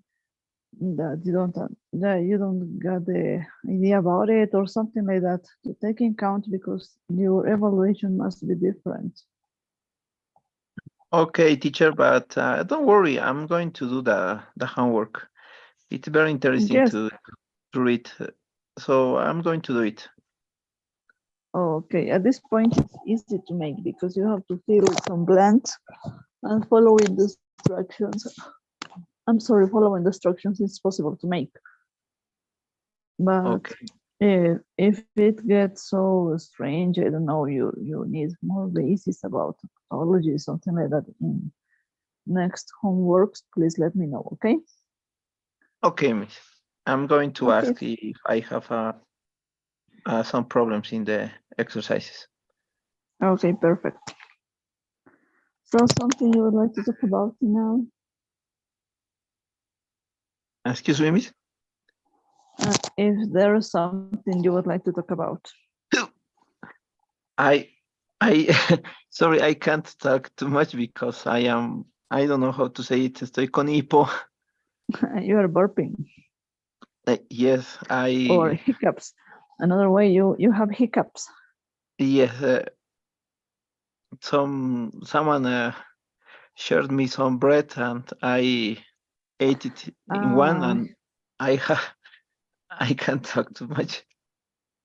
that you don't get the idea about it or something like that to take in count because your evaluation must be different. Okay, teacher, but don't worry. I'm going to do the homework. It's very interesting to read, so I'm going to do it. Okay, at this point it's easy to make because you have to fill some blanks and following the instructions. I'm sorry, following the instructions is possible to make. But if it gets so strange, I don't know, you need more basis about pathology, something like that in next homeworks, please let me know, okay? Okay, Miss. I'm going to Okay. ask if I have some problems in the exercises. Okay, perfect. So something you would like to talk about now? Excuse me, miss? If there is something you would like to talk about. I sorry, I can't talk too much because I don't know how to say it. Estoy con hipo. You are burping Yes, or hiccups. Another way, you have hiccups. yes, someone shared me some bread and I ate it in one, and I can't talk too much.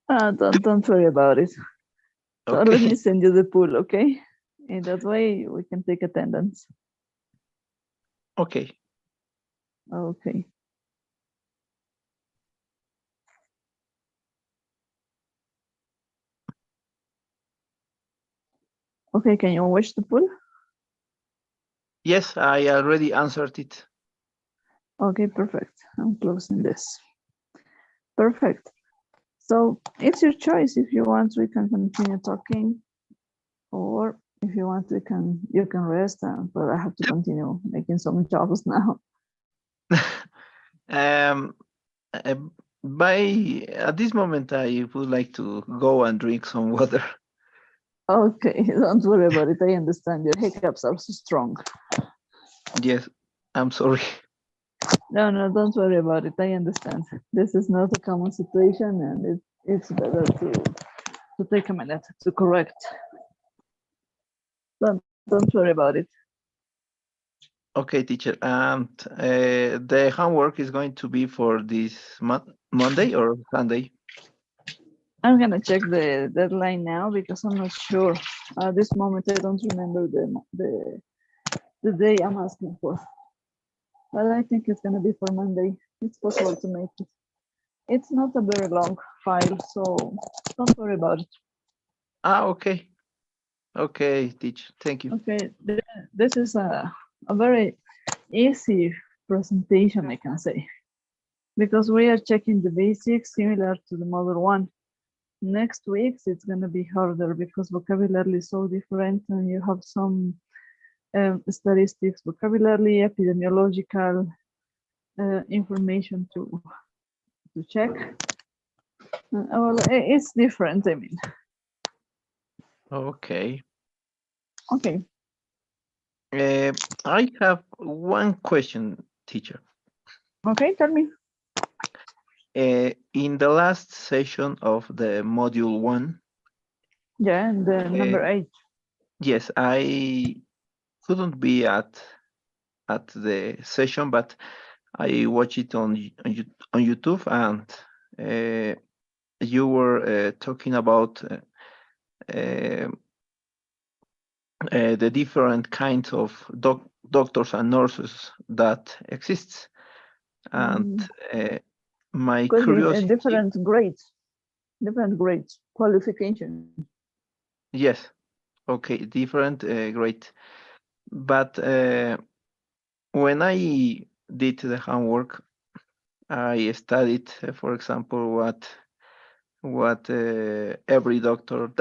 Don't worry about it. So let Okay. me send you the pool, okay? In that way, we can take attendance. Okay. Okay. Okay, can you watch the pool? Yes, I already answered it. Okay, perfect. I'm closing this. Perfect. So it's your choice. If you want, we can continue talking, or if you want, you can rest. But I have to continue making some jobs now. At this moment, I would like to go and drink some water. Okay, don't worry about it. I understand your hiccups are so strong. Yes, I'm sorry. No, don't worry about it. I understand. This is not a common situation, and it's better to take a minute to correct. Don't worry about it. Okay, teacher. And the homework is going to be for this Monday or Sunday? I'm gonna check the deadline now because I'm not sure. At this moment, I don't remember the day I'm asking for. But I think it's gonna be for Monday. It's possible to make it. It's not a very long file, so don't worry about it. Okay. Okay, teacher. Thank you. Okay, this is a very easy presentation, I can say, because we are checking the basics similar to the model one. Next week, it's going to be harder because vocabulary is so different and you have some statistics, vocabulary, epidemiological information to check. Well, it's different, I mean. Okay. Okay. I have one question, teacher. Okay, tell me. In the last session of the module 1. Yeah, and the number 8. Yes, I couldn't be at the session, but I watched it on YouTube, and you were talking about the different kinds of doctors and nurses that exists, and my curiosity. Different grades, qualification. Yes, okay, different grade. But when I did the homework, I studied, for example, what every doctor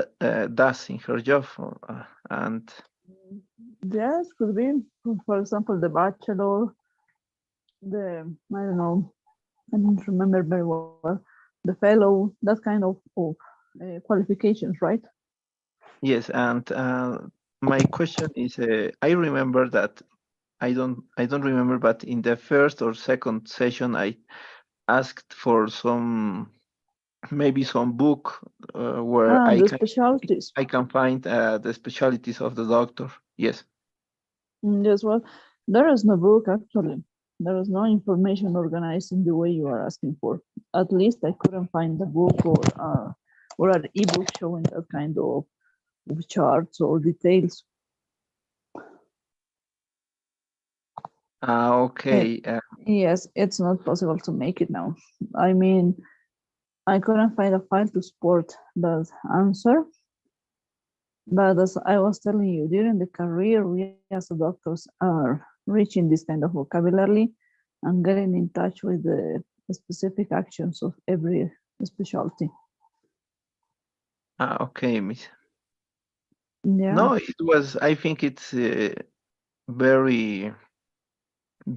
does in her job, and Yes, could be, for example, the bachelor, I don't know, I don't remember very well, the fellow, that kind of qualifications, right? yes, and my question is, I remember that I don't remember, but in the first or second session, I asked for maybe some book where the specialties. I can find the specialties of the doctor. Yes. Yes, well, there is no book actually. There is no information organized in the way you are asking for. At least I couldn't find a book or an ebook showing that kind of charts or details. Okay. Yes, it's not possible to make it now. I mean, I couldn't find a file to support that answer. But as I was telling you, during the career, we as doctors are reaching this kind of vocabulary and getting in touch with the specific actions of every specialty. Okay, Miss. Yeah. No, it was, I think it's very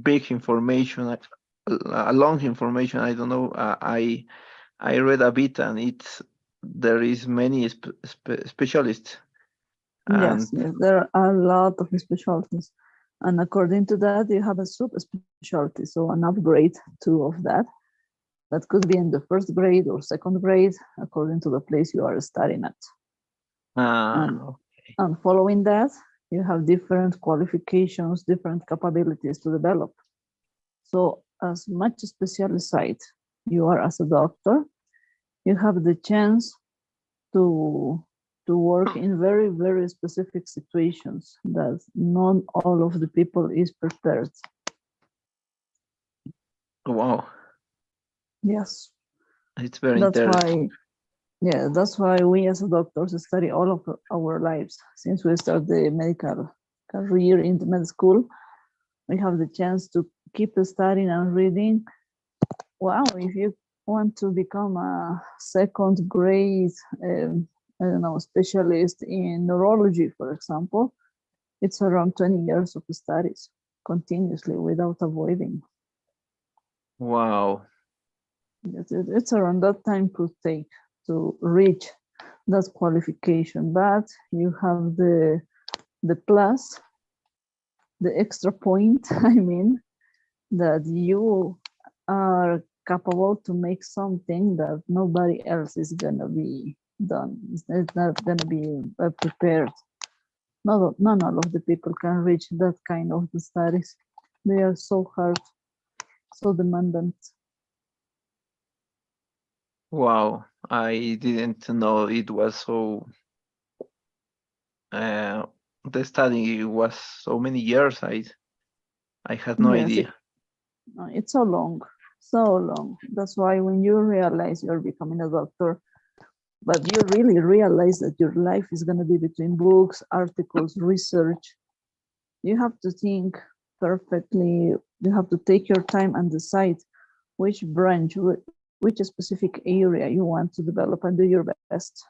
big information, a long information. I don't know. I read a bit, and there is many specialists. Yes, And yes, there are a lot of specialties. And according to that, you have a subspecialty, so an upgrade too of that. That could be in the first grade or second grade, according to the place you are studying at. And following that, you have different qualifications, different capabilities to develop. So as much specialized you are as a doctor, you have the chance to work in very, very specific situations that not all of the people is prepared. wow, Yes. it's very That's interesting. why, yeah, that's why we as doctors study all of our lives. Since we start the medical career in the med school, we have the chance to keep studying and reading. Wow, if you want to become a second grade, I don't know, specialist in neurology, for example, it's around 20 years of studies continuously without avoiding. Wow. It's around that time could take to reach that qualification, but you have the plus, the extra point, I mean, that you are capable to make something that nobody else is gonna be done. It's not gonna be prepared. None of the people can reach that kind of the studies. They are so hard, so demanding. Wow, I didn't know it was so. The study was so many years. I had no Yes, idea. It's so long, so long. That's why when you realize you're becoming a doctor, but you really realize that your life is going to be between books, articles, research, you have to think perfectly. You have to take your time and decide which branch, which specific area you want to develop and do your best.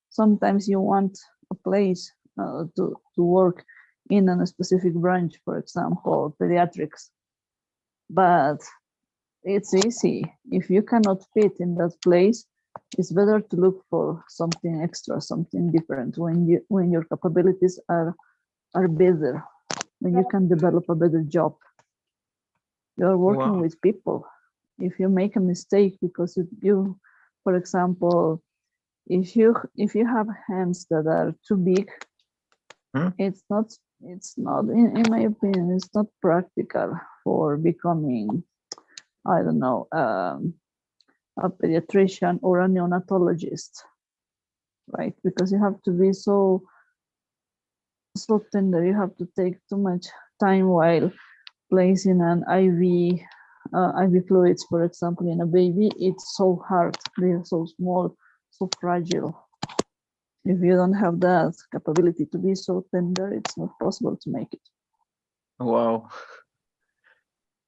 Sometimes you want a place to work in a specific branch, for example, pediatrics, but it's easy. If you cannot fit in that place, it's better to look for something extra, something different when your capabilities are better, when you can develop a better job. You're working with people. If you make a mistake because you for example, if you have hands that are too big, it's not in my opinion, it's not practical for becoming, I don't know, a pediatrician or a neonatologist, right? Because you have to be so tender. You have to take too much time while placing an IV fluids, for example, in a baby. It's so hard. They're so small, so fragile. If you don't have that capability to be so tender, it's not possible to make it. Wow.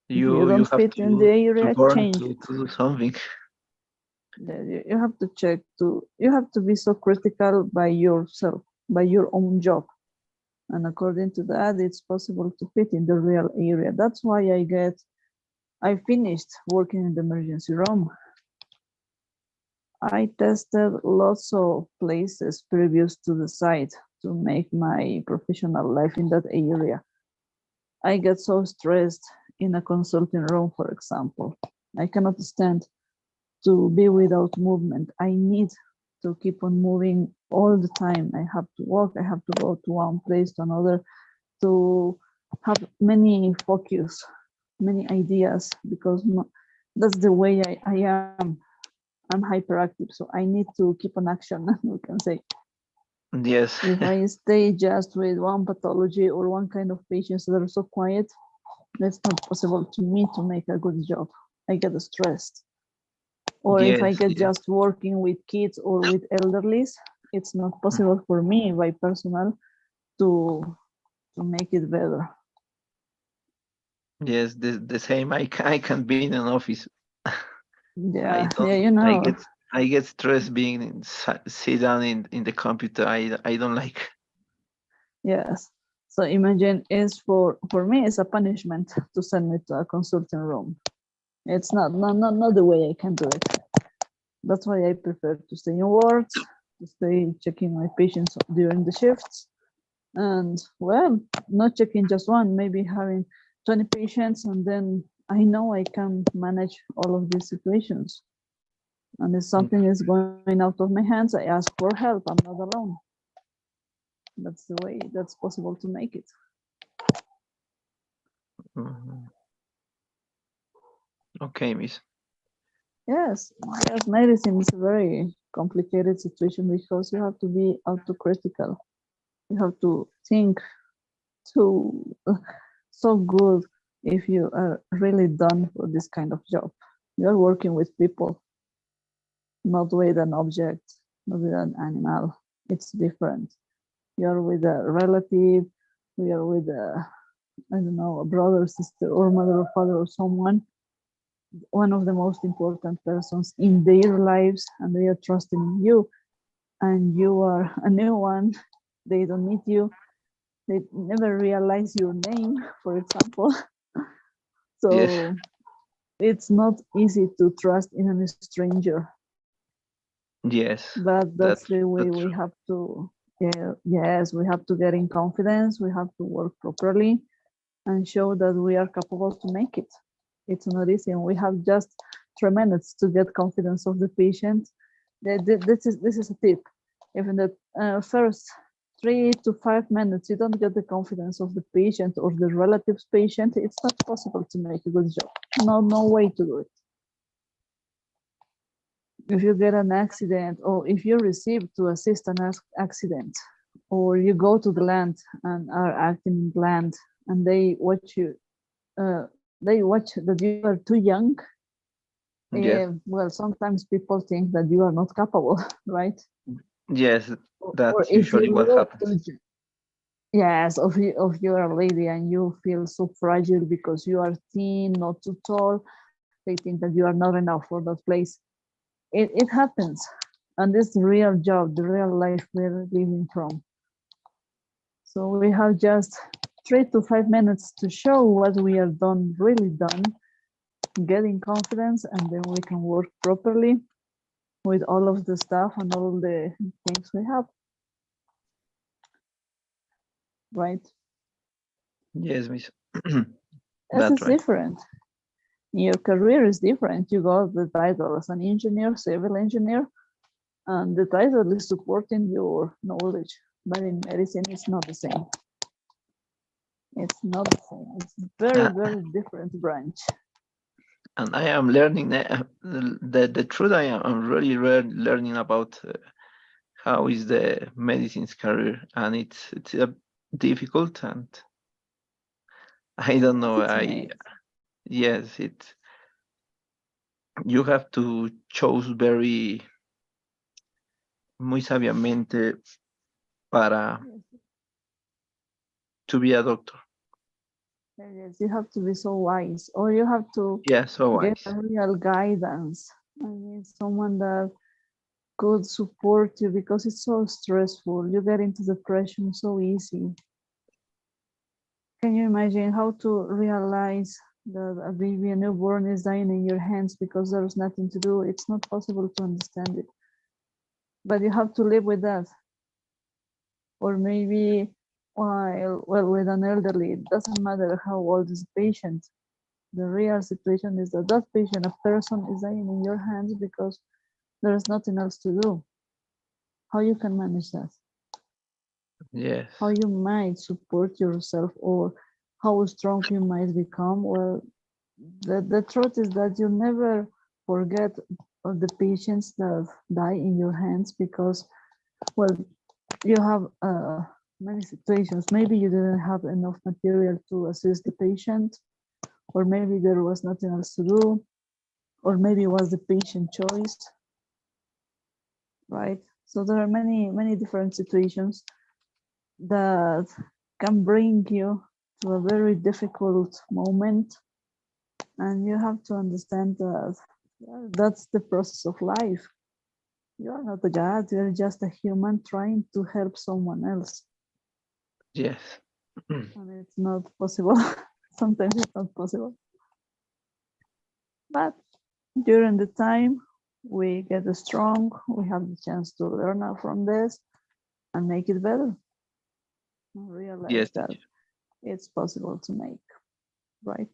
If you don't fit in the area, change to do something. You have to check you have to be so critical by yourself, by your own job. And according to that, it's possible to fit in the real area. That's why I finished working in the emergency room. I tested lots of places previous to the site to make my professional life in that area. I get so stressed in a consulting room, for example. I cannot stand to be without movement. I need to keep on moving all the time. I have to walk, I have to go to one place to another, to have many focus, many ideas, because that's the way I am. I'm hyperactive, so I need to keep on action, we can say. Yes. If I stay just with one pathology or one kind of patients that are so quiet, it's not possible to me to make a good job. I get stressed. Or if I get just working with kids or with elderlies, it's not possible for me by personal to make it better. Yes, the same. I can be in an office Yeah, don't. yeah, you know. I get stressed being sit down in the computer. I don't like. Yes. So imagine is for me it's a punishment to send me to a consulting room. It's not the way I can do it. That's why I prefer to stay in wards, to stay checking my patients during the shifts. And well, not checking just one, maybe having 20 patients, and then I know I can manage all of these situations. And if something is going out of my hands, I ask for help. I'm not alone. That's the way that's possible to make it. Mhm. Okay, Miss. Yes, yes, medicine is a very complicated situation because you have to be autocritical. You have to think to so good if you are really done for this kind of job. You are working with people, not with an object, not with an animal. It's different. You are with a relative, we are with a, I don't know, a brother, sister, or mother or father or someone, one of the most important persons in their lives, and they are trusting in you, and you are a new one. They don't meet you. They never realize your name, for example. So Yes. it's not easy to trust in a stranger, Yes. but that's the way that's we have to, yeah, yes, we have to get in confidence. We have to work properly and show that we are capable to make it. It's not easy, and we have just 3 minutes to get confidence of the patient. This is a tip. If in the first 3 to 5 minutes you don't get the confidence of the patient or the relatives patient, it's not possible to make a good job. No way to do it. If you get an accident, or if you receive to assist an accident, or you go to the land and are acting in land, and they watch you, they watch that you are too young. Yes. Well, sometimes people think that you are not capable, right? Yes. Or That's if you usually what look happens. yes, of you're a lady and you feel so fragile because you are thin, not too tall, they think that you are not enough for that place. It happens, and this is the real job, the real life we're living from. So we have just 3 to 5 minutes to show what we are done, really done, getting confidence, and then we can work properly with all of the stuff and all the things we have. Right? Yes, Miss. This That's is right. different. Your career is different. You got the title as an engineer, civil engineer, and the title is supporting your knowledge. But in medicine, it's not the same. It's not the same. It's very, very different branch. And I am learning the truth. I'm really learning about how is the medicine's career, and it's difficult, and I don't know. Yes, you have to choose muy sabiamente para to be a doctor. Yes, you have to be so wise, or you have to Yeah, so get wise. a real guidance. I mean, someone that could support you because it's so stressful. You get into depression so easy. Can you imagine how to realize that a baby, a newborn, is dying in your hands because there's nothing to do? It's not possible to understand it. But you have to live with that. Or maybe well, with an elderly, it doesn't matter how old is the patient. The real situation is that that patient, a person, is dying in your hands because there is nothing else to do. How you can manage that? Yes. How you might support yourself, or how strong you might become? Well, the truth is that you never forget of the patients that die in your hands because, well, you have many situations. Maybe you didn't have enough material to assist the patient, or maybe there was nothing else to do, or maybe it was the patient choice, right? So there are many different situations that can bring you to a very difficult moment, and you have to understand that Yeah, that's the process of life. You are not a god, you're just a human trying to help someone else. Yes. And it's not possible. Sometimes it's not possible. But during the time we get strong, we have the chance to learn out from this and make it better. And realize Yes, that teacher. it's possible to make, right?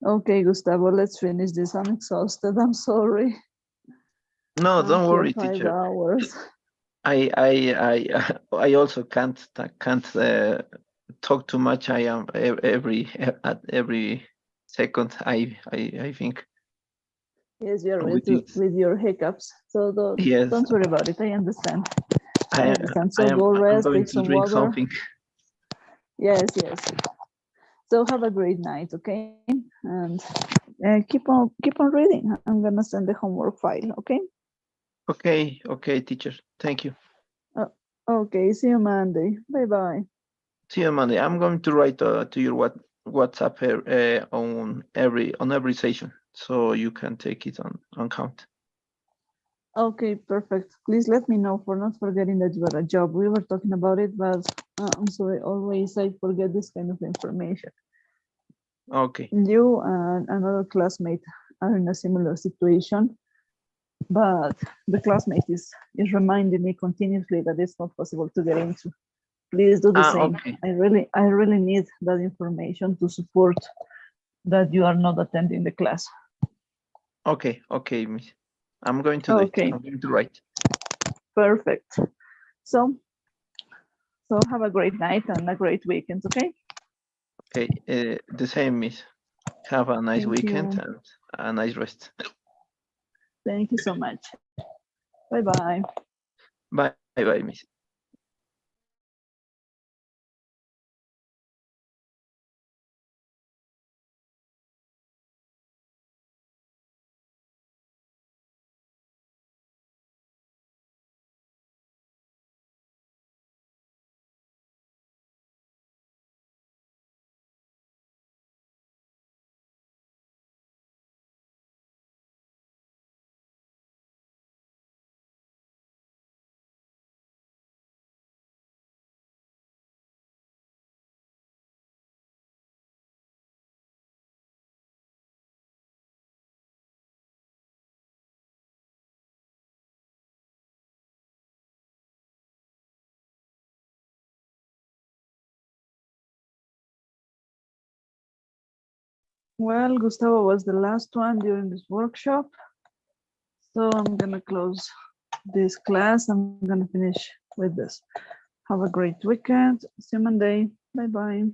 Okay, Gustavo, let's finish this. I'm exhausted. I'm sorry. No, I'm don't here worry, 5 teacher. hours. I also can't talk too much. I am at every second. I think Yes, you're with it. with your hiccups. So Yes, don't worry about it. I understand. I I understand. So go I'm rest, going take to some drink water. something. Yes, yes. So have a great night, okay? And keep on reading. I'm gonna send the homework file, okay? Okay, teacher. Thank you. Okay, see you Monday. Bye bye. See you Monday. I'm going to write to your WhatsApp on every session, so you can take it on count. Okay, perfect. Please let me know for not forgetting that you are a job. We were talking about it, but I'm sorry, always I forget this kind of information. Okay. You and another classmate are in a similar situation, but the classmate is reminding me continuously that it's not possible to get into. Please do the same. Okay. I really need that information to support that you are not attending the class. Okay, miss. I'm going to do it. Okay. I'm going to write. Perfect. So have a great night and a great weekend, okay? Okay, the same, miss. Have a nice Thank weekend you. and a nice rest. Thank you so much. Bye-bye. Bye, miss. Well, Gustavo was the last one during this workshop. So I'm gonna close this class. I'm gonna finish with this. Have a great weekend. See you Monday. Bye-bye.